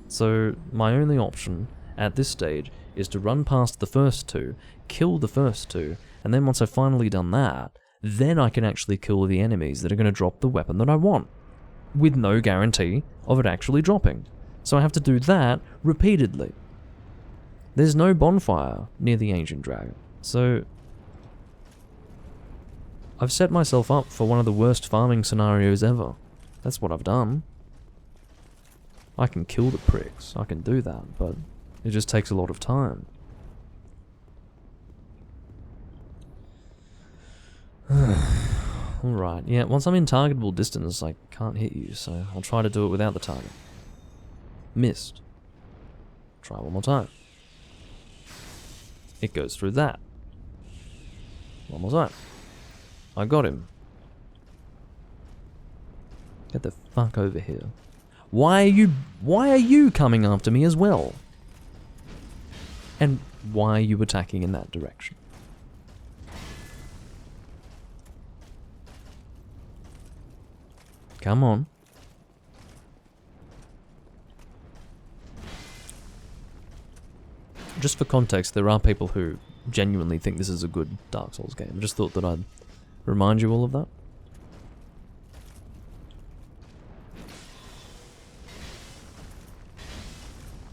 So my only option at this stage is to run past the first two, kill the first two, and then once I've finally done that, then I can actually kill the enemies that are going to drop the weapon that I want, with no guarantee of it actually dropping. So I have to do that repeatedly. There's no bonfire near the Ancient Dragon, so I've set myself up for one of the worst farming scenarios ever. That's what I've done. I can kill the pricks, I can do that, but it just takes a lot of time. Alright, yeah, once I'm in targetable distance, I can't hit you, so I'll try to do it without the target. Missed. Try one more time. It goes through that. One more time. I got him. Get the fuck over here. Why are you coming after me as well? And why are you attacking in that direction? Come on. Just for context, there are people who genuinely think this is a good Dark Souls game. I just thought that I'd remind you all of that.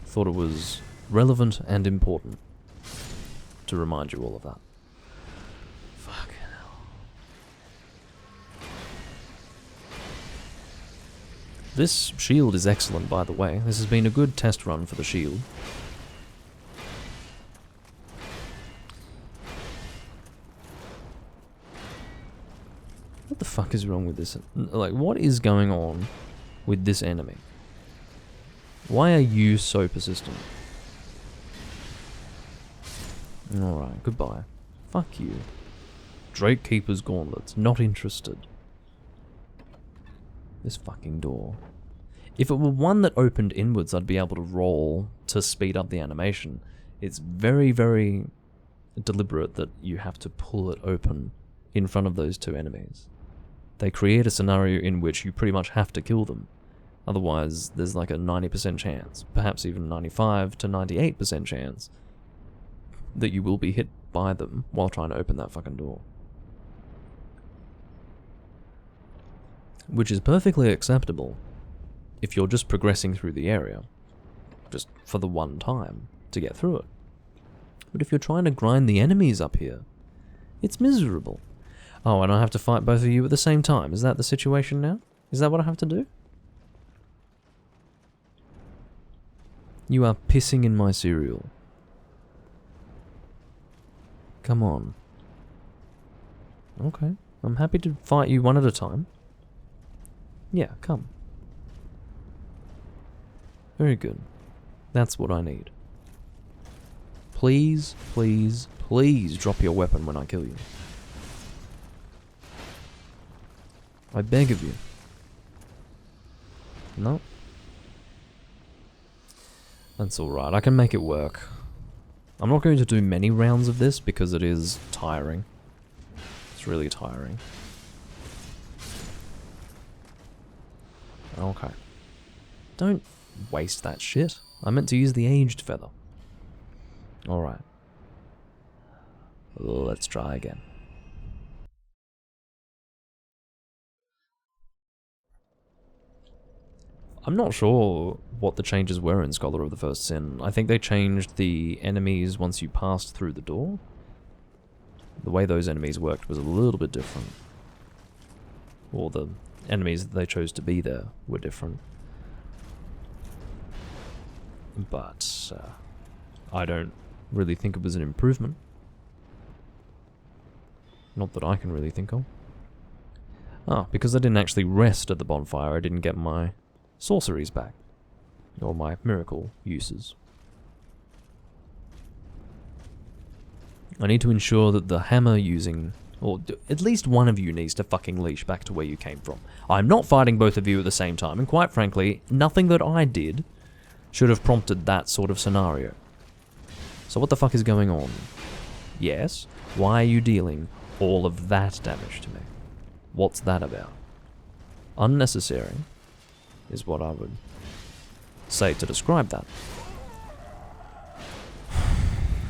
Thought it was relevant and important to remind you all of that. Fuck hell. This shield is excellent, by the way. This has been a good test run for the shield. What the fuck is wrong with this? Like, what is going on with this enemy? Why are you so persistent? Alright, goodbye. Fuck you. Drake Keeper's Gauntlets, not interested. This fucking door. If it were one that opened inwards, I'd be able to roll to speed up the animation. It's very, very deliberate that you have to pull it open in front of those two enemies. They create a scenario in which you pretty much have to kill them. Otherwise, there's like a 90% chance, perhaps even 95 to 98% chance, that you will be hit by them while trying to open that fucking door. Which is perfectly acceptable if you're just progressing through the area, just for the one time to get through it. But if you're trying to grind the enemies up here, it's miserable. Oh, and I have to fight both of you at the same time. Is that the situation now? Is that what I have to do? You are pissing in my cereal. Come on. Okay, I'm happy to fight you one at a time. Yeah, come. Very good. That's what I need. Please, please, please drop your weapon when I kill you. I beg of you. No? That's alright, I can make it work. I'm not going to do many rounds of this because it is tiring. It's really tiring. Okay. Don't waste that shit. I meant to use the aged feather. Alright. Let's try again. I'm not sure what the changes were in Scholar of the First Sin. I think they changed the enemies once you passed through the door. The way those enemies worked was a little bit different. Or the enemies that they chose to be there were different. But I don't really think it was an improvement. Not that I can really think of. Ah, because I didn't actually rest at the bonfire, I didn't get my sorceries back. Or my miracle uses. I need to ensure that the hammer using Or at least one of you needs to fucking leash back to where you came from. I'm not fighting both of you at the same time, and quite frankly, nothing that I did should have prompted that sort of scenario. So what the fuck is going on? Yes, why are you dealing all of that damage to me? What's that about? Unnecessary is what I would say to describe that.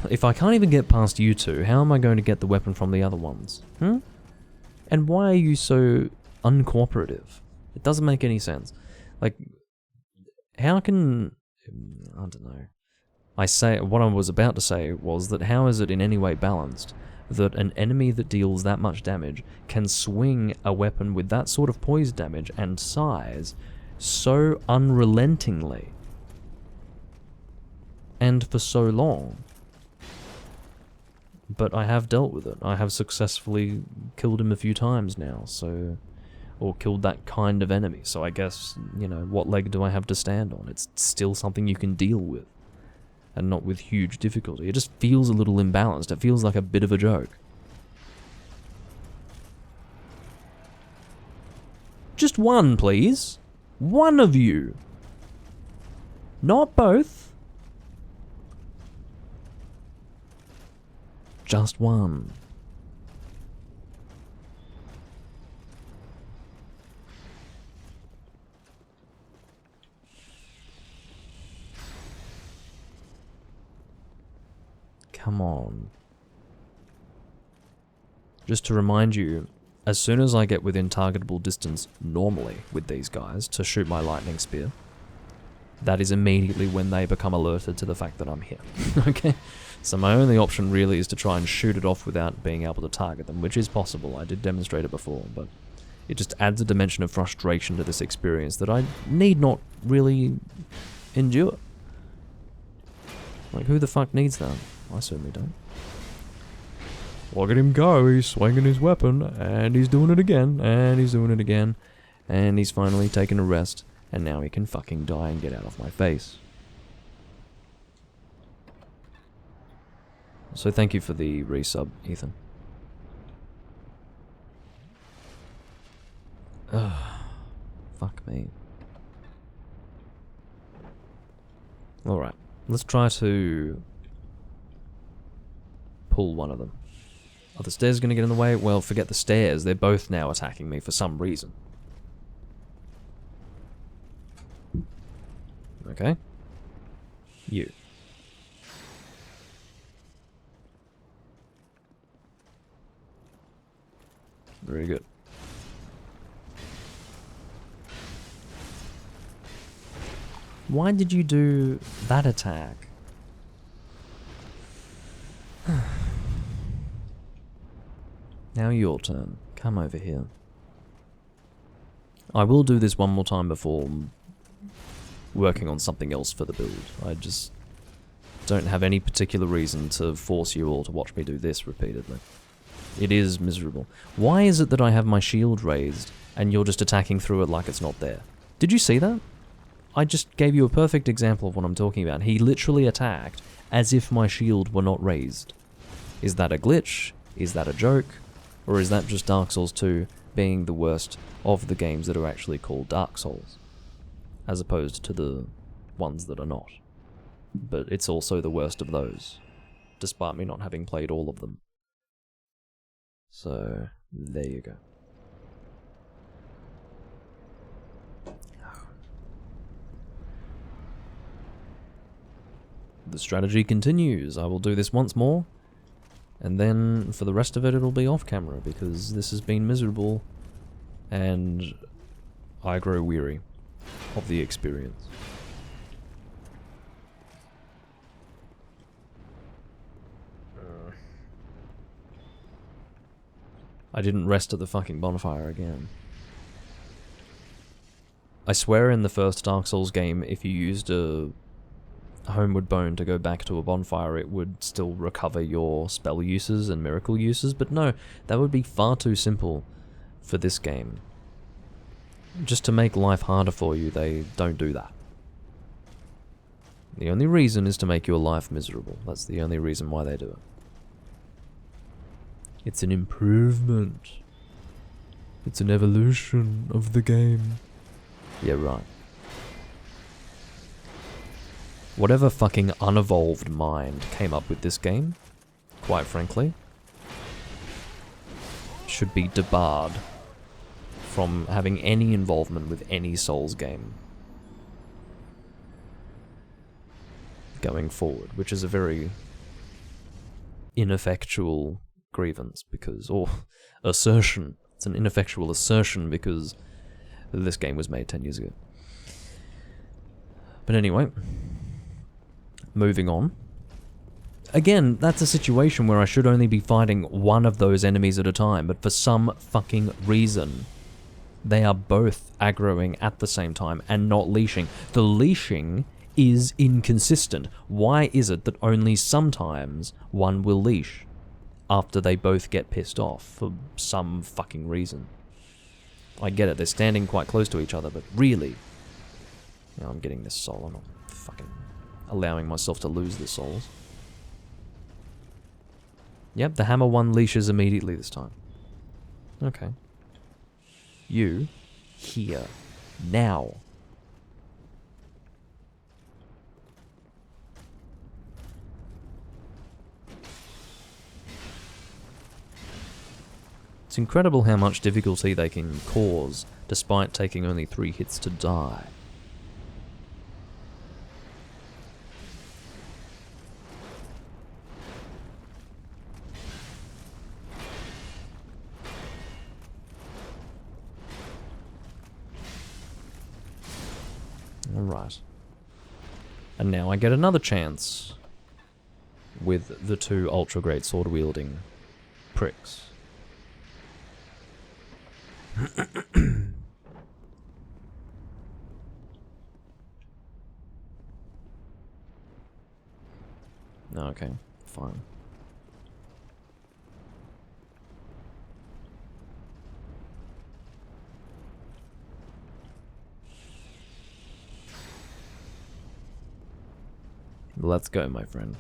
If I can't even get past you two, how am I going to get the weapon from the other ones? And why are you so uncooperative? It doesn't make any sense. Like, how can... I don't know. What I was about to say was that how is it in any way balanced that an enemy that deals that much damage can swing a weapon with that sort of poise damage and size so unrelentingly and for so long? But I have dealt with it. I have successfully killed him a few times now, so... Or killed that kind of enemy, so I guess, you know, what leg do I have to stand on? It's still something you can deal with, and not with huge difficulty. It just feels a little imbalanced. It feels like a bit of a joke. Just one, please. One of you. Not both. Just one. Come on. Just to remind you, as soon as I get within targetable distance normally with these guys to shoot my lightning spear, that is immediately when they become alerted to the fact that I'm here. Okay? So my only option really is to try and shoot it off without being able to target them, which is possible. I did demonstrate it before, but it just adds a dimension of frustration to this experience that I need not really endure. Like, who the fuck needs that? I certainly don't. Look at him go, he's swinging his weapon, and he's doing it again, and he's doing it again, and he's finally taken a rest, and now he can fucking die and get out of my face. So thank you for the resub, Ethan. Ugh. Fuck me. Alright, let's try to pull one of them. Are the stairs going to get in the way? Well, forget the stairs. They're both now attacking me for some reason. Okay. You. Very good. Why did you do that attack? Now your turn. Come over here. I will do this one more time before working on something else for the build. I just don't have any particular reason to force you all to watch me do this repeatedly. It is miserable. Why is it that I have my shield raised and you're just attacking through it like it's not there? Did you see that? I just gave you a perfect example of what I'm talking about. He literally attacked as if my shield were not raised. Is that a glitch? Is that a joke? Or is that just Dark Souls 2 being the worst of the games that are actually called Dark Souls, as opposed to the ones that are not? But it's also the worst of those, despite me not having played all of them. So, there you go. The strategy continues. I will do this once more, and then for the rest of it, it'll be off camera, because this has been miserable, and I grow weary of the experience. I didn't rest at the fucking bonfire again. I swear in the first Dark Souls game, if you used a Homeward Bone to go back to a bonfire, it would still recover your spell uses and miracle uses, but no, that would be far too simple for this game. Just to make life harder for you, they don't do that. The only reason is to make your life miserable. That's the only reason why they do it. It's an improvement. It's an evolution of the game. Yeah, right. Whatever fucking unevolved mind came up with this game, quite frankly, should be debarred from having any involvement with any Souls game going forward, which is a very ineffectual grievance because, or assertion. It's an ineffectual assertion because this game was made 10 years ago. But anyway, moving on. Again, that's a situation where I should only be fighting one of those enemies at a time, but for some fucking reason, they are both aggroing at the same time and not leashing. The leashing is inconsistent. Why is it that only sometimes one will leash after they both get pissed off for some fucking reason? I get it, they're standing quite close to each other, but really? Now I'm getting this soul, I'm not fucking allowing myself to lose the souls. Yep, the hammer one leashes immediately this time. Okay. You, here, now. It's incredible how much difficulty they can cause, despite taking only 3 hits to die. Alright. And now I get another chance with the 2 ultra great sword wielding pricks. Okay, fine. Let's go, my friend.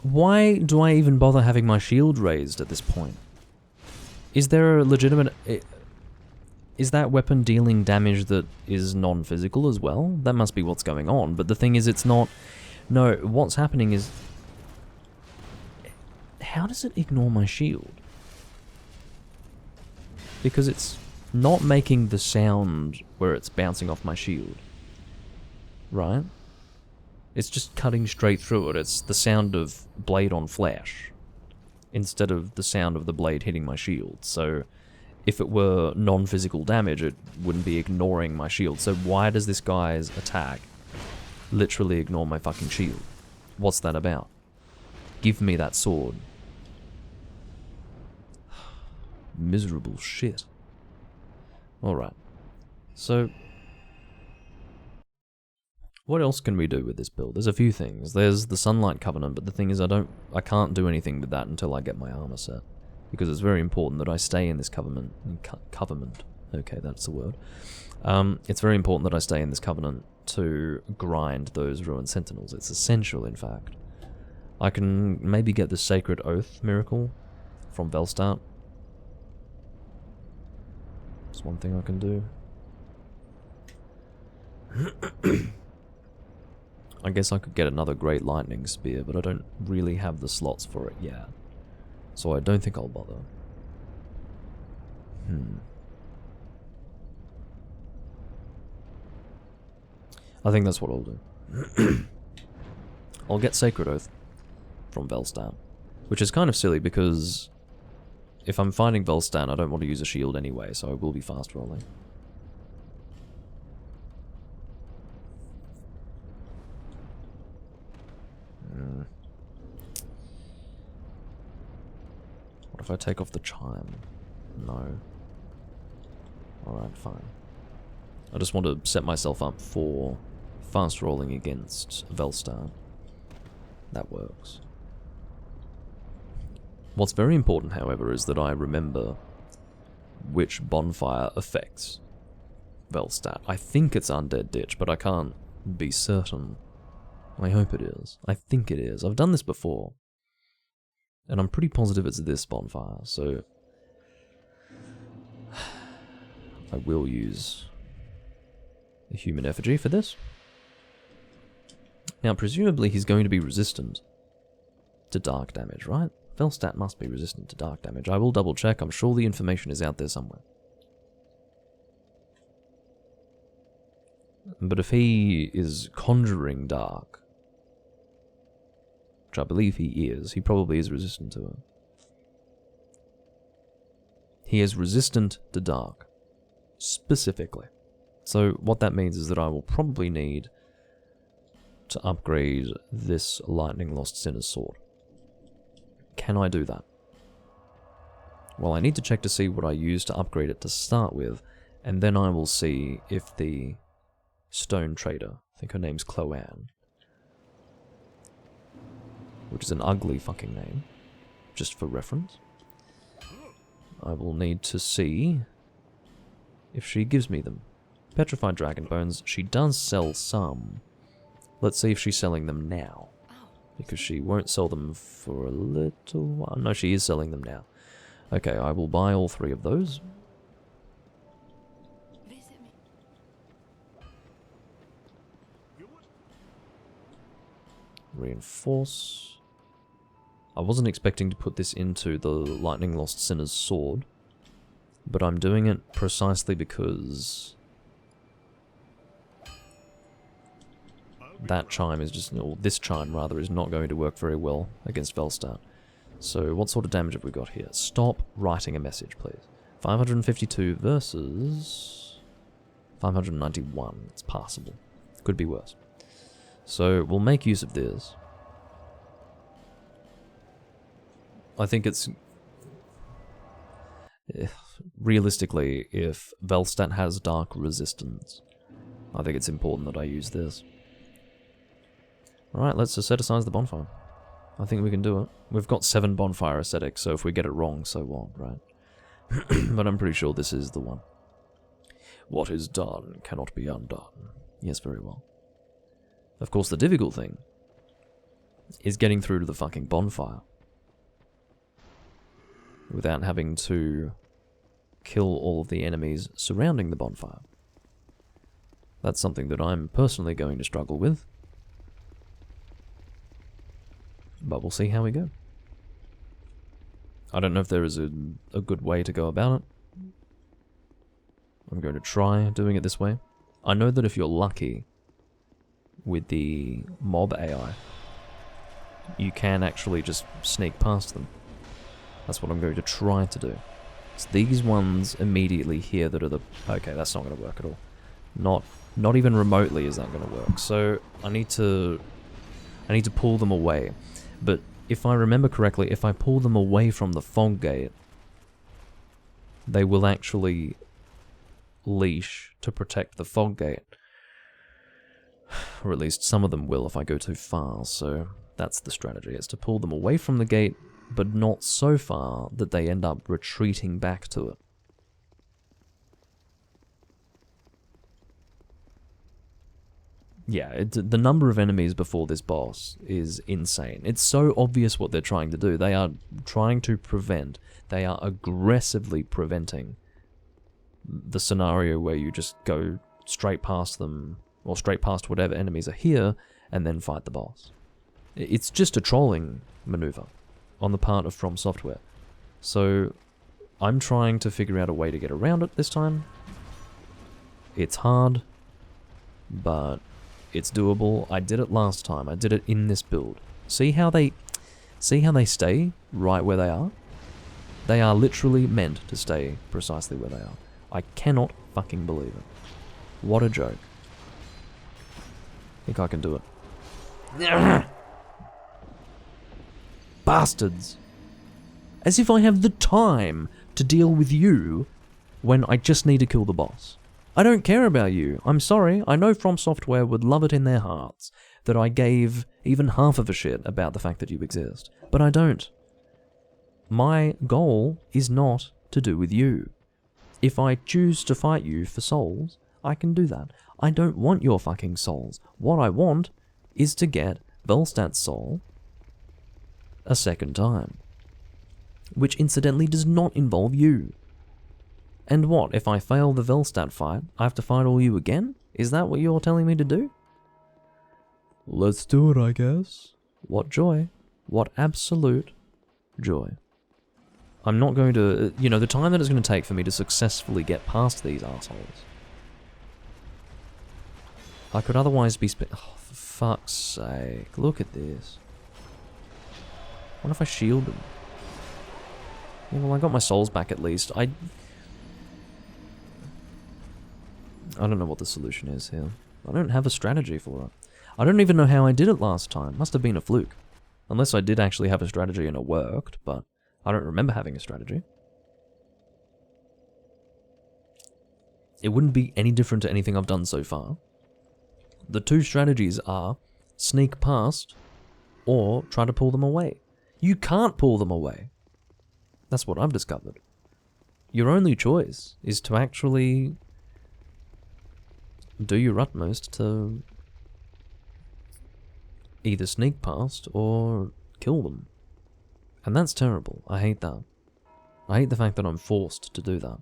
Why do I even bother having my shield raised at this point? Is there a legitimate... Is that weapon dealing damage that is non-physical as well? That must be what's going on, but the thing is it's not... No, what's happening is... How does it ignore my shield? Because it's not making the sound where it's bouncing off my shield. Right? It's just cutting straight through it. It's the sound of blade on flesh, instead of the sound of the blade hitting my shield. So, if it were non-physical damage, it wouldn't be ignoring my shield. So why does this guy's attack literally ignore my fucking shield? What's that about? Give me that sword. Miserable shit. Alright. So, what else can we do with this build? There's a few things. There's the Sunlight Covenant, but the thing is I can't do anything with that until I get my armor set. Because it's very important that I stay in this covenant. Okay, that's the word. It's very important that I stay in this covenant to grind those Ruined Sentinels. It's essential, in fact. I can maybe get the Sacred Oath miracle from Velstadt. It's one thing I can do. I guess I could get another Great Lightning Spear, but I don't really have the slots for it yet. So I don't think I'll bother. I think that's what I'll do. I'll get Sacred Oath from Velstadt, which is kind of silly because if I'm fighting Velstadt, I don't want to use a shield anyway, so I will be fast rolling. What if I take off the chime? No. Alright, fine. I just want to set myself up for fast rolling against Velstadt. That works. What's very important, however, is that I remember which bonfire effects Velstadt. I think it's Undead Ditch, but I can't be certain. I hope it is. I think it is. I've done this before. And I'm pretty positive it's this bonfire, so... I will use a human effigy for this. Now, presumably he's going to be resistant to dark damage, right? Velstadt must be resistant to dark damage. I will double check. I'm sure the information is out there somewhere. But if he is conjuring dark, which I believe he probably is resistant to it. He is resistant to dark, specifically. So what that means is that I will probably need to upgrade this Lightning Lost Sinner's Sword. Can I do that? Well, I need to check to see what I use to upgrade it to start with, and then I will see if the Stone Trader, I think her name's Chloanne, which is an ugly fucking name, just for reference. I will need to see if she gives me them. Petrified Dragon Bones, she does sell some. Let's see if she's selling them now. Because she won't sell them for a little while. No, she is selling them now. Okay, I will buy all 3 of those. Reinforce. I wasn't expecting to put this into the Lightning Lost Sinner's Sword, but I'm doing it precisely because that chime is just, or this chime rather, is not going to work very well against Velstadt. So what sort of damage have we got here? Stop writing a message, please. 552 versus 591. It's passable. Could be worse. So we'll make use of this. I think it's... realistically, if Velstadt has dark resistance, I think it's important that I use this. Alright, let's asceticize the bonfire. I think we can do it. We've got 7 bonfire ascetics, so if we get it wrong, so what, right? But I'm pretty sure this is the one. What is done cannot be undone. Yes, very well. Of course, the difficult thing is getting through to the fucking bonfire without having to kill all of the enemies surrounding the bonfire. That's something that I'm personally going to struggle with. But we'll see how we go. I don't know if there is a good way to go about it. I'm going to try doing it this way. I know that if you're lucky with the mob AI, you can actually just sneak past them. That's what I'm going to try to do. It's these ones immediately here that are the... Okay, that's not going to work at all. Not even remotely is that going to work. So I need to pull them away. But if I remember correctly, if I pull them away from the fog gate, they will actually leash to protect the fog gate. Or at least some of them will if I go too far, so that's the strategy. It's to pull them away from the gate, but not so far that they end up retreating back to it. Yeah, the number of enemies before this boss is insane. It's so obvious what they're trying to do. They are trying to prevent, they are aggressively preventing the scenario where you just go straight past them, or straight past whatever enemies are here, and then fight the boss. It's just a trolling maneuver on the part of From Software. So I'm trying to figure out a way to get around it this time. It's hard, but it's doable. I did it last time. I did it in this build. See how they stay right where they are? They are literally meant to stay precisely where they are. I cannot fucking believe it. What a joke. I think I can do it. Bastards! As if I have the time to deal with you when I just need to kill the boss. I don't care about you. I'm sorry. I know From Software would love it in their hearts that I gave even half of a shit about the fact that you exist. But I don't. My goal is not to do with you. If I choose to fight you for souls, I can do that. I don't want your fucking souls. What I want is to get Velstat's soul a second time. Which incidentally does not involve you. And what, if I fail the Velstat fight, I have to fight all you again? Is that what you're telling me to do? Let's do it, I guess. What joy. What absolute joy. I'm not going to, you know, the time that it's going to take for me to successfully get past these assholes. I could otherwise be oh, for fuck's sake, look at this. What if I shield them? Yeah, well, I got my souls back at least. I don't know what the solution is here. I don't have a strategy for it. I don't even know how I did it last time. Must have been a fluke. Unless I did actually have a strategy and it worked, but I don't remember having a strategy. It wouldn't be any different to anything I've done so far. The two strategies are sneak past or try to pull them away. You can't pull them away. That's what I've discovered. Your only choice is to actually do your utmost to either sneak past or kill them. And that's terrible. I hate that. I hate the fact that I'm forced to do that.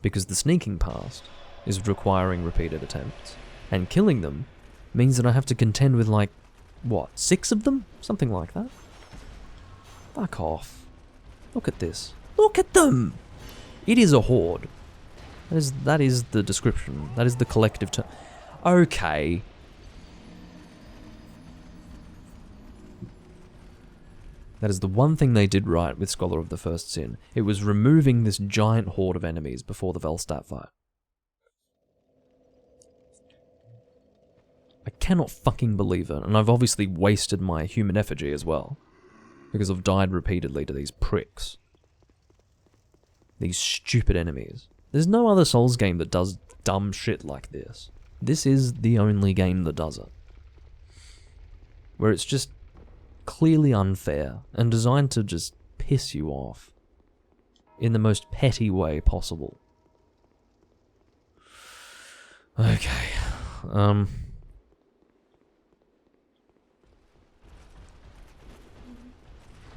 Because the sneaking past is requiring repeated attempts. And killing them means that I have to contend with like, what, 6 of them? Something like that. Fuck off. Look at this. Look at them! It is a horde. That is the description. That is the collective term. Okay. That is the one thing they did right with Scholar of the First Sin. It was removing this giant horde of enemies before the Velstat fight. I cannot fucking believe it, and I've obviously wasted my human effigy as well. Because I've died repeatedly to these pricks. These stupid enemies. There's no other Souls game that does dumb shit like this. This is the only game that does it. Where it's just clearly unfair and designed to just piss you off in the most petty way possible. Okay.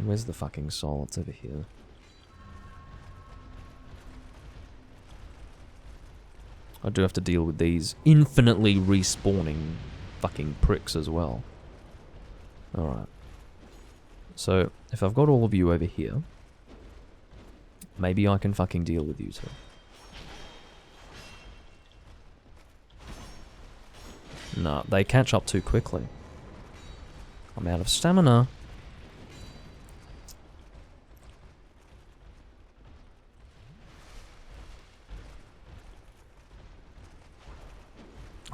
Where's the fucking soul? It's over here. I do have to deal with these infinitely respawning fucking pricks as well. Alright. So, if I've got all of you over here, maybe I can fucking deal with you two. Nah, they catch up too quickly. I'm out of stamina.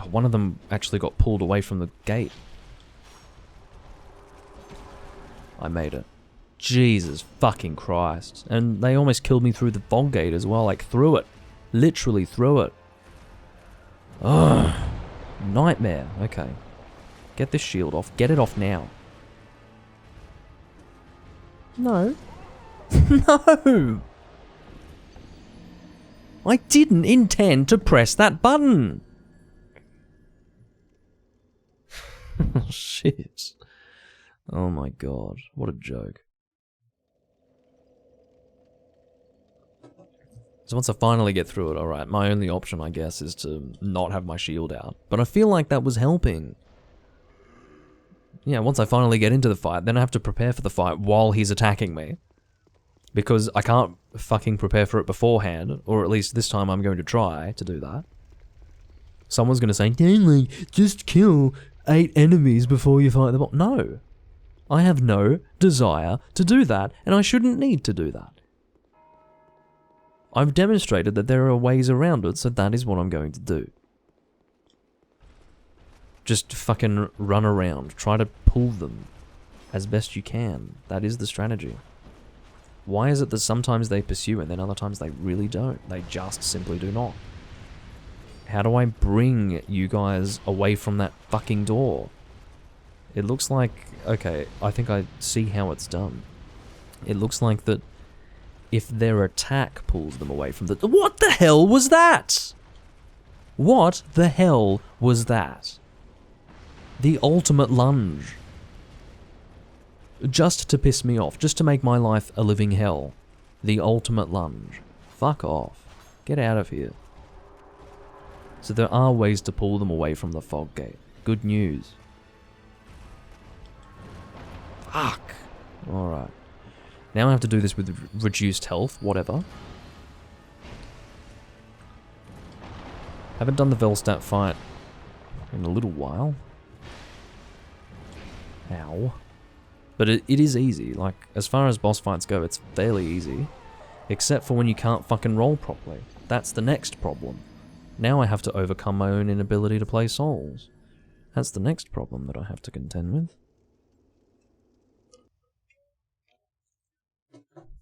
Oh, one of them actually got pulled away from the gate. I made it. Jesus fucking Christ. And they almost killed me through the fog gate as well, like through it. Literally through it. Ugh. Nightmare. Okay. Get this shield off. Get it off now. No. No! I didn't intend to press that button! Oh, shit. Oh my god, what a joke. So once I finally get through it, alright, my only option, I guess, is to not have my shield out. But I feel like that was helping. Yeah, once I finally get into the fight, then I have to prepare for the fight while he's attacking me. Because I can't fucking prepare for it beforehand, or at least this time I'm going to try to do that. Someone's going to say, Danley, just kill 8 enemies before you fight the boss. No. I have no desire to do that, and I shouldn't need to do that. I've demonstrated that there are ways around it, so that is what I'm going to do. Just fucking run around, try to pull them as best you can. That is the strategy. Why is it that sometimes they pursue and then other times they really don't? They just simply do not. How do I bring you guys away from that fucking door? It looks like... Okay, I think I see how it's done. It looks like that if their attack pulls them away from the... What the hell was that? What the hell was that? The ultimate lunge. Just to piss me off, just to make my life a living hell. The ultimate lunge. Fuck off. Get out of here. So there are ways to pull them away from the fog gate. Good news. Fuck. Alright. Now I have to do this with reduced health, whatever. Haven't done the Velstadt fight in a little while. Ow. But it is easy. Like, as far as boss fights go, it's fairly easy. Except for when you can't fucking roll properly. That's the next problem. Now I have to overcome my own inability to play Souls. That's the next problem that I have to contend with.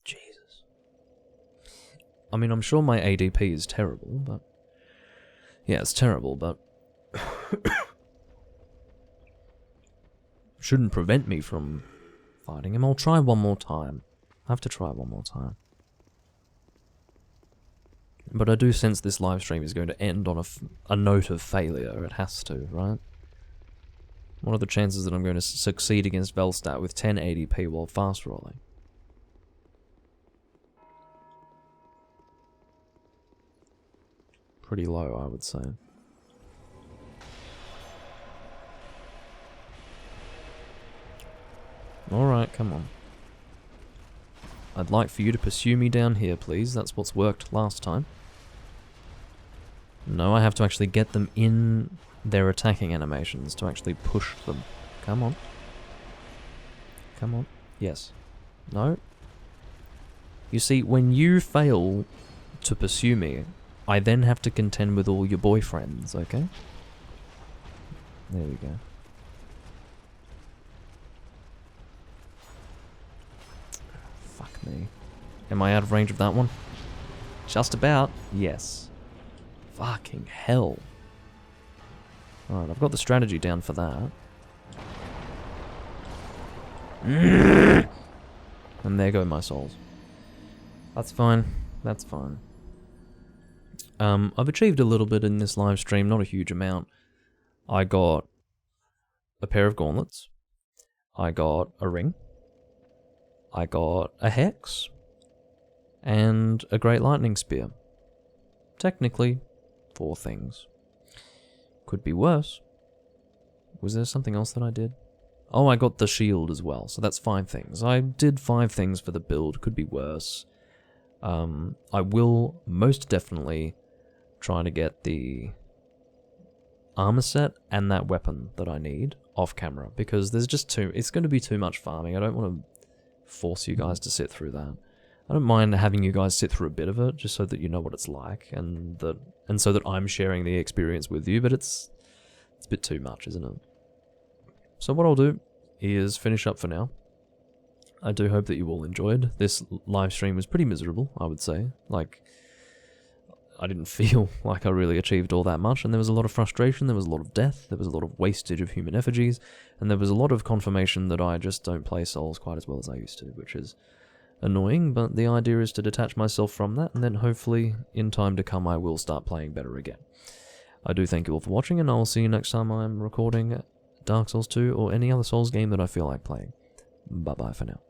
Jesus. I mean, I'm sure my ADP is terrible, but... Yeah, it's terrible, but... shouldn't prevent me from fighting him. I'll try one more time. I have to try one more time. But I do sense this live stream is going to end on a note of failure. It has to, right? What are the chances that I'm going to succeed against Velstadt with 10 ADP while fast rolling? Pretty low, I would say. Alright, come on. I'd like for you to pursue me down here, please. That's what's worked last time. No, I have to actually get them in their attacking animations to actually push them. Come on. Come on. Yes. No. You see, when you fail to pursue me, I then have to contend with all your boyfriends, okay? There we go. Fuck me. Am I out of range of that one? Just about. Yes. Fucking hell. Alright, I've got the strategy down for that. And there go my souls. That's fine. That's fine. I've achieved a little bit in this live stream, not a huge amount. I got a pair of gauntlets. I got a ring. I got a hex. And a great lightning spear. Technically, 4 things. Could be worse. Was there something else that I did? Oh, I got the shield as well, so that's 5 things. I did 5 things for the build, could be worse. I will most definitely try to get the armor set and that weapon that I need off camera, because there's just it's going to be too much farming. I don't want to force you guys to sit through that. I don't mind having you guys sit through a bit of it, just so that you know what it's like, and so that I'm sharing the experience with you, but it's a bit too much, isn't it? So what I'll do is finish up for now. I do hope that you all enjoyed. This live stream was pretty miserable, I would say. Like, I didn't feel like I really achieved all that much, and there was a lot of frustration, there was a lot of death, there was a lot of wastage of human effigies, and there was a lot of confirmation that I just don't play Souls quite as well as I used to, which is annoying, but the idea is to detach myself from that, and then hopefully, in time to come, I will start playing better again. I do thank you all for watching, and I will see you next time I'm recording Dark Souls 2 or any other Souls game that I feel like playing. Bye-bye for now.